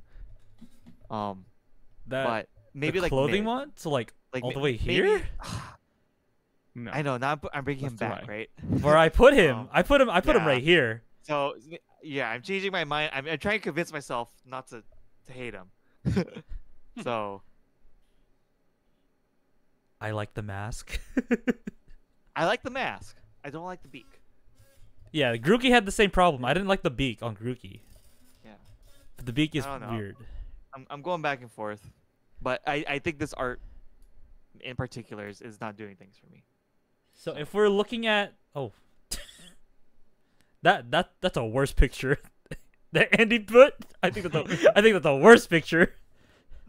that But maybe the like clothing mid. one? So like all the ma- way maybe- here? No. I know. Now I'm bringing him That's too back, high. right? Where I put him. Um, I put him yeah. right here. So yeah, I'm changing my mind. I'm trying to convince myself not to hate him. So I like the mask. I like the mask. I don't like the beak. Yeah, Grookey had the same problem. I didn't like the beak on Grookey. Yeah. But the beak is I don't know. weird. I'm going back and forth, but I think this art in particular is not doing things for me. So if we're looking at that's a worse picture that Andy put. I think that's a worse picture.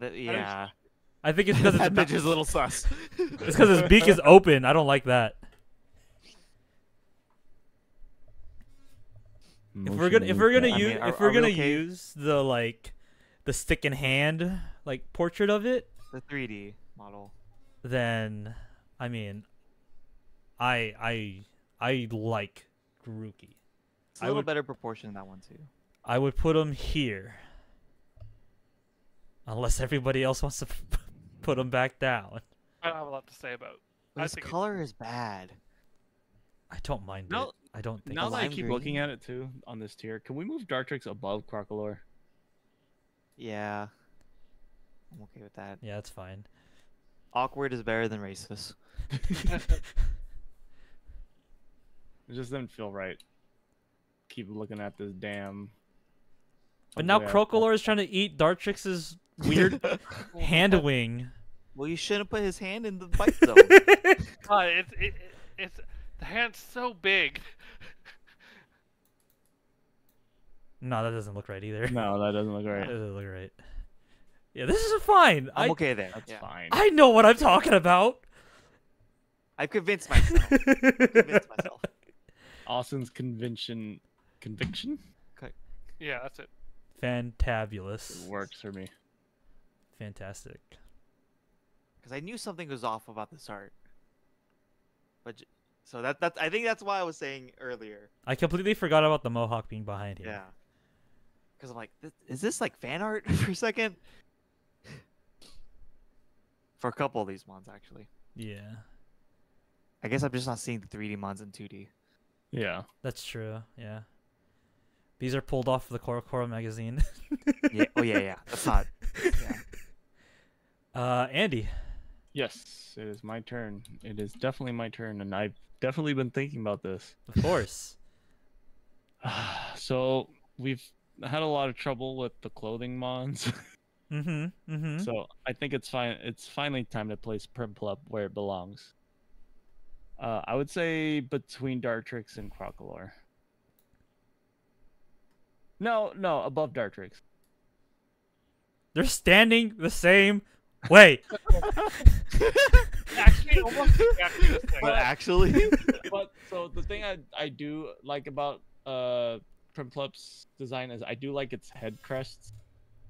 Yeah. I think it's because That it's picture's a little sus. it's because his beak is open. I don't like that. If we're gonna I use mean, are if we're we gonna okay? use the stick in hand portrait of it, The 3D model. then I mean I like Grookey. It's a I little would- better proportion in that one too. I would put him here. Unless everybody else wants to put him back down. I don't have a lot to say about. But I his think it- color is bad. I don't mind No- it. I don't think Now it's that I lime keep green. looking at it too on this tier, can we move Dartrix above Crocolore? Yeah. I'm okay with that. Yeah, that's fine. Awkward is better than racist. It just didn't feel right. Keep looking at this damn. But now ugly ass- Crocolore is trying to eat Dartrix's weird hand wing. Well, you shouldn't put his hand in the bite zone. it's the hand's so big. No, that doesn't look right either. No, that doesn't look That right. doesn't look right. Yeah, this is fine. I'm okay there. That's Yeah. fine. I know what I'm talking about. I've convinced myself. convinced myself. Austin's conviction. Yeah, that's it. Fantabulous. It works for me. Fantastic. Because I knew something was off about this art. But so that's I think that's why I was saying earlier. I completely forgot about the mohawk being behind him. Yeah. Because I'm like, is this like fan art for a second? For a couple of these ones, actually. Yeah, I guess I'm just not seeing the 3D mons in 2D. Yeah. that's true. Yeah. These are pulled off the Coro magazine. Yeah. Oh yeah. That's not. Yeah. Andy. Yes, it is my turn. It is definitely my turn, and I've definitely been thinking about this. Of course. So we've had a lot of trouble with the clothing mons. So I think it's fine. It's finally time to place Primplub where it belongs. I would say between Dartrix and Crocolore. No, above Dartrix. They're standing the same way. Actually, almost exactly the same. But actually, But so the thing I do like about Primplup's design is I do like its head crests.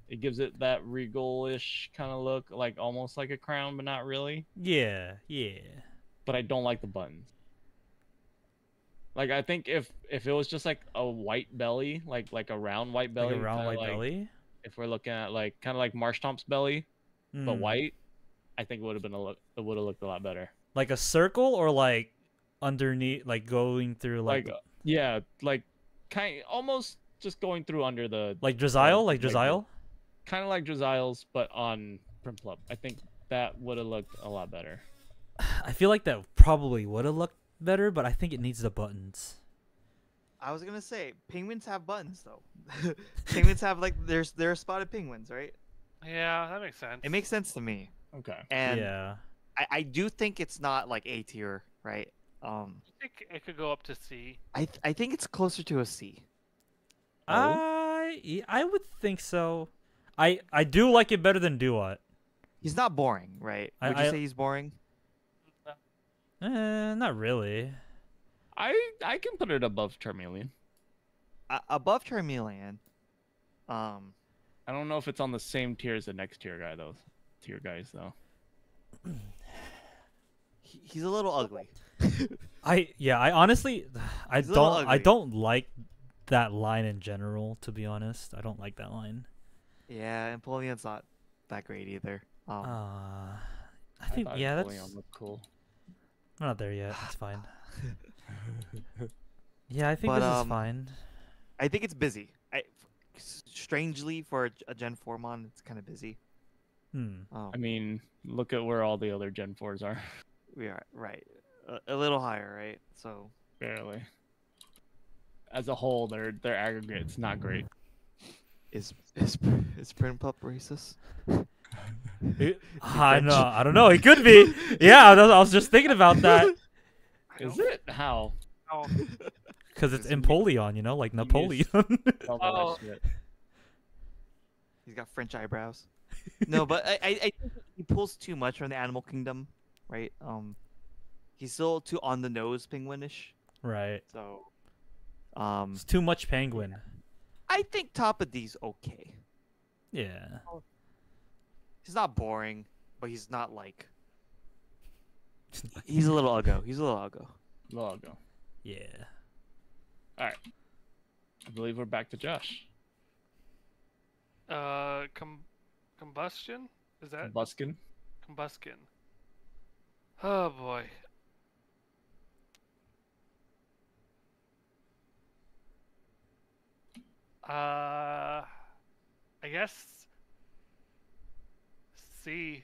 It gives it that regal-ish kind of look, like almost like a crown, but not really. Yeah, yeah. But I don't like the buttons. Like I think if it was just like a white belly, like a round white belly, Like a round kinda white like, belly. if we're looking at like kind of like Marshtomp's belly, but Hmm. white, I think it would have been it would have looked a lot better. Like a circle or like underneath, like going through like Yeah, like almost just going through under the like Draziel, like like Draziel. kind of like Drazile's, but on Primplup. I think that would have looked a lot better. I feel like that probably would have looked better, but I think it needs the buttons. I was gonna say penguins have buttons though. Penguins have like they're spotted penguins, right? Yeah, that makes sense. It makes sense to me. Okay. And Yeah. I do think it's not like A tier, right? I think it could go up to C. I think it's closer to a C. I would think so. I do like it better than Duat. He's not boring, right? Would you say he's boring? Not really. I can put it above Charmeleon. Above Charmeleon. I don't know if it's on the same tier as the next tier guys though. He's a little ugly. I honestly I He's a little don't ugly. like that line in general, to be honest. I don't like that line. Yeah, and Empoleon's not that great either. I think thought yeah, Empoleon that's looked cool. we're not there yet. It's fine. Yeah, I think But, this is fine. I think it's busy. Strangely for a Gen 4 mon, it's kind of busy. I mean, look at where all the other Gen 4s are. We are right, a little higher, right? So Barely. As a whole, their aggregate's not great. is Primpup racist? I know. I don't know. It could be. Yeah, I was just thinking about that. Is it? How? Oh, Because it's Empoleon, you know, like Napoleon. All Oh. that shit. He's got French eyebrows. No, but I think he pulls too much from the animal kingdom, right? He's still too on the nose penguinish. Right. So, It's too much penguin. I think top of D's okay. Yeah. He's not boring, but he's not like. He's a little uggo. He's a little uggo. Logo. Yeah. All right. I believe we're back to Josh. combustion? Is that Buskin. combustion? Oh boy. I guess C.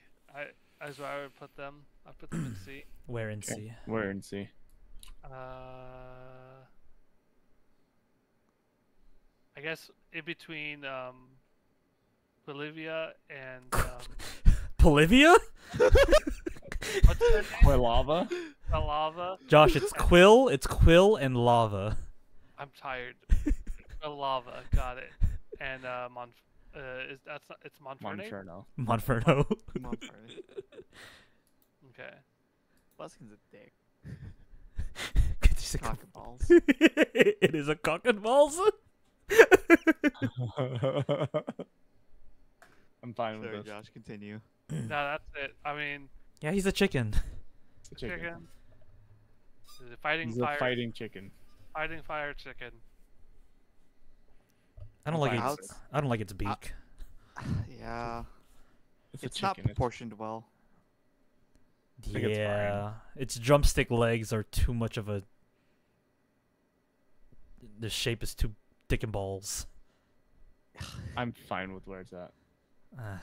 That's where I would put them. I put them in C. Where in Okay. C? We're in C. I guess in between Bolivia and Bolivia? what's her name? Quilava. The lava. Josh, it's Quill, and Lava. I'm tired. The lava. Got it. And it's Monferno. Monferno. Monferno. Okay. Buskin's a dick. It's a Cock and balls. it is a cock and balls. I'm fine with Sorry, this. Josh, continue. No, that's it. I mean, Yeah, he's a chicken. It's a chicken. chicken. Is it fighting He's fire. a fighting chicken. Fighting fire chicken. I don't like Fine. its. I don't like its beak. Yeah, It's a it's not chicken. proportioned well. think it's fine. Yeah, its drumstick legs are too much of a. The shape is too thick and balls. I'm fine with where it's at.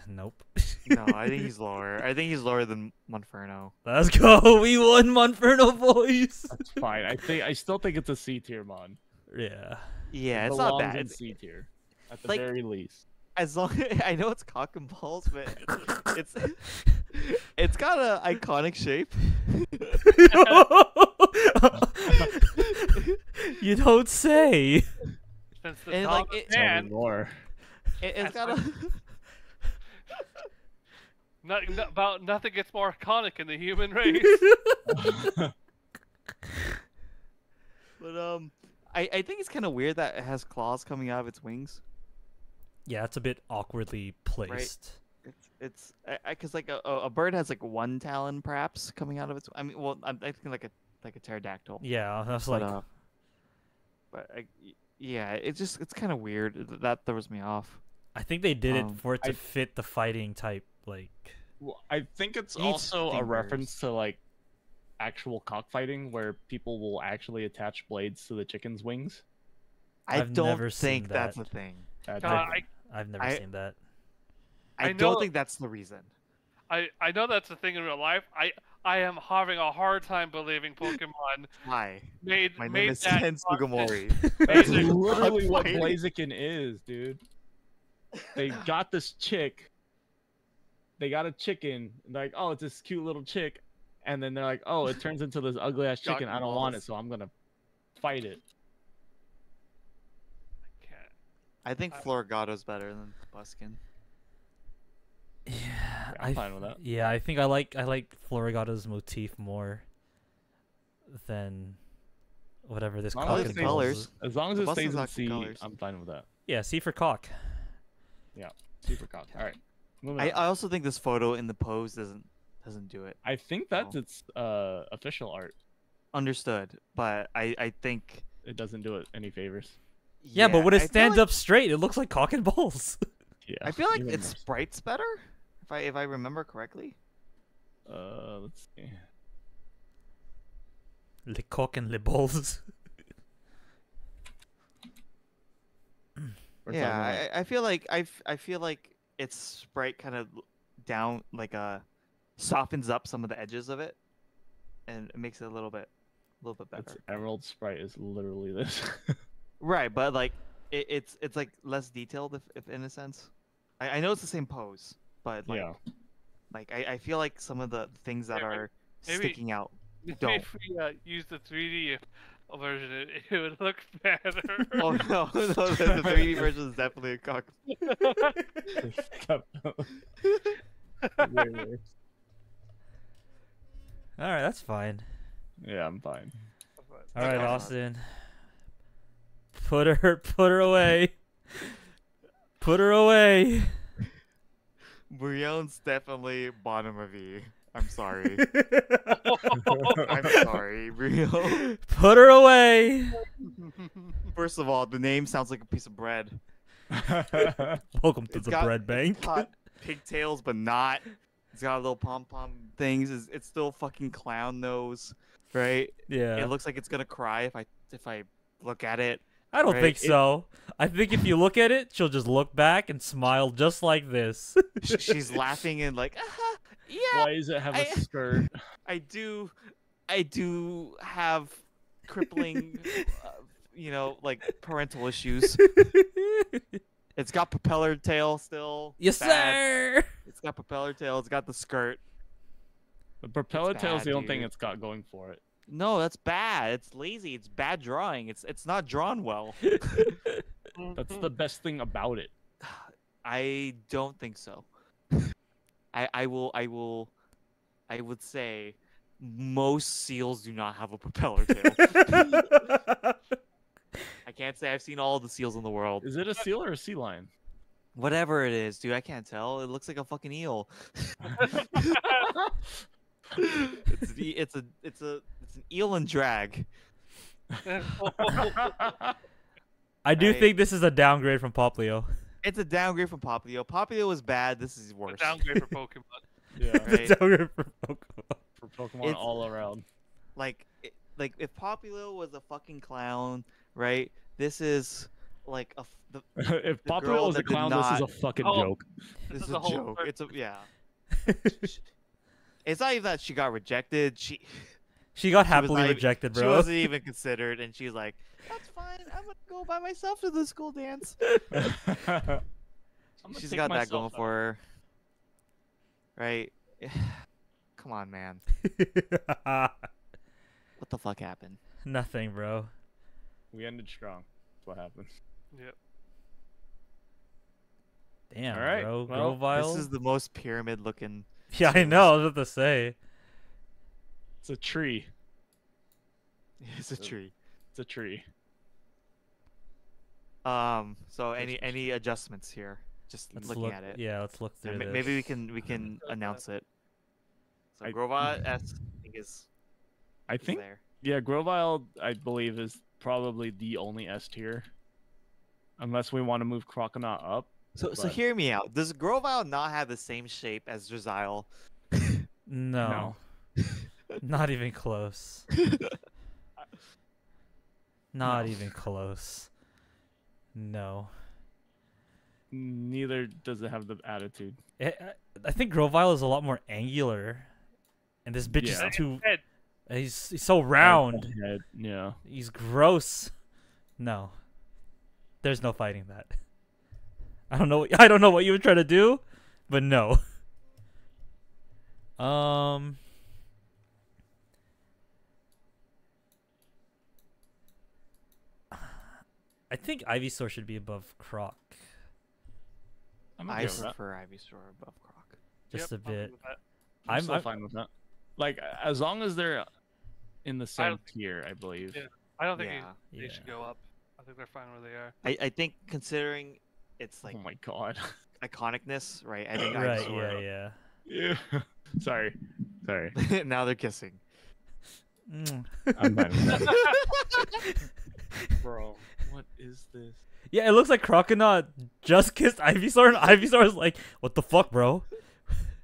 Nope. No, I think he's lower. I think he's lower than Monferno. Let's go. We won, Monferno boys. That's fine. I still think it's a C tier mon. Yeah. Yeah, It it's not belongs bad. in C tier, at the like- very least. As long I know it's cock and balls, but it's got an iconic shape. You don't say. Since the And, top like, it- Tell me man, more. It's got a. about nothing gets more iconic in the human race. But I think it's kind of weird that it has claws coming out of its wings. Yeah, it's a bit awkwardly placed. It's because like a bird has like one talon perhaps coming out of its. I mean, well, I think like a pterodactyl. Yeah, that's But, like yeah, it's kind of weird. That throws me off. I think they did it um, for it to I- fit the fighting type. Like, Well, I think it's It needs also a fingers. reference to like actual cockfighting where people will actually attach blades to the chicken's wings. I I've don't never think seen that's that. a thing. That's I've never I- seen that. I, I don't know- think that's the reason. I know that's a thing in real life. I am having a hard time believing Pokemon Hi, made my name made is that Ken content. Sugimori. That's Amazing. literally what Cockfighting. Blaziken is, dude. They got this chick. They got a chicken. And they're like, oh, it's this cute little chick. And then they're like, oh, it turns into this ugly ass chicken. I don't want it, balls. so I'm gonna fight it. Can't- I think Florigato's better than Buskin. Yeah, I'm fine with that. Yeah, I think I like Florigato's motif more than whatever this As long cock as and it balls colors. is. As long as The it bus stays is in not C, colors. I'm fine with that. Yeah, C for cock. Super cock. All right. Moving I on. also think this photo in the pose doesn't do it. I think that's No. its official art. Understood, but I think It doesn't do it any favors. Yeah, but when I it feel stands like- up straight, it looks like cock and balls. Yeah. I feel like even its more so. sprite's better. If I remember correctly. Let's see. Le cock and le balls. We're Yeah, talking about- I feel like I feel like its sprite kind of down like softens up some of the edges of it, and it makes it a little bit better. its Emerald Sprite is literally this. Right, but like it's like less detailed if in a sense. I know it's the same pose, but like Yeah. like I feel like some of the things that Yeah, are maybe- sticking out. Maybe Don't. if we use the 3D version, it would look better. Oh no, the 3D version is definitely a cock. Way worse. All right, that's fine. Yeah, I'm fine. All right, Okay. Austin. Put her away. Put her away. Brion's definitely bottom of E. I'm sorry. I'm sorry, Brion. Put her away. First of all, the name sounds like a piece of bread. Welcome to It's the got- bread bank. It's got pigtails, but not. It's got little pom pom things. It's still fucking clown nose, right? Yeah. It looks like it's gonna cry if I look at it. I don't right, think it- so. I think if you look at it, she'll just look back and smile just like this. She's laughing and like, yeah. Why does it have a I- skirt? I do have crippling, like parental issues. It's got propeller tail still. Yes, Bad. sir. It's got propeller tail. It's got the skirt. The propeller tail's bad, the only thing dude. it's got going for it. No, that's bad. It's lazy. It's bad drawing. It's not drawn well. That's the best thing about it. I don't think so. I would say most seals do not have a propeller tail. I can't say I've seen all the seals in the world. Is it a seal or a sea lion? Whatever it is, dude, I can't tell. It looks like a fucking eel. It's an eel and drag. I do I- think this is a downgrade from Poplio. It's a downgrade from Popplio. Popplio was bad. This is A worse. downgrade for Pokemon. Yeah, Right. Downgrade from Pokemon. for Pokemon It's- all around. Like if Popplio was a fucking clown, right? This is like If the Popplio girl was a that did clown, this is a not- fucking Oh. joke. this is is a a whole joke. third- It's a It's not even that she got rejected. She got was happily not even- rejected, She bro. wasn't even considered, and she's like, "That's fine. I'm gonna go by myself to the school dance." I'm gonna She's take got that myself going out. for her, right? Come on, man. What the fuck happened? Nothing, bro. We ended strong. That's what happened. Yep. Damn, All right, bro. well, Grovyle? This is the most pyramid looking. Yeah, I know. I was about to say. It's a tree. It's a tree. It's a tree. So any adjustments here? Just Let's looking look. at it. Yeah, let's look through And this. maybe we can announce it. So I- Grovile S I think is I think there. yeah, Grovile I believe is probably the only S tier, unless we want to move Croconaut up. So but- hear me out. Does Grovile not have the same shape as Drizzile? No, not even close. Not No. even close. No. Neither does it have the attitude. I think Grovile is a lot more angular, and this bitch Yeah. is too. Head. He's so round. Head, yeah. He's gross. No, there's no fighting that. I don't know. I don't know what you were trying to do, but no. I think Ivysaur should be above Croc I'm I okay with that. prefer Ivysaur above Croc. just Yep, a I'm good bit. with that. I'm still I'm- fine with that. Like as long as they're in the same don't tier, I believe. Yeah. I don't think Yeah. they should go up. I think they're fine where they are. I think considering it's like Oh my god. iconicness, right? I think Right. Ivysaur. Yeah. Yeah. Sorry. Sorry. Now they're kissing. Mm. I'm fine with that. Bro, what is this? Yeah, it looks like Croconaut just kissed Ivysaur, and Ivysaur is like, "What the fuck, bro?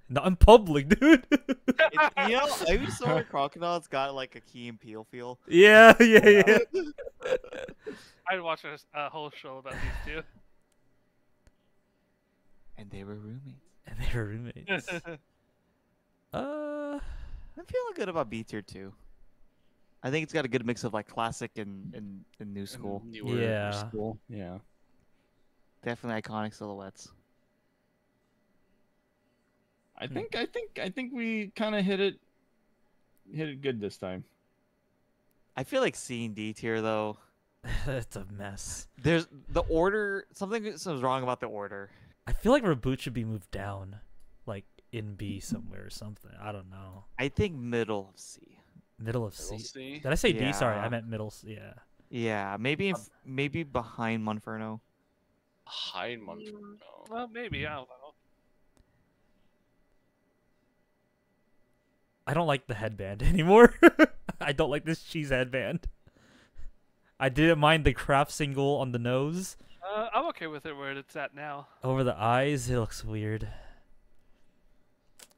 Not in public, dude." You know, Ivysaur Crocodile's got like a Key and Peele feel. Yeah. I'd watch a whole show about these two. And they were roommates. And they were roommates. I'm feeling good about B tier too. I think it's got a good mix of like classic and new school. Newer Yeah. school. Yeah. Definitely iconic silhouettes. I think we kind of hit it good this time. I feel like C and D tier though. It's a mess. There's the order. Something's wrong about the order. I feel like Reboot should be moved down, like in B somewhere or something. I don't know. I think middle of C. Middle of We'll C. see. Did I say D? Sorry, I Yeah. meant middle. Yeah. Yeah, maybe maybe behind Monferno. High Monferno. Well, maybe. I don't know. I don't like the headband anymore. I don't like this cheese headband. I didn't mind the craft single on the nose. I'm okay with it where it's at now. Over the eyes, it looks weird.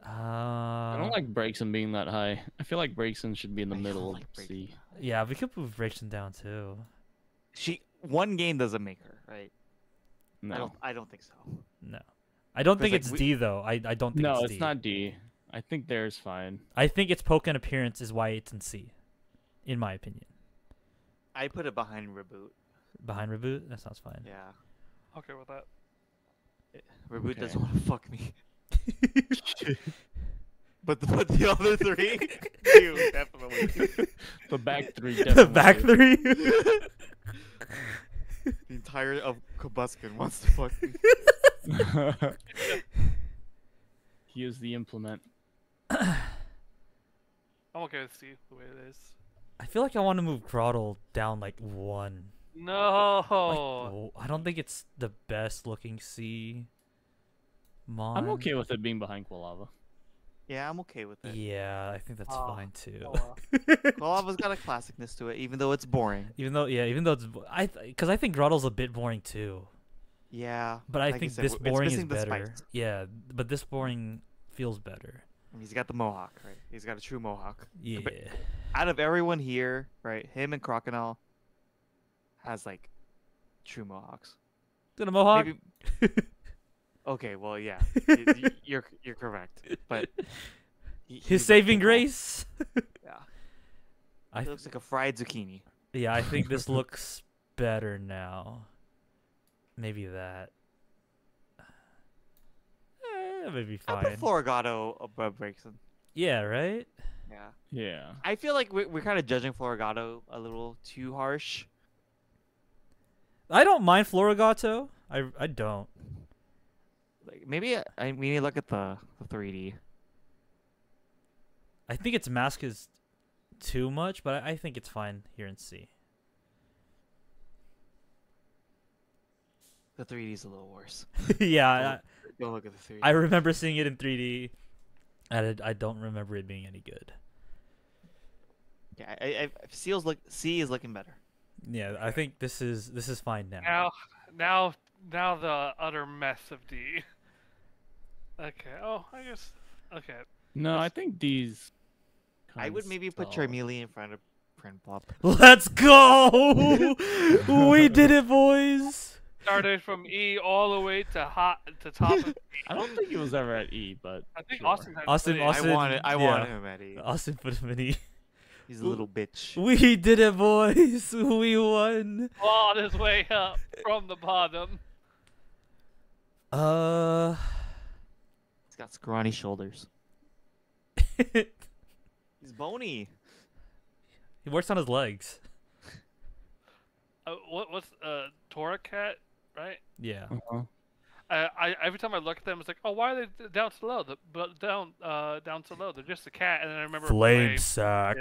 I don't like Braixen being that high. I feel like Braixen should be in the I middle don't of like C. Yeah, we could move Braixen down too. One game doesn't make her, right? No. I don't think so. No, I don't think like, it's we- D though. I don't think No, it's it's D. not D. I think there's fine. I think its poke and appearance is why it's in C, in my opinion. I put it behind Reboot. Behind Reboot, that sounds fine. Yeah. Okay with that. Reboot Okay. doesn't want to fuck me. But the other three, do definitely. The back three. The back definitely. three. The entire of Kobuskin wants to fuck me. He is the implement. I'm okay with C the way it is. I feel like I want to move Groddle down like one. No. Like, oh, I don't think it's the best looking C. Mon. I'm okay with it being behind Quilava. Yeah, I'm okay with it. Yeah, I think that's Oh, fine too. Quilava's got a classicness to it, even though it's boring. even though it's because I think Groddle's a bit boring too. Yeah. But I like you think said, this it's boring is missing the better. spice. Yeah, but this boring feels better. He's got the mohawk, right? He's got a true mohawk. Yeah. Out of everyone here, right, him and Crocodile has like true mohawks. Got a mohawk. Maybe... Okay, well, yeah, you're correct, but His he's saving like, grace. Yeah, I he looks like a fried zucchini. Yeah, I think this looks better now. Maybe that. Maybe I fine. put Florigato above Braixen. Yeah, right? Yeah, Yeah. I feel like we're kind of judging Florigato a little too harsh. I don't mind Florigato. I don't. Like maybe we need to look at the 3D. I think its mask is too much, but I think it's fine here in C. The 3D is a little worse. Yeah, Go look at the 3D. I remember seeing it in 3D, and I don't remember it being any good. Yeah, C is looking better. Yeah, I think this is fine now. Now the utter mess of D. Okay. Oh, I guess. Okay. No, I think D's. I would maybe put Charmeleon in front of Prinplup. Let's go! We did it, boys. Started from E all the way to top of E. I don't think he was ever at E, but I think sure. Austin had Austin, plenty. Austin. I wanted him at E. Austin put him in E. He's a little bitch. We did it, boys. We won. Clawed his way up from the bottom. He's got scrawny shoulders. He's bony. He works on his legs. What's Torracat, right? Yeah. I every time I look at them, it's like, oh, why are they down so low? Down so low. They're just a cat. And then I remember Flame sack.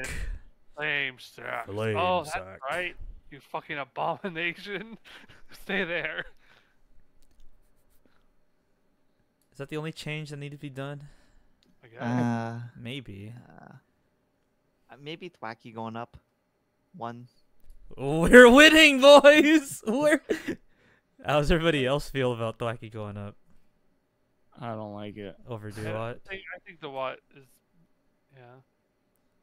Flame sack. Flame Oh, that's sack. right. You fucking abomination. Stay there. Is that the only change that needed to be done? I guess. Maybe. Maybe Thwacky going up. 1. We're winning, boys. How's everybody else feel about Thwacky going up I don't like it. over I Duat? think the what is,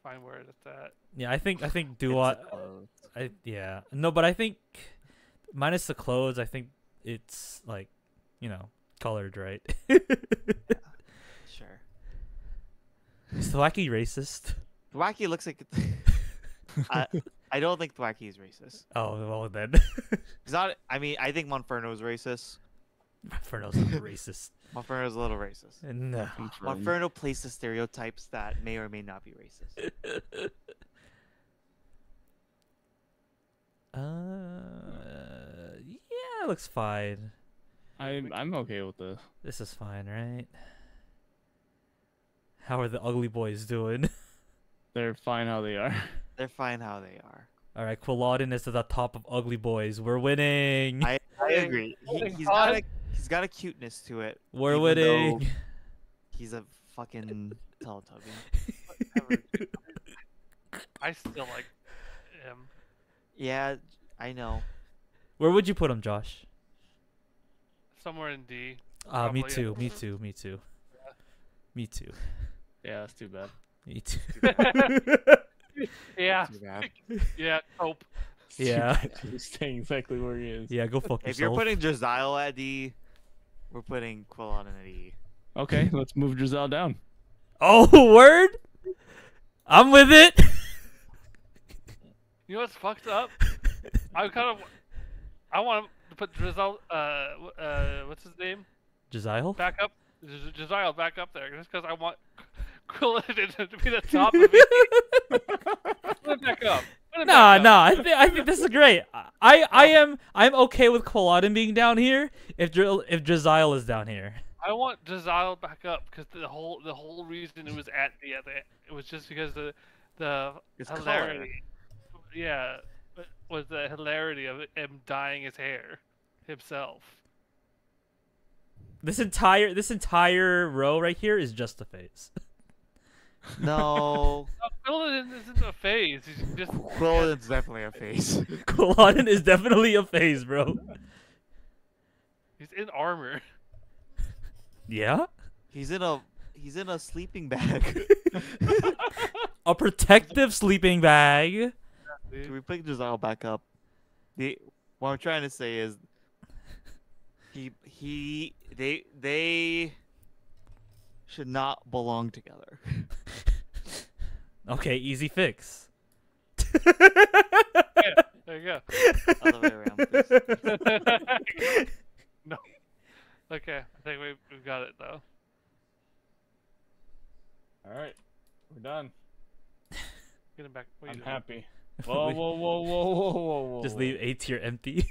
fine where it's at. Yeah, I think Duat. Yeah. No, but I think minus the clothes, I think it's like, colored right. Sure. Is Thwacky racist? Thwacky looks like. I don't think Thwacky is racist. Oh well then. He's not. I mean, I think Monferno is racist. Inferno's not racist. Monferno's a little racist. No. Monferno plays the stereotypes that may or may not be racist. Yeah, it looks fine. I'm okay with this. This is fine, right? How are the ugly boys doing? They're fine how they are. They're fine how they are. All right, Quilladin is at the top of ugly boys. We're winning. I agree. He's got a cuteness to it. We're even winning. though He's a fucking Teletubby. I still like him. Yeah, I know. Where would you put him, Josh? Somewhere in D. Me Probably, too. yeah. Me too. Me too. Me too. Yeah, that's too bad. Me too. Yeah. Too bad. Yeah. Hope. Yeah. He's staying exactly where he is. Yeah, go fuck If you're yourself. putting Jezile at D, we're putting Quillon at E. Okay, let's move Giselle down. Oh, word! I'm with it. You know what's fucked up? I want to put Drizzle. What's his name? Jezile? Back up. Jezile back up there, just because I want Quilladin to be the top of it. Put it back up. Put it back up. Nah. I think this is great. I'm okay with Quilladin being down here if Jezile is down here. I want Jezile back up because the whole reason it was at it was just because the It's hilarity. Yeah, was the hilarity of him dyeing his hair himself. This entire row right here is just a phase. No. Quilladin isn't a phase. He's just Quilladin's definitely a face. Quilladin is definitely a phase, bro. he's in armor. Yeah? He's in a sleeping bag. A protective sleeping bag. Can we pick Jezile back up? What I'm trying to say is they should not belong together. Okay, easy fix. Yeah, there you go. Other way around, please. No. Okay, I think we've got it though. All right, we're done. Get him back. What are I'm you doing? happy. Whoa. Just leave A tier empty.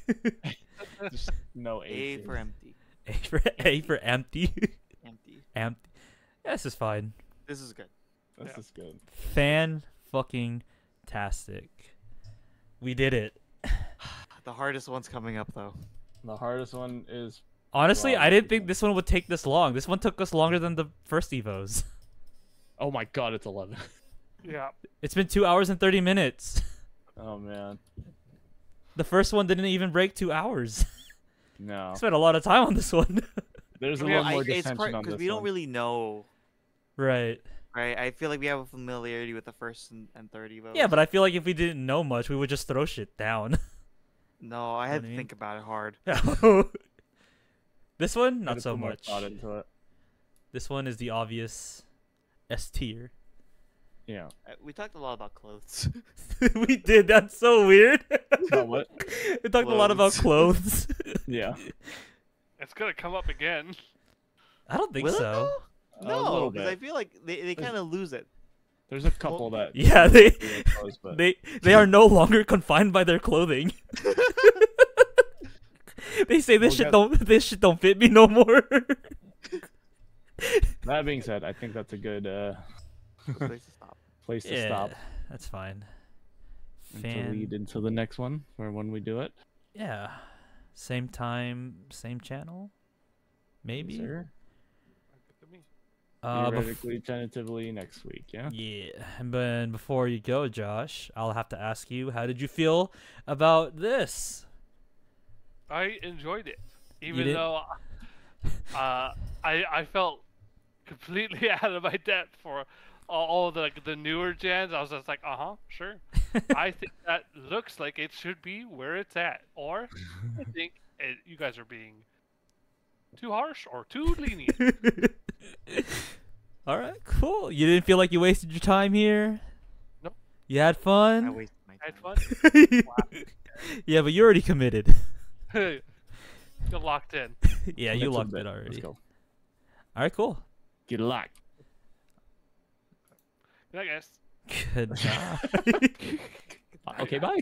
Just no A A. for empty. A for empty. Empty. Empty. Yeah, this is fine. This is good. This Yeah. is good. Fan fucking tastic. We did it. The hardest one's coming up though. The hardest one is Honestly, I Wow. didn't think this one would take this long. This one took us longer than the first Evos. oh my god, it's 11. Yeah. It's been 2 hours and 30 minutes. Oh man, The first one didn't even break 2 hours. no. Spent a lot of time on this one. There's a Yeah, little more it's dissension part on because this we don't one. really know, Right. right? I feel like we have a familiarity with the first and third Evo. Yeah, but I feel like if we didn't know much, we would just throw shit down. no, I Know had what I to mean? think about it hard. This one, Gotta not so put more much. thought into it. This one is the obvious S tier. Yeah. We talked a lot about clothes. We did. That's so weird. About what? We talked a lot about clothes. Yeah. It's gonna come up again. I don't think Will it so. A No, little because I bit. feel like they kind of lose it. There's a couple that. Yeah, they close, but they are no longer confined by their clothing. They say this We'll shit don't fit me no more. that being said, I think that's a good Place to stop. place to Yeah, stop that's fine. and to lead into the next one for when we do it. Yeah, same time, same channel, maybe. Sir. Look at me. Theoretically, tentatively next week. Yeah. Yeah, and then before you go, Josh, I'll have to ask you, how did you feel about this? I enjoyed it, even did? though I felt completely out of my depth for all the newer gens. I was just like, sure. I think that looks like it should be where it's at, or I think you guys are being too harsh or too lenient. All right, cool. You didn't feel like you wasted your time here? Nope. You had I fun? wasted my I had time. fun. Yeah, but you already committed. Got locked in. Yeah, you locked it already. Let's go. All right, cool. Get locked. I guess. Good job. Okay, bye.